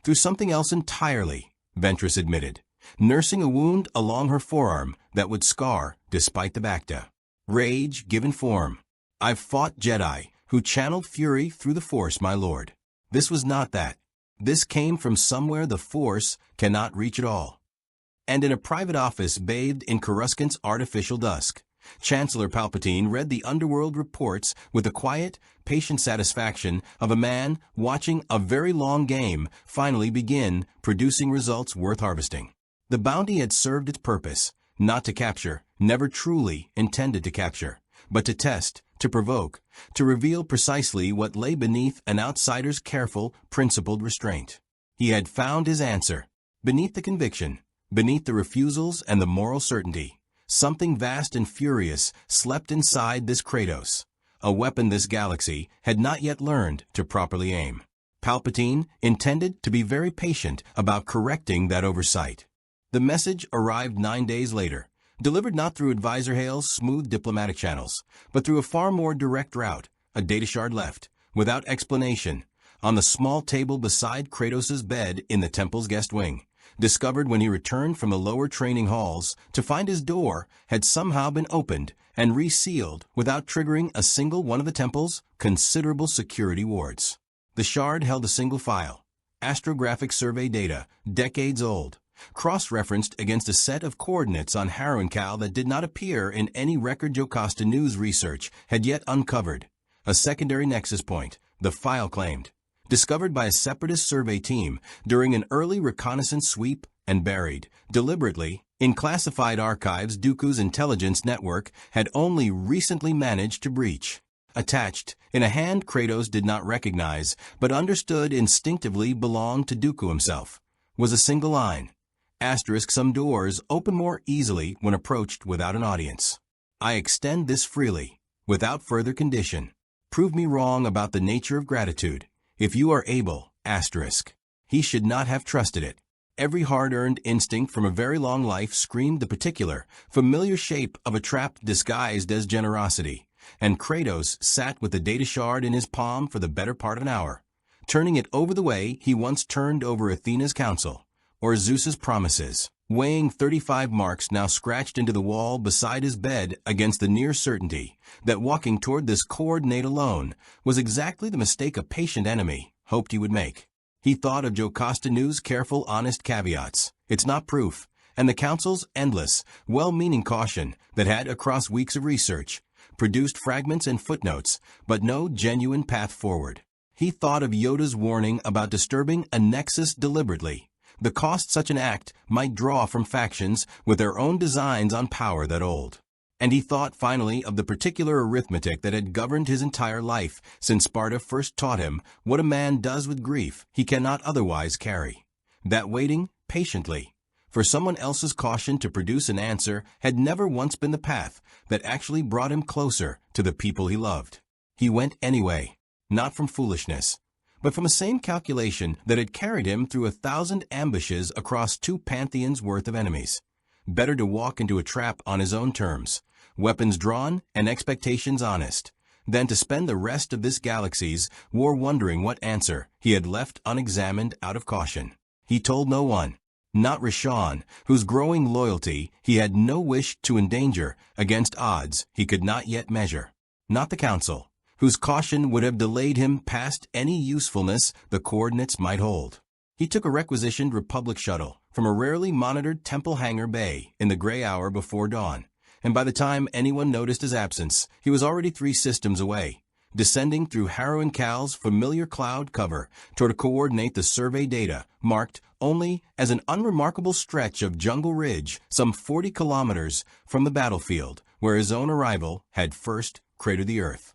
Through something else entirely," Ventress admitted, nursing a wound along her forearm that would scar despite the Bacta. "Rage given form. I've fought Jedi who channeled fury through the Force, my lord. This was not that. This came from somewhere the Force cannot reach at all." And in a private office bathed in Coruscant's artificial dusk, Chancellor Palpatine read the underworld reports with the quiet, patient satisfaction of a man watching a very long game finally begin producing results worth harvesting. The bounty had served its purpose, not to capture, never truly intended to capture, but to test, to provoke, to reveal precisely what lay beneath an outsider's careful, principled restraint. He had found his answer. Beneath the conviction, beneath the refusals and the moral certainty, something vast and furious slept inside this Kratos, a weapon this galaxy had not yet learned to properly aim. Palpatine intended to be very patient about correcting that oversight. The message arrived 9 days later, delivered not through Advisor Hale's smooth diplomatic channels, but through a far more direct route, a data shard left, without explanation, on the small table beside Kratos' bed in the temple's guest wing, discovered when he returned from the lower training halls to find his door had somehow been opened and resealed without triggering a single one of the temple's considerable security wards. The shard held a single file, astrographic survey data, decades old, cross-referenced against a set of coordinates on Harrow Cal that did not appear in any record Jocasta News research had yet uncovered. A secondary nexus point, the file claimed, discovered by a separatist survey team during an early reconnaissance sweep and buried, deliberately, in classified archives Dooku's intelligence network had only recently managed to breach. Attached, in a hand Kratos did not recognize, but understood instinctively belonged to Dooku himself, was a single line. Asterisk, some doors open more easily when approached without an audience. I extend this freely, without further condition. Prove me wrong about the nature of gratitude, if you are able, asterisk. He should not have trusted it. Every hard-earned instinct from a very long life screamed the particular, familiar shape of a trap disguised as generosity, and Kratos sat with the data shard in his palm for the better part of an hour, turning it over the way he once turned over Athena's counsel, or Zeus's promises, weighing 35 marks now scratched into the wall beside his bed against the near certainty that walking toward this coordinate alone was exactly the mistake a patient enemy hoped he would make. He thought of Jocasta News' careful, honest caveats, "It's not proof," and the Council's endless, well-meaning caution that had, across weeks of research, produced fragments and footnotes, but no genuine path forward. He thought of Yoda's warning about disturbing a nexus deliberately, the cost such an act might draw from factions with their own designs on power that old. And he thought finally of the particular arithmetic that had governed his entire life since Sparta first taught him what a man does with grief he cannot otherwise carry. That waiting, patiently, for someone else's caution to produce an answer had never once been the path that actually brought him closer to the people he loved. He went anyway, not from foolishness, but from the same calculation that had carried him through 1,000 ambushes across 2 pantheons worth of enemies. Better to walk into a trap on his own terms, weapons drawn and expectations honest, than to spend the rest of this galaxy's war wondering what answer he had left unexamined out of caution. He told no one, not Rashawn, whose growing loyalty he had no wish to endanger against odds he could not yet measure, not the Council, whose caution would have delayed him past any usefulness the coordinates might hold. He took a requisitioned Republic shuttle from a rarely monitored Temple hangar bay in the gray hour before dawn, and by the time anyone noticed his absence, he was already 3 systems away, descending through Harrow and Cal's familiar cloud cover to coordinate the survey data marked only as an unremarkable stretch of jungle ridge some 40 kilometers from the battlefield where his own arrival had first cratered the earth.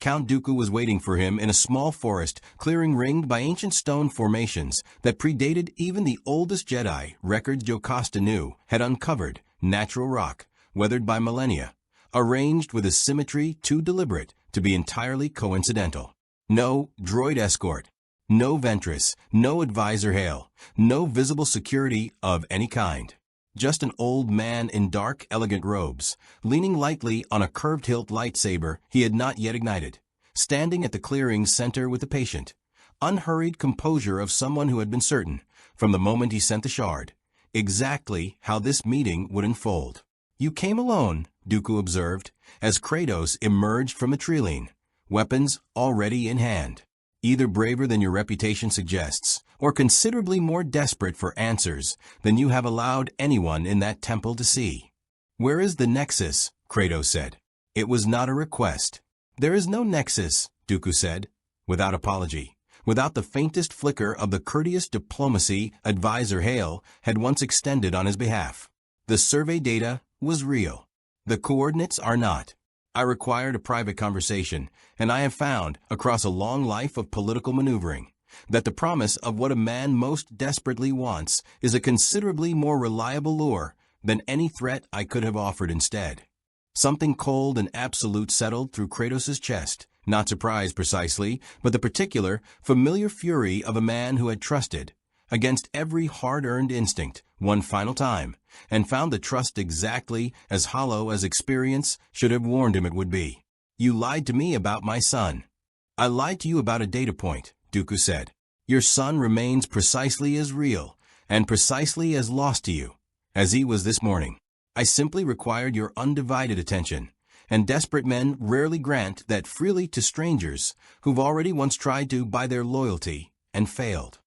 Count Dooku was waiting for him in a small forest clearing ringed by ancient stone formations that predated even the oldest Jedi records Jocasta knew had uncovered natural rock, weathered by millennia, arranged with a symmetry too deliberate to be entirely coincidental. No droid escort, no Ventress, no advisor hail, no visible security of any kind. Just an old man in dark, elegant robes, leaning lightly on a curved-hilt lightsaber he had not yet ignited, standing at the clearing's center with the patient, unhurried composure of someone who had been certain, from the moment he sent the shard, exactly how this meeting would unfold. "You came alone," Dooku observed, as Kratos emerged from the Trilene, weapons already in hand. "Either braver than your reputation suggests, or considerably more desperate for answers than you have allowed anyone in that temple to see." "Where is the Nexus?" Kratos said. It was not a request. "There is no Nexus," Dooku said, without apology, without the faintest flicker of the courteous diplomacy Advisor Hale had once extended on his behalf. "The survey data was real. The coordinates are not. I required a private conversation, and I have found, across a long life of political maneuvering, that the promise of what a man most desperately wants is a considerably more reliable lure than any threat I could have offered instead." Something cold and absolute settled through Kratos' chest, not surprise precisely, but the particular, familiar fury of a man who had trusted, against every hard-earned instinct, one final time, and found the trust exactly as hollow as experience should have warned him it would be. "You lied to me about my son." "I lied to you about a data point," Dooku said. "Your son remains precisely as real, and precisely as lost to you, as he was this morning. I simply required your undivided attention, and desperate men rarely grant that freely to strangers who've already once tried to buy their loyalty and failed."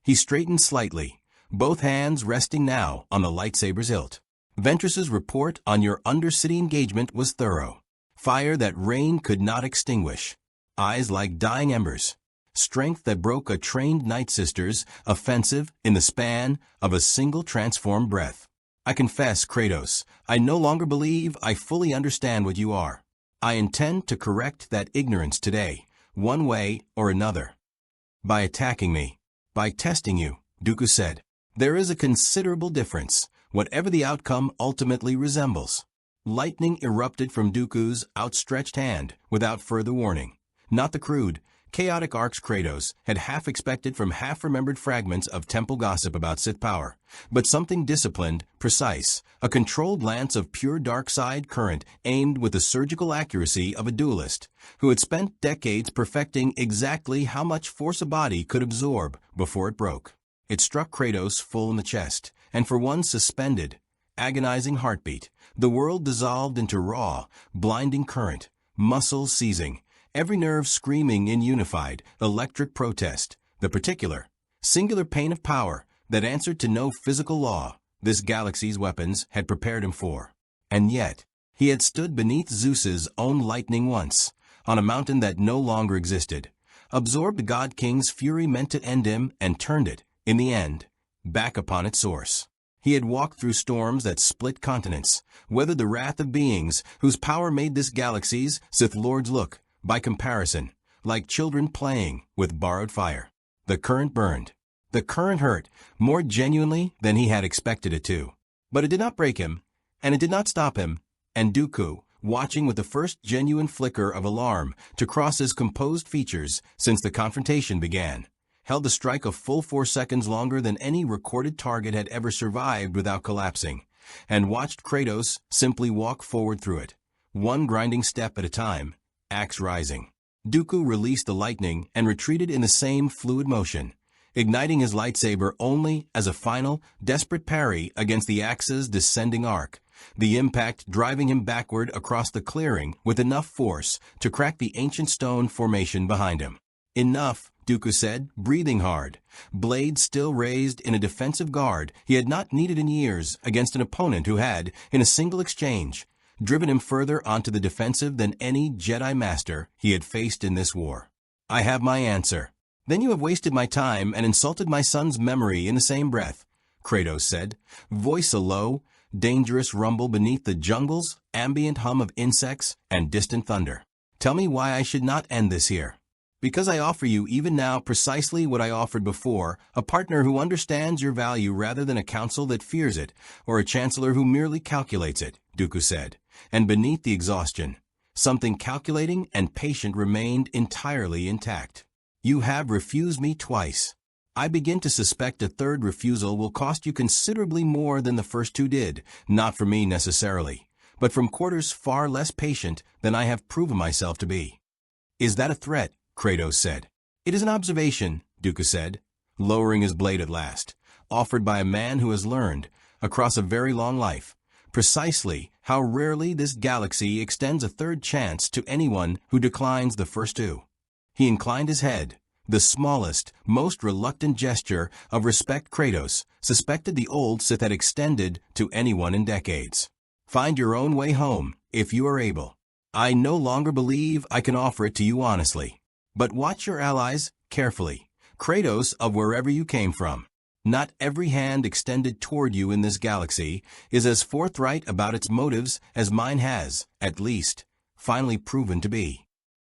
He straightened slightly, both hands resting now on the lightsaber's hilt. "Ventress's report on your undercity engagement was thorough. Fire that rain could not extinguish. Eyes like dying embers. Strength that broke a trained Night Sister's offensive in the span of a single transformed breath. I confess, Kratos, I no longer believe I fully understand what you are. I intend to correct that ignorance today, one way or another. By attacking me. By testing you," Dooku said. "There is a considerable difference, whatever the outcome ultimately resembles." Lightning erupted from Dooku's outstretched hand without further warning. Not the crude, chaotic arcs Kratos had half expected from half-remembered fragments of temple gossip about Sith power, but something disciplined, precise, a controlled lance of pure dark side current aimed with the surgical accuracy of a duelist who had spent decades perfecting exactly how much force a body could absorb before it broke. It struck Kratos full in the chest, and for one suspended, agonizing heartbeat, the world dissolved into raw, blinding current, muscles seizing, every nerve screaming in unified, electric protest, the particular, singular pain of power that answered to no physical law this galaxy's weapons had prepared him for. And yet, he had stood beneath Zeus's own lightning once, on a mountain that no longer existed, absorbed the God King's fury meant to end him, and turned it, in the end, back upon its source. He had walked through storms that split continents, weathered the wrath of beings whose power made this galaxy's Sith Lords look, by comparison, like children playing with borrowed fire. The current burned. The current hurt more genuinely than he had expected it to. But it did not break him, and it did not stop him, and Dooku, watching with the first genuine flicker of alarm to cross his composed features since the confrontation began, held the strike a full 4 seconds longer than any recorded target had ever survived without collapsing, and watched Kratos simply walk forward through it, one grinding step at a time, axe rising. Dooku released the lightning and retreated in the same fluid motion, igniting his lightsaber only as a final, desperate parry against the axe's descending arc, the impact driving him backward across the clearing with enough force to crack the ancient stone formation behind him. Enough, Dooku said, breathing hard, blade still raised in a defensive guard he had not needed in years against an opponent who had, in a single exchange, driven him further onto the defensive than any Jedi Master he had faced in this war. I have my answer. Then you have wasted my time and insulted my son's memory in the same breath, Kratos said, voice a low, dangerous rumble beneath the jungle's ambient hum of insects and distant thunder. Tell me why I should not end this here. Because I offer you even now precisely what I offered before, a partner who understands your value rather than a council that fears it, or a chancellor who merely calculates it, Dooku said, and beneath the exhaustion, something calculating and patient remained entirely intact. You have refused me twice. I begin to suspect a third refusal will cost you considerably more than the first two did, not from me necessarily, but from quarters far less patient than I have proven myself to be. Is that a threat? Kratos said. It is an observation, Dooku said, lowering his blade at last, offered by a man who has learned, across a very long life, precisely how rarely this galaxy extends a third chance to anyone who declines the first two. He inclined his head, the smallest, most reluctant gesture of respect Kratos suspected the old Sith had extended to anyone in decades. Find your own way home, if you are able. I no longer believe I can offer it to you honestly. But watch your allies carefully, Kratos of wherever you came from. Not every hand extended toward you in this galaxy is as forthright about its motives as mine has, at least, finally proven to be.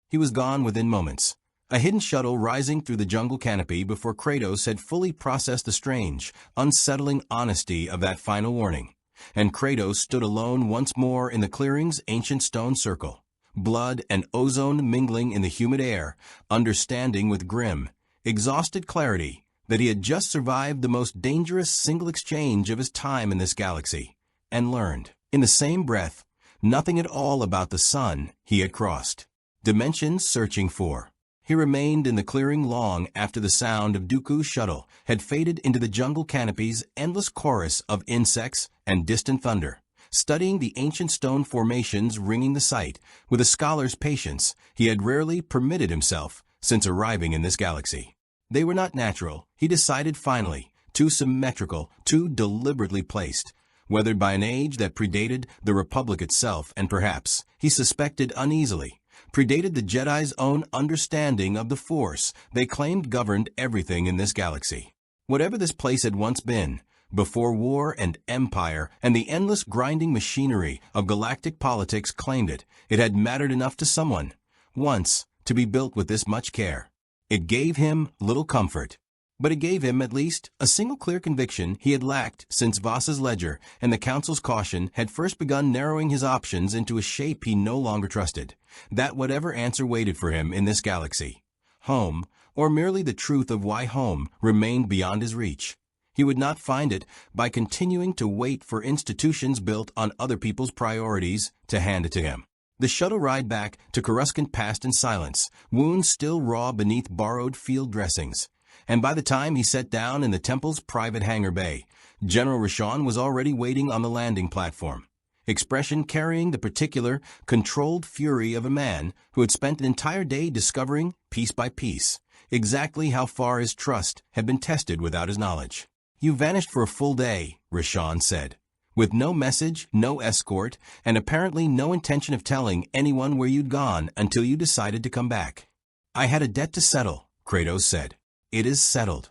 He was gone within moments, a hidden shuttle rising through the jungle canopy before Kratos had fully processed the strange, unsettling honesty of that final warning, and Kratos stood alone once more in the clearing's ancient stone circle. Blood and ozone mingling in the humid air, understanding with grim, exhausted clarity that he had just survived the most dangerous single exchange of his time in this galaxy, and learned, in the same breath, nothing at all about the sun he had crossed. Dimensions searching for. He remained in the clearing long after the sound of Dooku's shuttle had faded into the jungle canopy's endless chorus of insects and distant thunder, studying the ancient stone formations ringing the site with a scholar's patience he had rarely permitted himself since arriving in this galaxy. They were not natural, he decided finally, too symmetrical, too deliberately placed, weathered by an age that predated the Republic itself and perhaps, he suspected uneasily, predated the Jedi's own understanding of the Force they claimed governed everything in this galaxy. Whatever this place had once been, before war and empire and the endless grinding machinery of galactic politics claimed it, it had mattered enough to someone, once, to be built with this much care. It gave him little comfort, but it gave him, at least, a single clear conviction he had lacked since Voss's ledger and the Council's caution had first begun narrowing his options into a shape he no longer trusted, that whatever answer waited for him in this galaxy, home, or merely the truth of why home remained beyond his reach, he would not find it by continuing to wait for institutions built on other people's priorities to hand it to him. The shuttle ride back to Coruscant passed in silence, wounds still raw beneath borrowed field dressings, and by the time he sat down in the temple's private hangar bay, General Rishon was already waiting on the landing platform, expression carrying the particular, controlled fury of a man who had spent an entire day discovering, piece by piece, exactly how far his trust had been tested without his knowledge. You vanished for a full day, Rishon said, with no message, no escort, and apparently no intention of telling anyone where you'd gone until you decided to come back. I had a debt to settle, Kratos said. It is settled.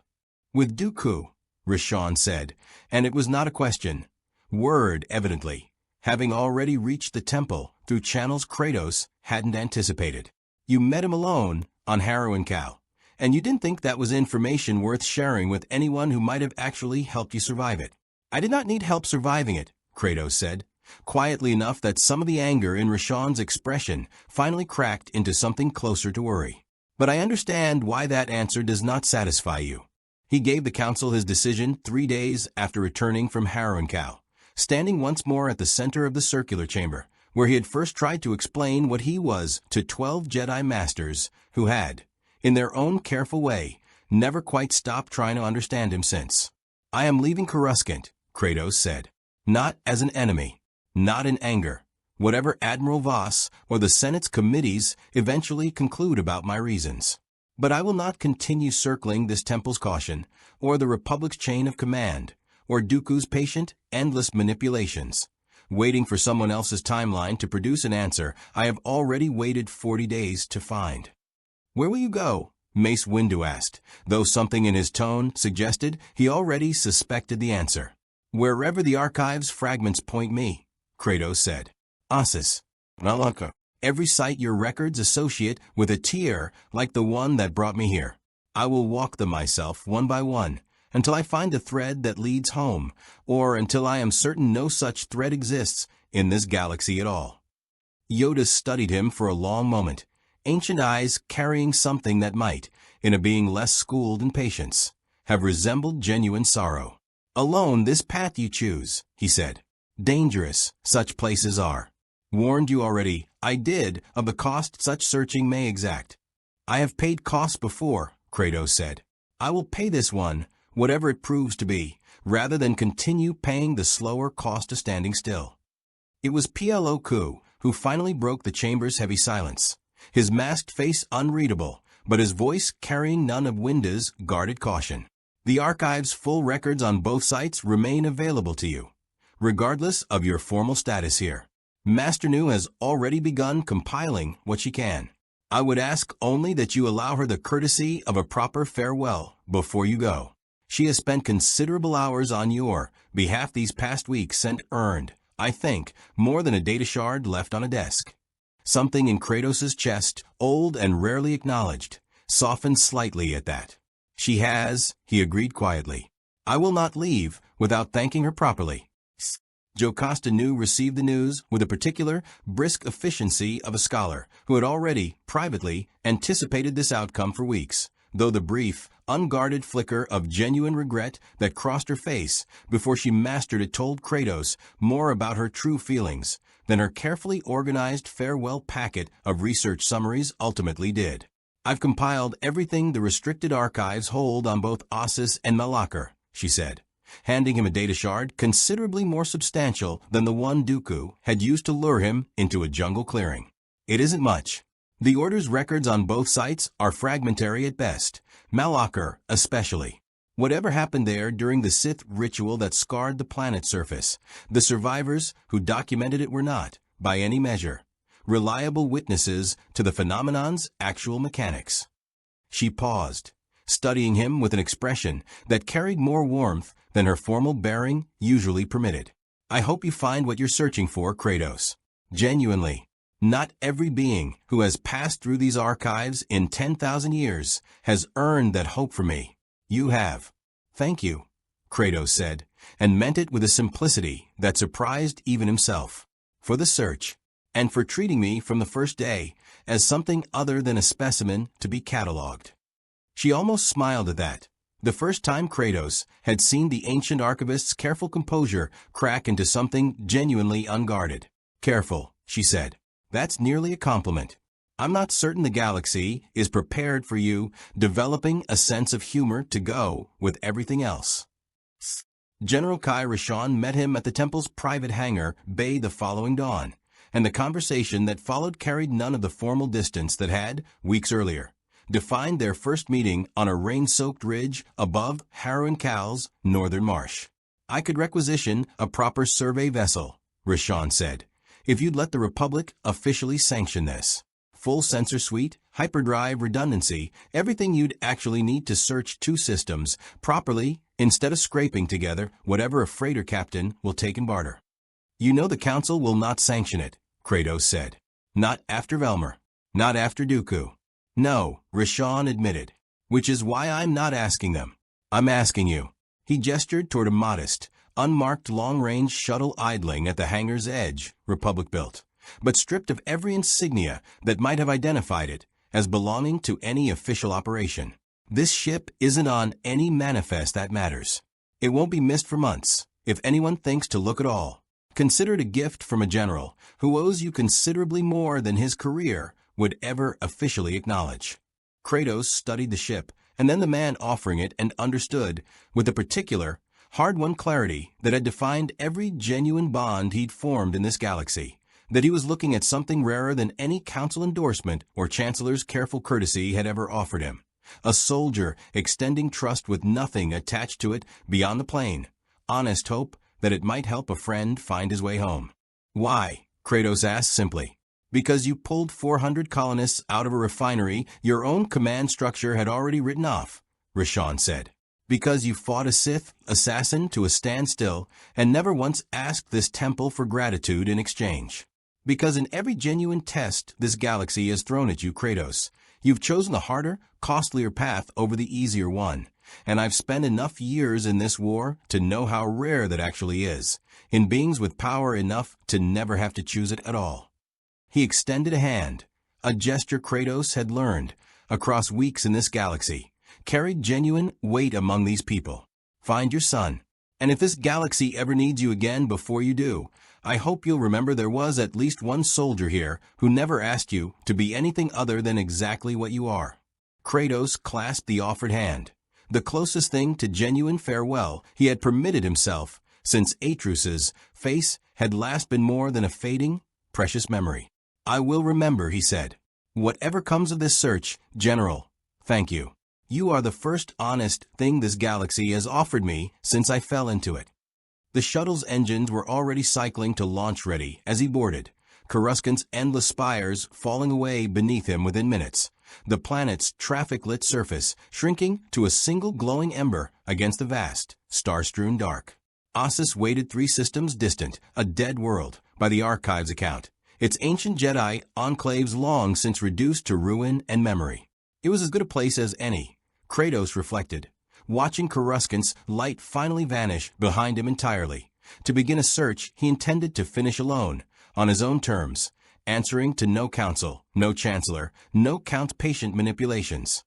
With Dooku, Rishon said, and it was not a question. Word, evidently, having already reached the temple through channels Kratos hadn't anticipated. You met him alone on Harrow Cow, and you didn't think that was information worth sharing with anyone who might have actually helped you survive it. I did not need help surviving it, Kratos said, quietly enough that some of the anger in Rishon's expression finally cracked into something closer to worry. But I understand why that answer does not satisfy you. He gave the council his decision 3 days after returning from Harrow Cow, standing once more at the center of the circular chamber, where he had first tried to explain what he was to 12 Jedi Masters who had, in their own careful way, never quite stopped trying to understand him since. "I am leaving Coruscant," Kratos said. "Not as an enemy, not in anger, whatever Admiral Voss or the Senate's committees eventually conclude about my reasons. But I will not continue circling this temple's caution, or the Republic's chain of command, or Dooku's patient, endless manipulations, waiting for someone else's timeline to produce an answer I have already waited 40 days to find." "Where will you go?" Mace Windu asked, though something in his tone suggested he already suspected the answer. "Wherever the archive's fragments point me," Kratos said. "Ossus, Malaka, every site your records associate with a tier like the one that brought me here. I will walk them myself one by one, until I find a thread that leads home, or until I am certain no such thread exists in this galaxy at all." Yoda studied him for a long moment, ancient eyes carrying something that might, in a being less schooled in patience, have resembled genuine sorrow. "Alone this path you choose," he said. "Dangerous, such places are. Warned you already, I did, of the cost such searching may exact." "I have paid costs before," Kratos said. "I will pay this one, whatever it proves to be, rather than continue paying the slower cost of standing still." It was PLO Ku who finally broke the chamber's heavy silence, his masked face unreadable, but his voice carrying none of Winda's guarded caution. "The archive's full records on both sites remain available to you, regardless of your formal status here. Master Nu has already begun compiling what she can. I would ask only that you allow her the courtesy of a proper farewell before you go. She has spent considerable hours on your behalf these past weeks and earned, I think, more than a data shard left on a desk." Something in Kratos' chest, old and rarely acknowledged, softened slightly at that. "She has," he agreed quietly. "I will not leave without thanking her properly." Jocasta Nu received the news with the particular, brisk efficiency of a scholar who had already, privately, anticipated this outcome for weeks, though the brief, unguarded flicker of genuine regret that crossed her face before she mastered it told Kratos more about her true feelings than her carefully organized farewell packet of research summaries ultimately did. "I've compiled everything the restricted archives hold on both Ossus and Malakar," she said, handing him a data shard considerably more substantial than the one Dooku had used to lure him into a jungle clearing. "It isn't much. The Order's records on both sites are fragmentary at best, Malakar especially. Whatever happened there during the Sith ritual that scarred the planet's surface, the survivors who documented it were not, by any measure, reliable witnesses to the phenomenon's actual mechanics." She paused, studying him with an expression that carried more warmth than her formal bearing usually permitted. "I hope you find what you're searching for, Kratos. Genuinely. Not every being who has passed through these archives in 10,000 years has earned that hope from me. You have." "Thank you," Kratos said, and meant it with a simplicity that surprised even himself. "For the search, and for treating me from the first day as something other than a specimen to be catalogued." She almost smiled at that, the first time Kratos had seen the ancient archivist's careful composure crack into something genuinely unguarded. "Careful," she said. "That's nearly a compliment. I'm not certain the galaxy is prepared for you developing a sense of humor to go with everything else." General Kai Rashawn met him at the temple's private hangar bay the following dawn, and the conversation that followed carried none of the formal distance that had, weeks earlier, defined their first meeting on a rain-soaked ridge above Harrow & Cal's northern marsh. "I could requisition a proper survey vessel," Rashawn said, "if you'd let the Republic officially sanction this. Full sensor suite, hyperdrive redundancy, everything you'd actually need to search two systems properly instead of scraping together whatever a freighter captain will take in barter." "You know the Council will not sanction it," Kratos said. "Not after Velmer. Not after Dooku." "No," Rashawn admitted, "which is why I'm not asking them. I'm asking you." He gestured toward a modest, unmarked long-range shuttle idling at the hangar's edge, Republic-built, but stripped of every insignia that might have identified it as belonging to any official operation. "This ship isn't on any manifest that matters. It won't be missed for months, If anyone thinks to look at all, consider it a gift from a general who owes you considerably more than his career would ever officially acknowledge. Kratos studied the ship, and then the man offering it, and understood, with a particular, hard-won clarity that had defined every genuine bond he'd formed in this galaxy, that he was looking at something rarer than any council endorsement or chancellor's careful courtesy had ever offered him. A soldier extending trust with nothing attached to it beyond the plain, honest hope that it might help a friend find his way home. Why? Kratos asked simply. Because you pulled 400 colonists out of a refinery your own command structure had already written off, Roshan said. Because you fought a Sith assassin to a standstill and never once asked this temple for gratitude in exchange. Because in every genuine test this galaxy has thrown at you, Kratos, you've chosen the harder, costlier path over the easier one. And I've spent enough years in this war to know how rare that actually is, in beings with power enough to never have to choose it at all. He extended a hand, a gesture Kratos had learned, across weeks in this galaxy, carried genuine weight among these people. Find your son, and if this galaxy ever needs you again before you do, I hope you'll remember there was at least one soldier here who never asked you to be anything other than exactly what you are. Kratos clasped the offered hand, the closest thing to genuine farewell he had permitted himself since Atrus's face had last been more than a fading, precious memory. I will remember, he said. Whatever comes of this search, General, thank you. You are the first honest thing this galaxy has offered me since I fell into it. The shuttle's engines were already cycling to launch ready as he boarded, Coruscant's endless spires falling away beneath him within minutes, the planet's traffic-lit surface shrinking to a single glowing ember against the vast, star-strewn dark. Ossus waited 3 systems distant, a dead world, by the Archives account, its ancient Jedi enclaves long since reduced to ruin and memory. It was as good a place as any, Kratos reflected, watching Coruscant's light finally vanish behind him entirely. To begin a search he intended to finish alone, on his own terms, answering to no council, no chancellor, no count-patient manipulations.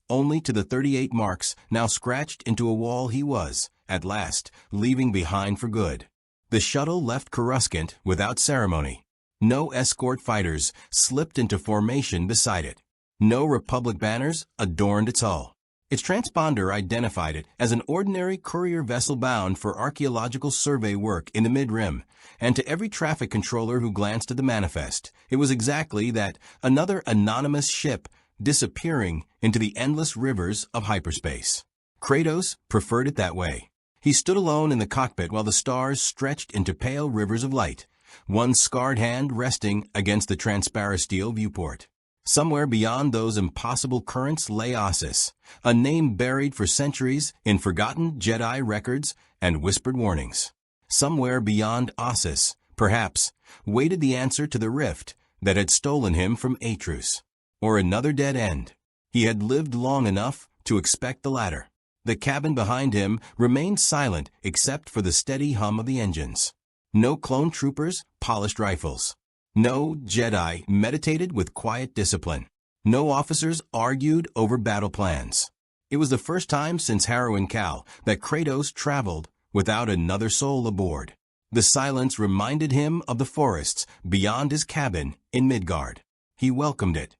Only to the 38 marks now scratched into a wall he was, at last, leaving behind for good. The shuttle left Coruscant without ceremony. No escort fighters slipped into formation beside it. No Republic banners adorned its hull. Its transponder identified it as an ordinary courier vessel bound for archaeological survey work in the mid-rim, and to every traffic controller who glanced at the manifest, it was exactly that, another anonymous ship disappearing into the endless rivers of hyperspace. Kratos preferred it that way. He stood alone in the cockpit while the stars stretched into pale rivers of light, one scarred hand resting against the transparasteel viewport. Somewhere beyond those impossible currents lay Ossus, a name buried for centuries in forgotten Jedi records and whispered warnings. Somewhere beyond Ossus, perhaps, waited the answer to the rift that had stolen him from Atrus. Or another dead end. He had lived long enough to expect the latter. The cabin behind him remained silent except for the steady hum of the engines. No clone troopers polished rifles. No Jedi meditated with quiet discipline. No officers argued over battle plans. It was the first time since Harrow Cal that Kratos traveled without another soul aboard. The silence reminded him of the forests beyond his cabin in Midgard. He welcomed it.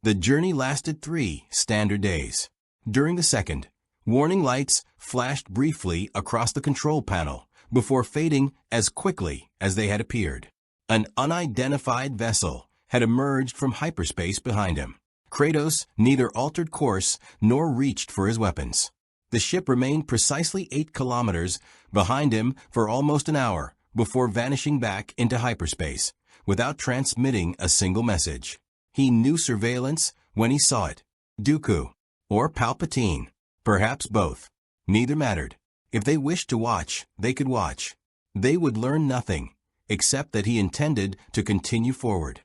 The journey lasted 3 standard days. During the second, warning lights flashed briefly across the control panel before fading as quickly as they had appeared. An unidentified vessel had emerged from hyperspace behind him. Kratos neither altered course nor reached for his weapons. The ship remained precisely 8 kilometers behind him for almost an hour before vanishing back into hyperspace without transmitting a single message. He knew surveillance when he saw it. Dooku. Or Palpatine. Perhaps both. Neither mattered. If they wished to watch, they could watch. They would learn nothing, except that he intended to continue forward.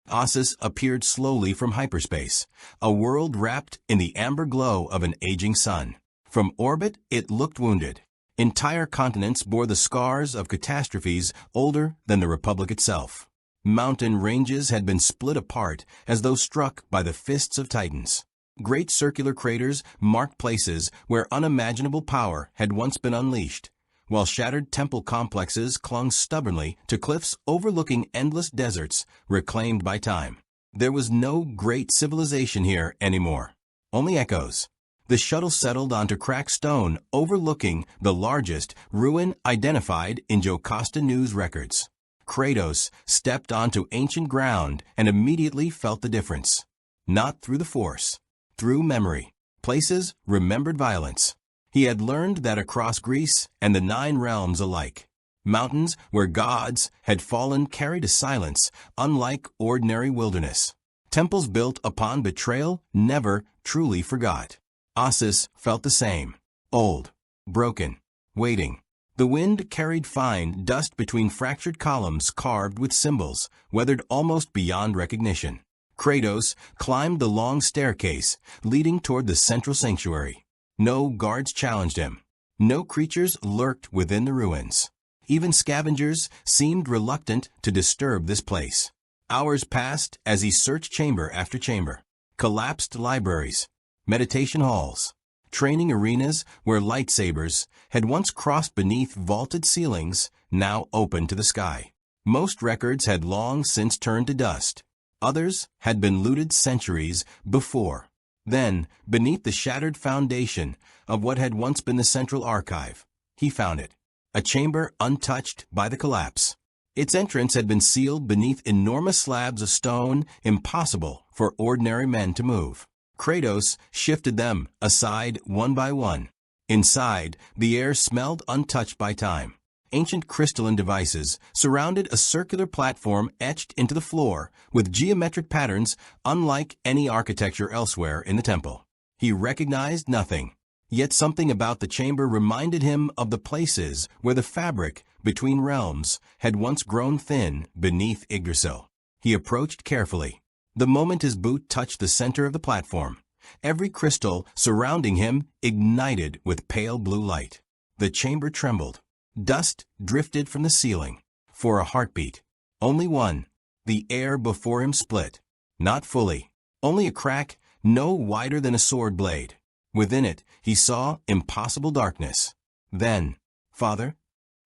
Ossus appeared slowly from hyperspace, a world wrapped in the amber glow of an aging sun. From orbit, it looked wounded. Entire continents bore the scars of catastrophes older than the Republic itself. Mountain ranges had been split apart as though struck by the fists of titans. Great circular craters marked places where unimaginable power had once been unleashed, while shattered temple complexes clung stubbornly to cliffs overlooking endless deserts reclaimed by time. There was no great civilization here anymore. Only echoes. The shuttle settled onto cracked stone overlooking the largest ruin identified in Jocasta News records. Kratos stepped onto ancient ground and immediately felt the difference. Not through the Force, through memory. Places remembered violence. He had learned that across Greece and the 9 realms alike, mountains where gods had fallen carried a silence unlike ordinary wilderness. Temples built upon betrayal never truly forgot. Ossus felt the same. Old, broken, waiting. The wind carried fine dust between fractured columns carved with symbols, weathered almost beyond recognition. Kratos climbed the long staircase leading toward the central sanctuary. No guards challenged him. No creatures lurked within the ruins. Even scavengers seemed reluctant to disturb this place. Hours passed as he searched chamber after chamber. Collapsed libraries, meditation halls, training arenas where lightsabers had once crossed beneath vaulted ceilings, now open to the sky. Most records had long since turned to dust. Others had been looted centuries before. Then, beneath the shattered foundation of what had once been the central archive, he found it. A chamber untouched by the collapse. Its entrance had been sealed beneath enormous slabs of stone impossible for ordinary men to move. Kratos shifted them aside one by one. Inside, the air smelled untouched by time. Ancient crystalline devices surrounded a circular platform etched into the floor with geometric patterns unlike any architecture elsewhere in the temple. He recognized nothing, yet something about the chamber reminded him of the places where the fabric between realms had once grown thin beneath Yggdrasil. He approached carefully. The moment his boot touched the center of the platform, every crystal surrounding him ignited with pale blue light. The chamber trembled. Dust drifted from the ceiling. For a heartbeat. Only one. The air before him split. Not fully. Only a crack no wider than a sword blade. Within it, he saw impossible darkness. Then, Father?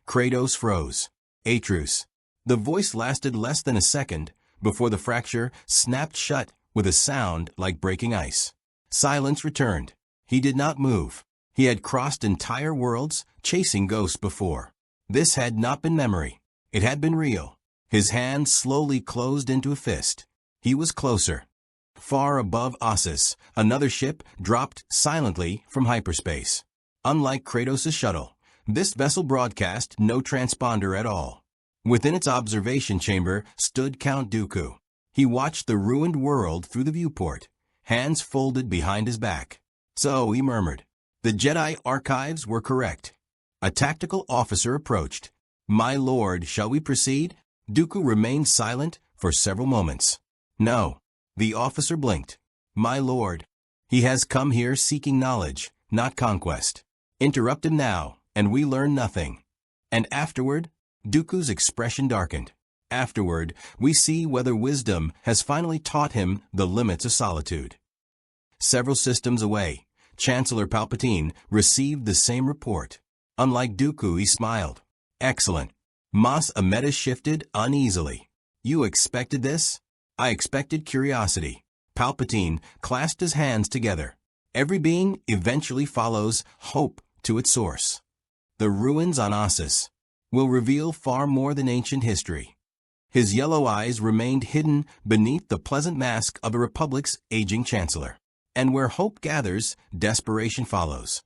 Kratos froze. Atreus. The voice lasted less than a second before the fracture snapped shut with a sound like breaking ice. Silence returned. He did not move. He had crossed entire worlds, chasing ghosts before. This had not been memory. It had been real. His hand slowly closed into a fist. He was closer. Far above Ossus, another ship dropped silently from hyperspace. Unlike Kratos' shuttle, this vessel broadcast no transponder at all. Within its observation chamber stood Count Dooku. He watched the ruined world through the viewport, hands folded behind his back. So, he murmured. The Jedi archives were correct. A tactical officer approached. My lord, shall we proceed? Dooku remained silent for several moments. No. The officer blinked. My lord. He has come here seeking knowledge, not conquest. Interrupt him now, and we learn nothing. And afterward, Dooku's expression darkened. Afterward, we see whether wisdom has finally taught him the limits of solitude. Several systems away, Chancellor Palpatine received the same report. Unlike Dooku, he smiled. Excellent. Mos Amedda shifted uneasily. You expected this? I expected curiosity. Palpatine clasped his hands together. Every being eventually follows hope to its source. The ruins on Ossus will reveal far more than ancient history. His yellow eyes remained hidden beneath the pleasant mask of the Republic's aging chancellor. And where hope gathers, desperation follows.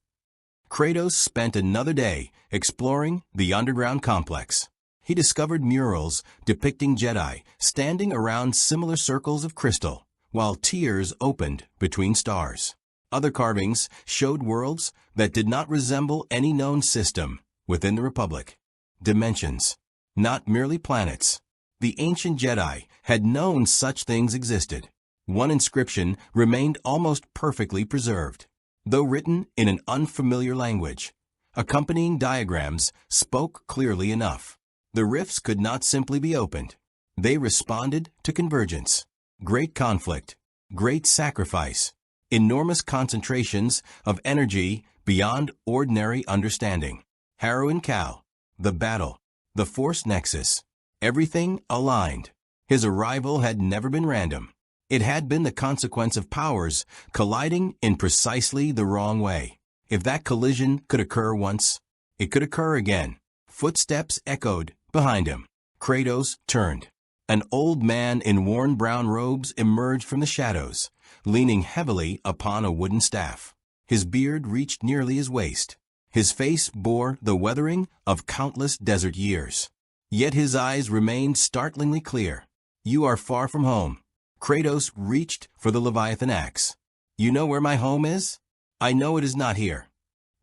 Kratos spent another day exploring the underground complex. He discovered murals depicting Jedi standing around similar circles of crystal, while tears opened between stars. Other carvings showed worlds that did not resemble any known system within the Republic. Dimensions, not merely planets. The ancient Jedi had known such things existed. One inscription remained almost perfectly preserved, though written in an unfamiliar language. Accompanying diagrams spoke clearly enough. The rifts could not simply be opened. They responded to convergence. Great conflict, great sacrifice, enormous concentrations of energy beyond ordinary understanding. Harrow and Cal. The battle. The Force Nexus. Everything aligned. His arrival had never been random. It had been the consequence of powers colliding in precisely the wrong way. If that collision could occur once, it could occur again. Footsteps echoed behind him. Kratos turned. An old man in worn brown robes emerged from the shadows, leaning heavily upon a wooden staff. His beard reached nearly his waist. His face bore the weathering of countless desert years. Yet his eyes remained startlingly clear. "You are far from home." Kratos reached for the Leviathan axe. "You know where my home is?" "I know it is not here."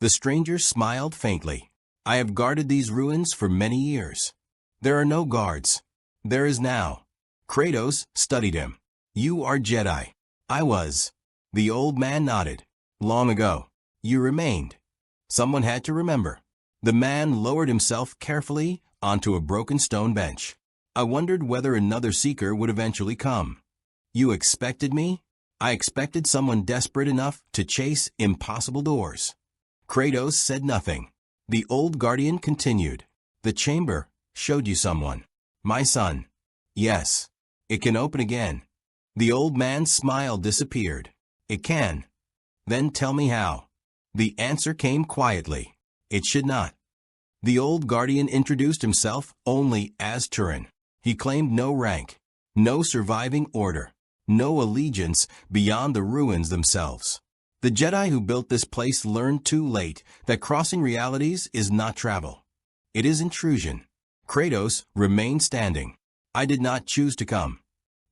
The stranger smiled faintly. "I have guarded these ruins for many years." "There are no guards." "There is now." Kratos studied him. "You are Jedi." "I was." The old man nodded. "Long ago. You remained." Someone had to remember. The man lowered himself carefully onto a broken stone bench. "I wondered whether another seeker would eventually come." "You expected me?" "I expected someone desperate enough to chase impossible doors." Kratos said nothing. The old guardian continued. "The chamber showed you someone." "My son." "Yes. It can open again." The old man's smile disappeared. "It can." "Then tell me how." The answer came quietly. "It should not." The old guardian introduced himself only as Turin. He claimed no rank, no surviving order, no allegiance beyond the ruins themselves. The Jedi who built this place learned too late that crossing realities is not travel. It is intrusion. Kratos remained standing. "I did not choose to come."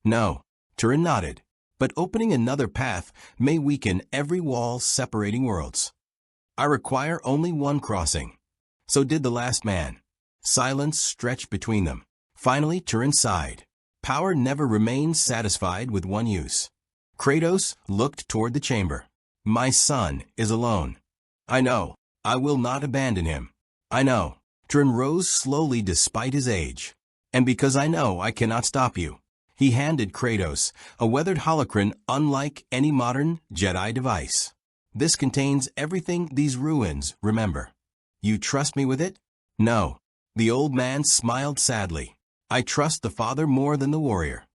"No." Turin nodded. "But opening another path may weaken every wall separating worlds." "I require only one crossing." So did the last man. Silence stretched between them. Finally, Turin sighed. Power never remains satisfied with one use. Kratos looked toward the chamber. "My son is alone." "I know. I will not abandon him." "I know." Turin rose slowly despite his age. "And because I know I cannot stop you." He handed Kratos a weathered holocron unlike any modern Jedi device. "This contains everything these ruins remember." "You trust me with it?" "No." The old man smiled sadly. "I trust the father more than the warrior."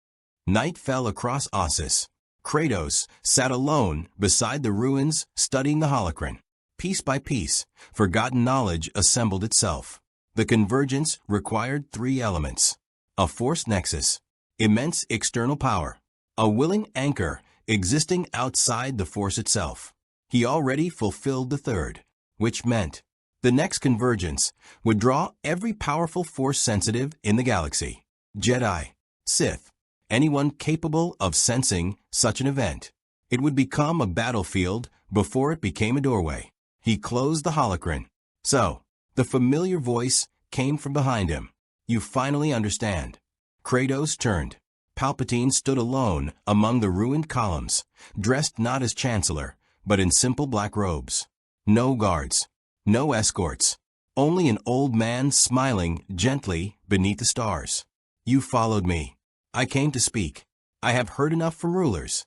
Night fell across Ossus. Kratos sat alone beside the ruins studying the holocron. Piece by piece, forgotten knowledge assembled itself. The convergence required three elements: a force nexus, immense external power, a willing anchor existing outside the force itself. He already fulfilled the third, which meant the next convergence would draw every powerful force sensitive in the galaxy. Jedi, Sith, anyone capable of sensing such an event. It would become a battlefield before it became a doorway. He closed the holocron. "So," the familiar voice came from behind him. "You finally understand." Kratos turned. Palpatine stood alone among the ruined columns, dressed not as Chancellor, but in simple black robes. No guards, no escorts, only an old man smiling gently beneath the stars. "You followed me. I came to speak. I have heard enough from rulers."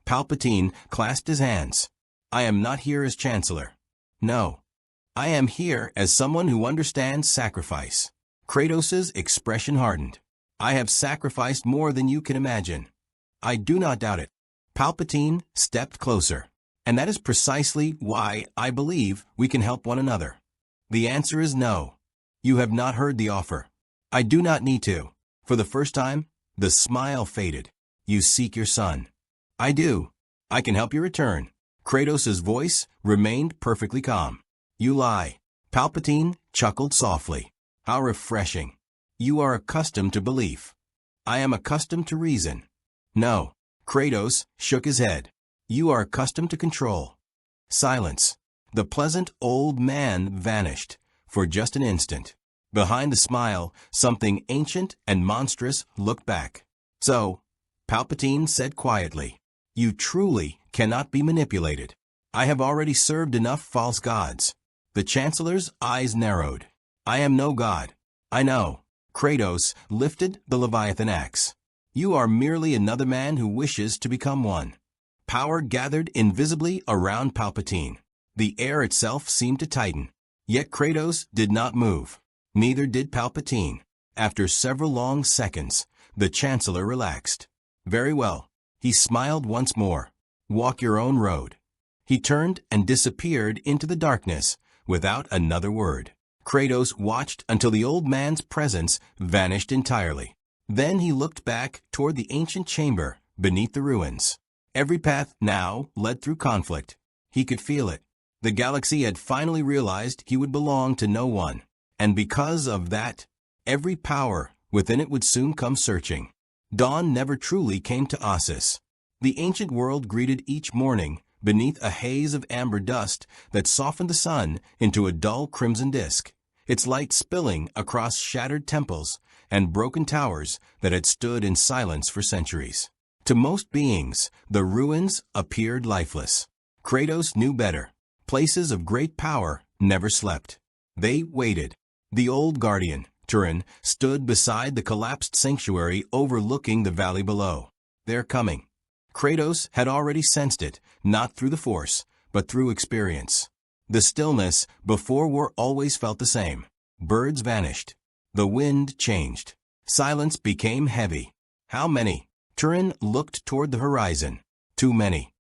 Palpatine clasped his hands. "I am not here as Chancellor. No. I am here as someone who understands sacrifice." Kratos's expression hardened. "I have sacrificed more than you can imagine." "I do not doubt it." Palpatine stepped closer. "And that is precisely why I believe we can help one another." "The answer is no. You have not heard the offer." "I do not need to." For the first time, the smile faded. "You seek your son." "I do. I can help you return." Kratos's voice remained perfectly calm. "You lie." Palpatine chuckled softly. "How refreshing. You are accustomed to belief. I am accustomed to reason." "No." Kratos shook his head. "You are accustomed to control." Silence. The pleasant old man vanished for just an instant. Behind the smile, something ancient and monstrous looked back. "So," Palpatine said quietly, "you truly cannot be manipulated. I have already served enough false gods." The Chancellor's eyes narrowed. "I am no god." "I know." Kratos lifted the Leviathan axe. "You are merely another man who wishes to become one." Power gathered invisibly around Palpatine. The air itself seemed to tighten. Yet Kratos did not move. Neither did Palpatine. After several long seconds, the Chancellor relaxed. Very well. He smiled once more. Walk your own road. He turned and disappeared into the darkness without another word. Kratos watched until the old man's presence vanished entirely. Then he looked back toward the ancient chamber beneath the ruins. Every path now led through conflict. He could feel it. The galaxy had finally realized he would belong to no one. And because of that, every power within it would soon come searching. Dawn never truly came to Ossus. The ancient world greeted each morning beneath a haze of amber dust that softened the sun into a dull crimson disk, its light spilling across shattered temples and broken towers that had stood in silence for centuries. To most beings, the ruins appeared lifeless. Kratos knew better. Places of great power never slept. They waited. The old guardian, Turin, stood beside the collapsed sanctuary overlooking the valley below. They're coming. Kratos had already sensed it, not through the Force, but through experience. The stillness before war always felt the same. Birds vanished. The wind changed. Silence became heavy. How many? Turin looked toward the horizon. Too many.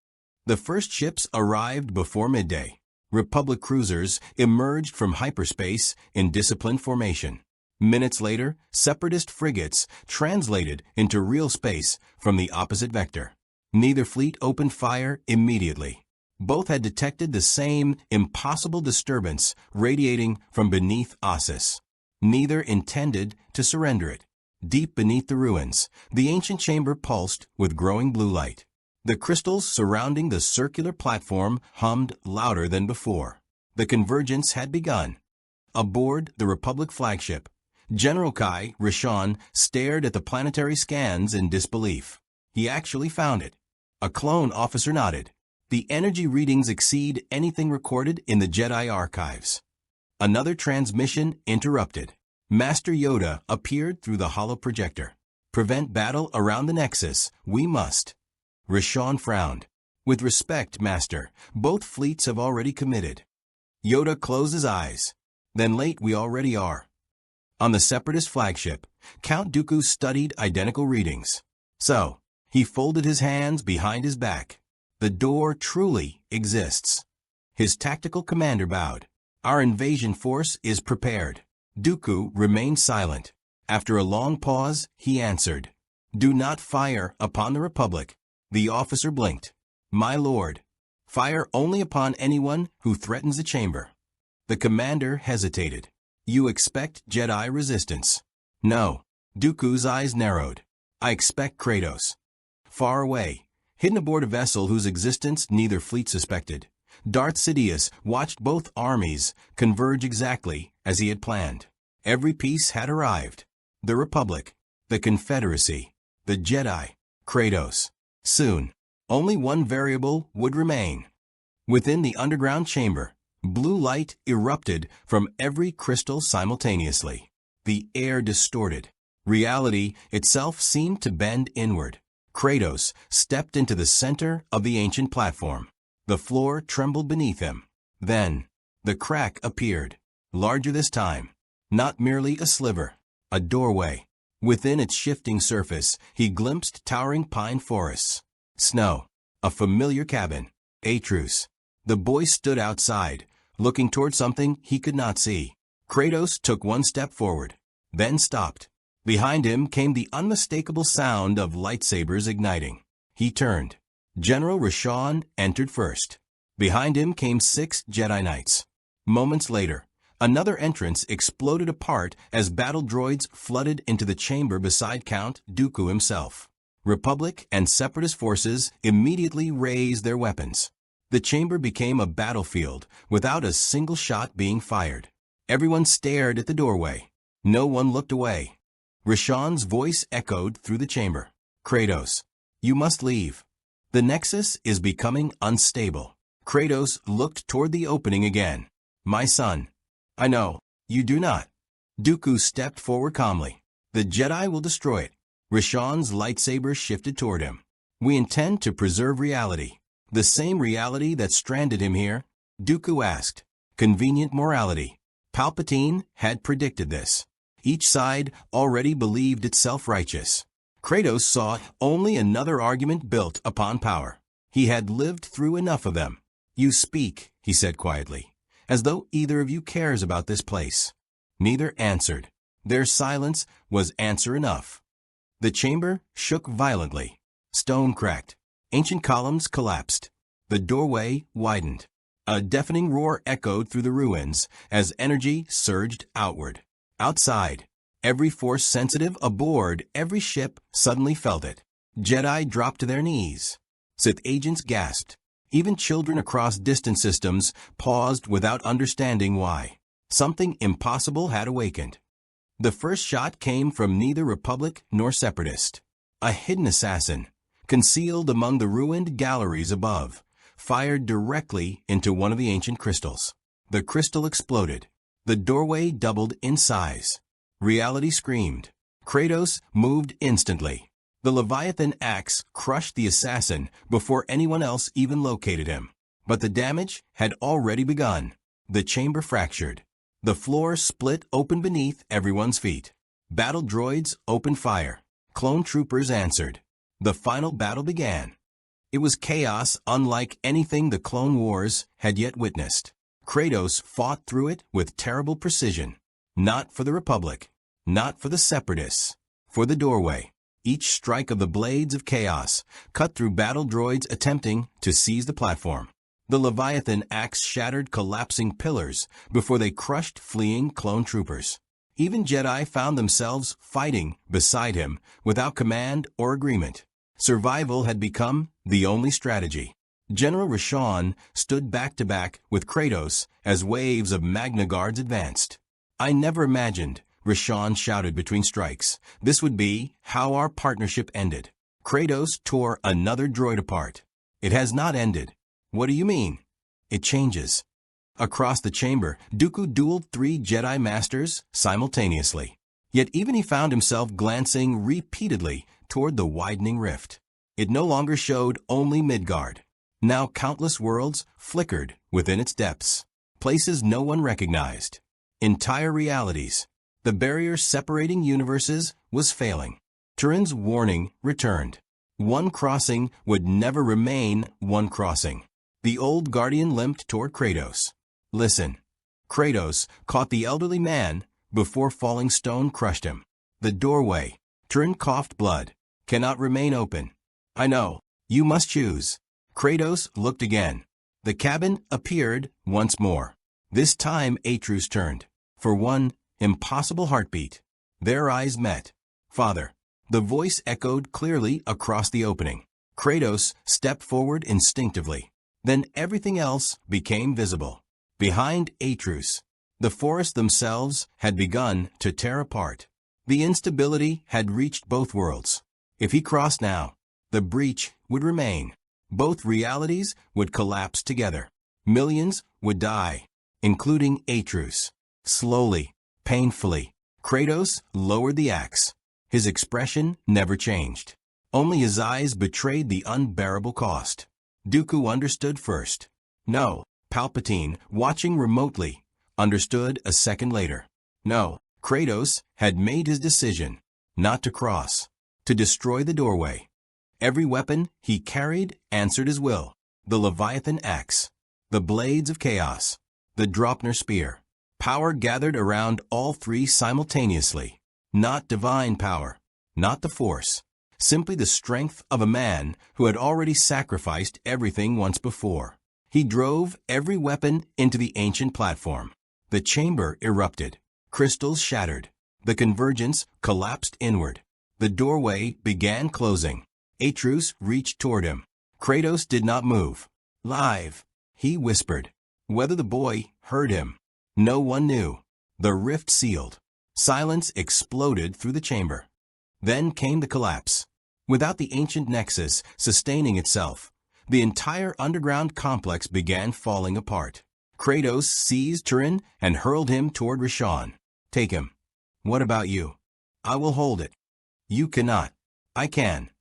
The first ships arrived before midday. Republic cruisers emerged from hyperspace in disciplined formation. Minutes later, Separatist frigates translated into real space from the opposite vector. Neither fleet opened fire immediately. Both had detected the same impossible disturbance radiating from beneath Ossus. Neither intended to surrender it. Deep beneath the ruins, the ancient chamber pulsed with growing blue light. The crystals surrounding the circular platform hummed louder than before. The convergence had begun. Aboard the Republic flagship, General Kai Rishon stared at the planetary scans in disbelief. He actually found it. A clone officer nodded. The energy readings exceed anything recorded in the Jedi archives. Another transmission interrupted. Master Yoda appeared through the hollow projector. Prevent battle around the Nexus. We must. Rishon frowned. With respect, Master, both fleets have already committed. Yoda closed his eyes. Then late we already are. On the Separatist flagship, Count Dooku studied identical readings. So, he folded his hands behind his back. The door truly exists. His tactical commander bowed. Our invasion force is prepared. Dooku remained silent. After a long pause, he answered, Do not fire upon the Republic. The officer blinked. My lord, fire only upon anyone who threatens the chamber. The commander hesitated. You expect Jedi resistance? No. Dooku's eyes narrowed. I expect Kratos. Far away, hidden aboard a vessel whose existence neither fleet suspected, Darth Sidious watched both armies converge exactly as he had planned. Every piece had arrived. The Republic, the Confederacy, the Jedi, Kratos. Soon, only one variable would remain. Within the underground chamber, blue light erupted from every crystal simultaneously. The air distorted. Reality itself seemed to bend inward. Kratos stepped into the center of the ancient platform. The floor trembled beneath him. Then, the crack appeared, larger this time. Not merely a sliver, a doorway. Within its shifting surface, he glimpsed towering pine forests. Snow. A familiar cabin. A truce. The boy stood outside, looking toward something he could not see. Kratos took one step forward, then stopped. Behind him came the unmistakable sound of lightsabers igniting. He turned. General Rishon entered first. Behind him came 6 Jedi Knights. Moments later, another entrance exploded apart as battle droids flooded into the chamber beside Count Dooku himself. Republic and Separatist forces immediately raised their weapons. The chamber became a battlefield without a single shot being fired. Everyone stared at the doorway. No one looked away. Rishon's voice echoed through the chamber. Kratos, you must leave. The Nexus is becoming unstable. Kratos looked toward the opening again. My son. I know. You do not. Dooku stepped forward calmly. The Jedi will destroy it. Rishon's lightsaber shifted toward him. We intend to preserve reality. The same reality that stranded him here? Dooku asked. Convenient morality. Palpatine had predicted this. Each side already believed itself righteous. Kratos saw only another argument built upon power. He had lived through enough of them. "You speak," he said quietly, "as though either of you cares about this place." Neither answered. Their silence was answer enough. The chamber shook violently. Stone cracked. Ancient columns collapsed. The doorway widened. A deafening roar echoed through the ruins as energy surged outward. Outside, every force sensitive aboard every ship suddenly felt it. Jedi dropped to their knees. Sith agents gasped. Even children across distant systems paused without understanding why. Something impossible had awakened. The first shot came from neither Republic nor Separatist. A hidden assassin, concealed among the ruined galleries above, fired directly into one of the ancient crystals. The crystal exploded. The doorway doubled in size. Reality screamed. Kratos moved instantly. The Leviathan axe crushed the assassin before anyone else even located him. But the damage had already begun. The chamber fractured. The floor split open beneath everyone's feet. Battle droids opened fire. Clone troopers answered. The final battle began. It was chaos unlike anything the Clone Wars had yet witnessed. Kratos fought through it with terrible precision. Not for the Republic. Not for the Separatists. For the doorway. Each strike of the blades of chaos cut through battle droids attempting to seize the platform. The Leviathan axe shattered collapsing pillars before they crushed fleeing clone troopers. Even Jedi found themselves fighting beside him without command or agreement. Survival had become the only strategy. General Rashawn stood back to back with Kratos as waves of Magna Guards advanced. "I never imagined," Rashawn shouted between strikes, "this would be how our partnership ended." Kratos tore another droid apart. "It has not ended." "What do you mean?" "It changes." Across the chamber, Dooku dueled 3 Jedi Masters simultaneously. Yet even he found himself glancing repeatedly toward the widening rift. It no longer showed only Midgard. Now countless worlds flickered within its depths. Places no one recognized. Entire realities. The barrier separating universes was failing. Turin's warning returned. One crossing would never remain one crossing. The old guardian limped toward Kratos. "Listen." Kratos caught the elderly man before falling stone crushed him. "The doorway," Turin coughed blood, "cannot remain open." "I know. You must choose." Kratos looked again. The cabin appeared once more. This time Atreus turned. For one impossible heartbeat, their eyes met. "Father." The voice echoed clearly across the opening. Kratos stepped forward instinctively. Then everything else became visible. Behind Atreus, the forests themselves had begun to tear apart. The instability had reached both worlds. If he crossed now, the breach would remain. Both realities would collapse together. Millions would die, including Atreus. Slowly, painfully, Kratos lowered the axe. His expression never changed. Only his eyes betrayed the unbearable cost. Dooku understood first. No, Palpatine, watching remotely, understood a second later. No, Kratos had made his decision, not to cross, to destroy the doorway. Every weapon he carried answered his will. The Leviathan axe, the blades of chaos, the Draupner spear. Power gathered around all 3 simultaneously. Not divine power, not the Force. Simply the strength of a man who had already sacrificed everything once before. He drove every weapon into the ancient platform. The chamber erupted. Crystals shattered. The convergence collapsed inward. The doorway began closing. Atreus reached toward him. Kratos did not move. "Live," he whispered. Whether the boy heard him, no one knew. The rift sealed. Silence exploded through the chamber. Then came the collapse. Without the ancient nexus sustaining itself, the entire underground complex began falling apart. Kratos seized Turin and hurled him toward Rashawn. "Take him." "What about you?" "I will hold it." "You cannot." "I can."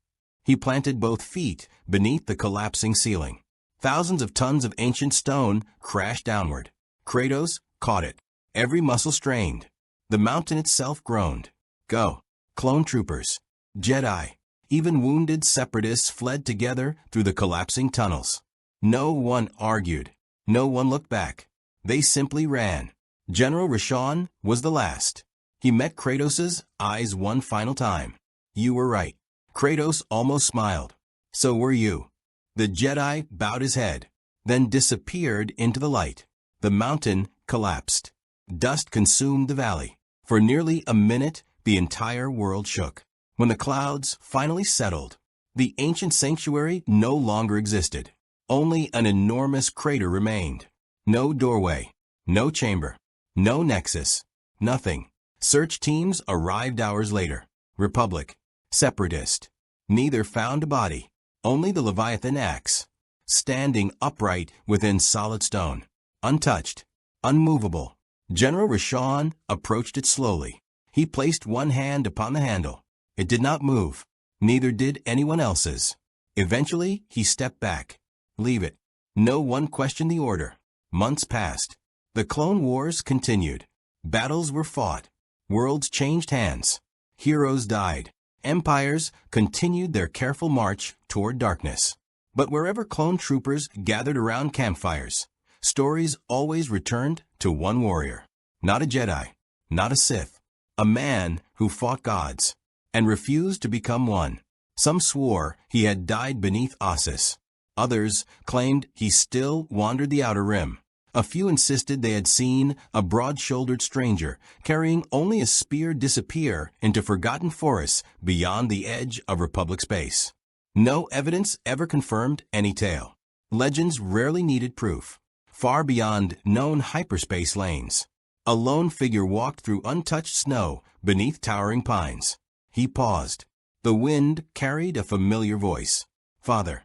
He planted both feet beneath the collapsing ceiling. Thousands of tons of ancient stone crashed downward. Kratos caught it. every muscle strained. The mountain itself groaned. Go. Clone troopers. Jedi. Even wounded separatists fled together through the collapsing tunnels. No one argued. No one looked back. They simply ran. General Rashawn was the last. He met Kratos' eyes one final time. You were right. Kratos almost smiled. So were you. The Jedi bowed his head, then disappeared into the light. The mountain collapsed. Dust consumed the valley. For nearly a minute, the entire world shook. When the clouds finally settled, the ancient sanctuary no longer existed. Only an enormous crater remained. No doorway, no chamber, no nexus, nothing. Search teams arrived hours later. Republic, Separatist. Neither found a body, only the Leviathan axe, standing upright within solid stone, untouched, unmovable. General Rashawn approached it slowly. He placed one hand upon the handle. It did not move. Neither did anyone else's. Eventually, he stepped back. Leave it. No one questioned the order. Months passed. The Clone Wars continued. Battles were fought. Worlds changed hands. Heroes died. Empires continued their careful march toward darkness. But wherever clone troopers gathered around campfires, stories always returned to one warrior. Not a Jedi, not a Sith. A man who fought gods and refused to become one. Some swore he had died beneath Ossus. Others claimed he still wandered the Outer Rim. A few insisted they had seen a broad-shouldered stranger carrying only a spear disappear into forgotten forests beyond the edge of Republic space. No evidence ever confirmed any tale. Legends rarely needed proof. Far beyond known hyperspace lanes, a lone figure walked through untouched snow beneath towering pines. He paused. The wind carried a familiar voice. Father.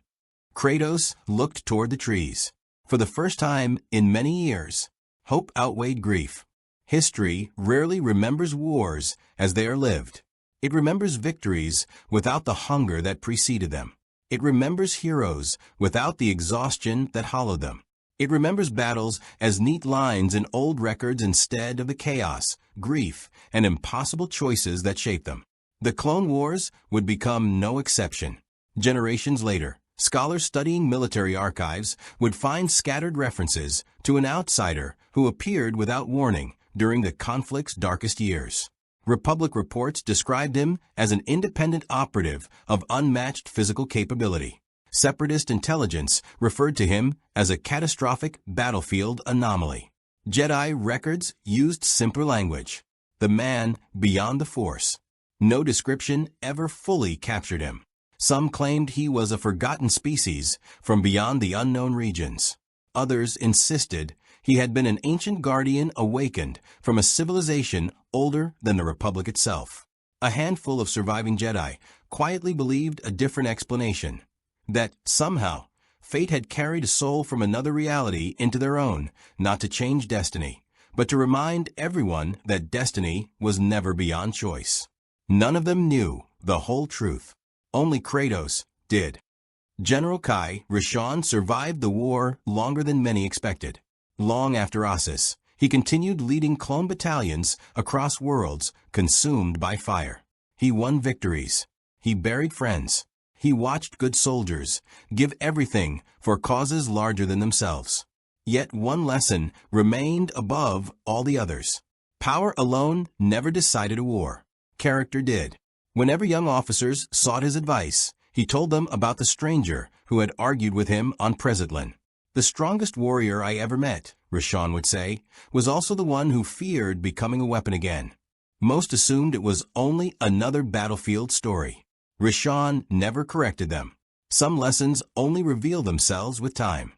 Kratos looked toward the trees. For the first time in many years, hope outweighed grief. History rarely remembers wars as they are lived. It remembers victories without the hunger that preceded them. It remembers heroes without the exhaustion that hollowed them. It remembers battles as neat lines in old records instead of the chaos, grief, and impossible choices that shaped them. The Clone Wars would become no exception. Generations later, scholars studying military archives would find scattered references to an outsider who appeared without warning during the conflict's darkest years. Republic reports described him as an independent operative of unmatched physical capability. Separatist intelligence referred to him as a catastrophic battlefield anomaly. Jedi records used simpler language. The man beyond the Force. No description ever fully captured him. Some claimed he was a forgotten species from beyond the unknown regions. Others insisted he had been an ancient guardian awakened from a civilization older than the Republic itself. A handful of surviving Jedi quietly believed a different explanation, that somehow fate had carried a soul from another reality into their own, not to change destiny, but to remind everyone that destiny was never beyond choice. None of them knew the whole truth. Only Kratos did. General Kai Rashawn survived the war longer than many expected. Long after Ossus, he continued leading clone battalions across worlds consumed by fire. He won victories. He buried friends. He watched good soldiers give everything for causes larger than themselves. Yet one lesson remained above all the others. Power alone never decided a war. Character did. Whenever young officers sought his advice, he told them about the stranger who had argued with him on Presetlin. The strongest warrior I ever met, Rashawn would say, was also the one who feared becoming a weapon again. Most assumed it was only another battlefield story. Rashawn never corrected them. Some lessons only reveal themselves with time.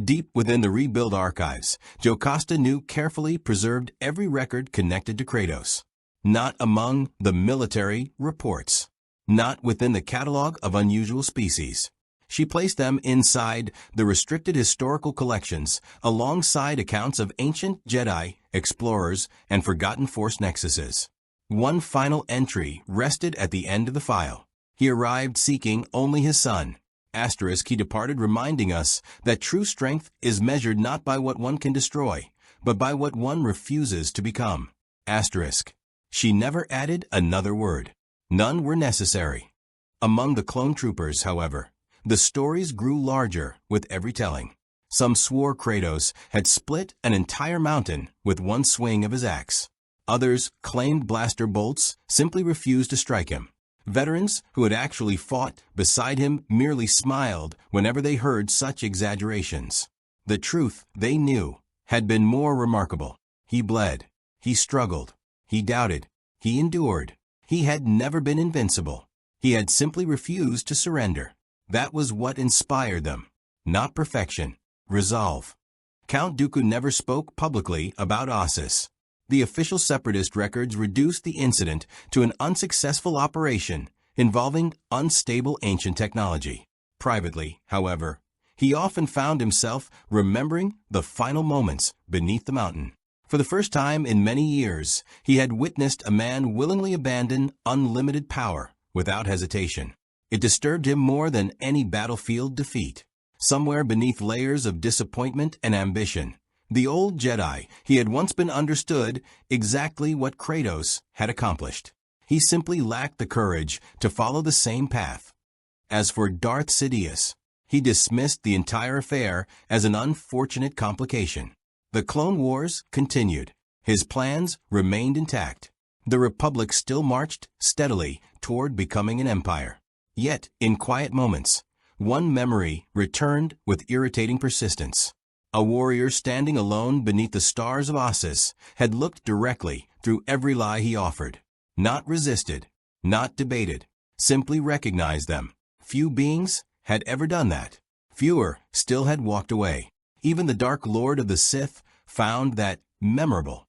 Deep within the rebuild archives, Jocasta knew carefully preserved every record connected to Kratos. Not among the military reports. Not within the catalog of unusual species. She placed them inside the restricted historical collections alongside accounts of ancient Jedi, explorers, and forgotten Force nexuses. One final entry rested at the end of the file. He arrived seeking only his son. Asterisk, he departed reminding us that true strength is measured not by what one can destroy, but by what one refuses to become. Asterisk. She never added another word. None were necessary. Among the clone troopers, however, the stories grew larger with every telling. Some swore Kratos had split an entire mountain with one swing of his axe. Others claimed blaster bolts simply refused to strike him. Veterans who had actually fought beside him merely smiled whenever they heard such exaggerations. The truth, they knew, had been more remarkable. He bled. He struggled. He doubted. He endured. He had never been invincible. He had simply refused to surrender. That was what inspired them. Not perfection. Resolve. Count Dooku never spoke publicly about Ossus. The official Separatist records reduced the incident to an unsuccessful operation involving unstable ancient technology. Privately, however, he often found himself remembering the final moments beneath the mountain. For the first time in many years, he had witnessed a man willingly abandon unlimited power without hesitation. It disturbed him more than any battlefield defeat. Somewhere beneath layers of disappointment and ambition, the old Jedi he had once been understood exactly what Kratos had accomplished. He simply lacked the courage to follow the same path. As for Darth Sidious, he dismissed the entire affair as an unfortunate complication. The Clone Wars continued. His plans remained intact. The Republic still marched steadily toward becoming an empire. Yet, in quiet moments, one memory returned with irritating persistence. A warrior standing alone beneath the stars of Ossus had looked directly through every lie he offered. Not resisted, not debated, simply recognized them. Few beings had ever done that. Fewer still had walked away. Even the Dark Lord of the Sith found that memorable.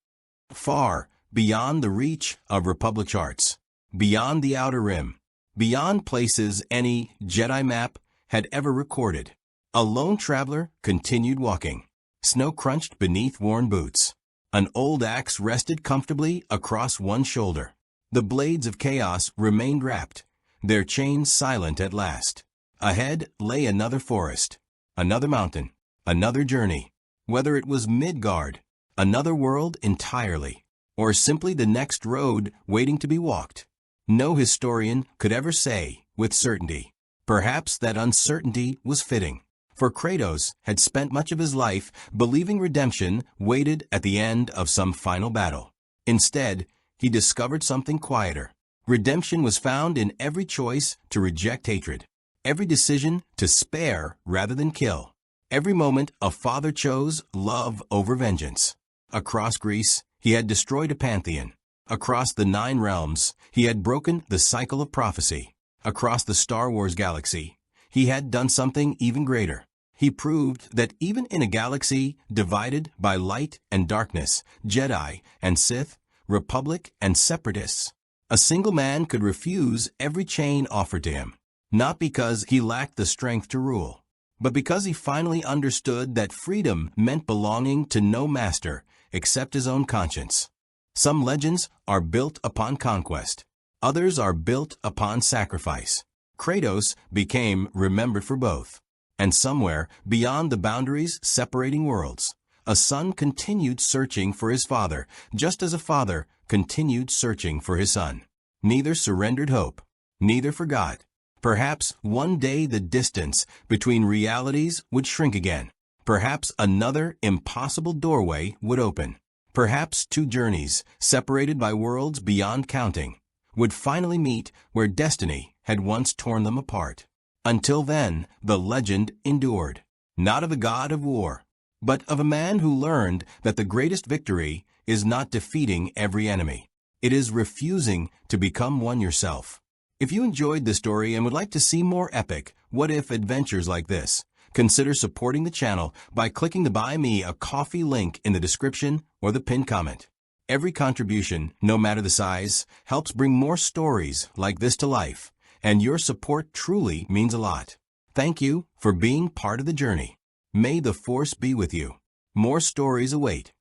Far beyond the reach of Republic charts, beyond the Outer Rim, beyond places any Jedi map had ever recorded, a lone traveler continued walking. Snow crunched beneath worn boots. An old axe rested comfortably across one shoulder. The blades of chaos remained wrapped, their chains silent at last. Ahead lay another forest, another mountain, another journey. Whether it was Midgard, another world entirely, or simply the next road waiting to be walked, no historian could ever say with certainty. Perhaps that uncertainty was fitting, for Kratos had spent much of his life believing redemption waited at the end of some final battle. Instead, he discovered something quieter. Redemption was found in every choice to reject hatred, every decision to spare rather than kill, every moment a father chose love over vengeance. Across Greece, he had destroyed a pantheon. Across the 9 realms, he had broken the cycle of prophecy. Across the Star Wars galaxy, he had done something even greater. He proved that even in a galaxy divided by light and darkness, Jedi and Sith, Republic and Separatists, a single man could refuse every chain offered to him, not because he lacked the strength to rule, but because he finally understood that freedom meant belonging to no master except his own conscience. Some legends are built upon conquest. Others are built upon sacrifice. Kratos became remembered for both. And somewhere beyond the boundaries separating worlds, a son continued searching for his father, just as a father continued searching for his son. Neither surrendered hope. Neither forgot. Perhaps one day the distance between realities would shrink again. Perhaps another impossible doorway would open. Perhaps 2 journeys, separated by worlds beyond counting, would finally meet where destiny had once torn them apart. Until then, the legend endured, not of a god of war, but of a man who learned that the greatest victory is not defeating every enemy. It is refusing to become one yourself. If you enjoyed this story and would like to see more epic, what-if adventures like this, consider supporting the channel by clicking the Buy Me a Coffee link in the description or the pinned comment. Every contribution, no matter the size, helps bring more stories like this to life, and your support truly means a lot. Thank you for being part of the journey. May the Force be with you. More stories await.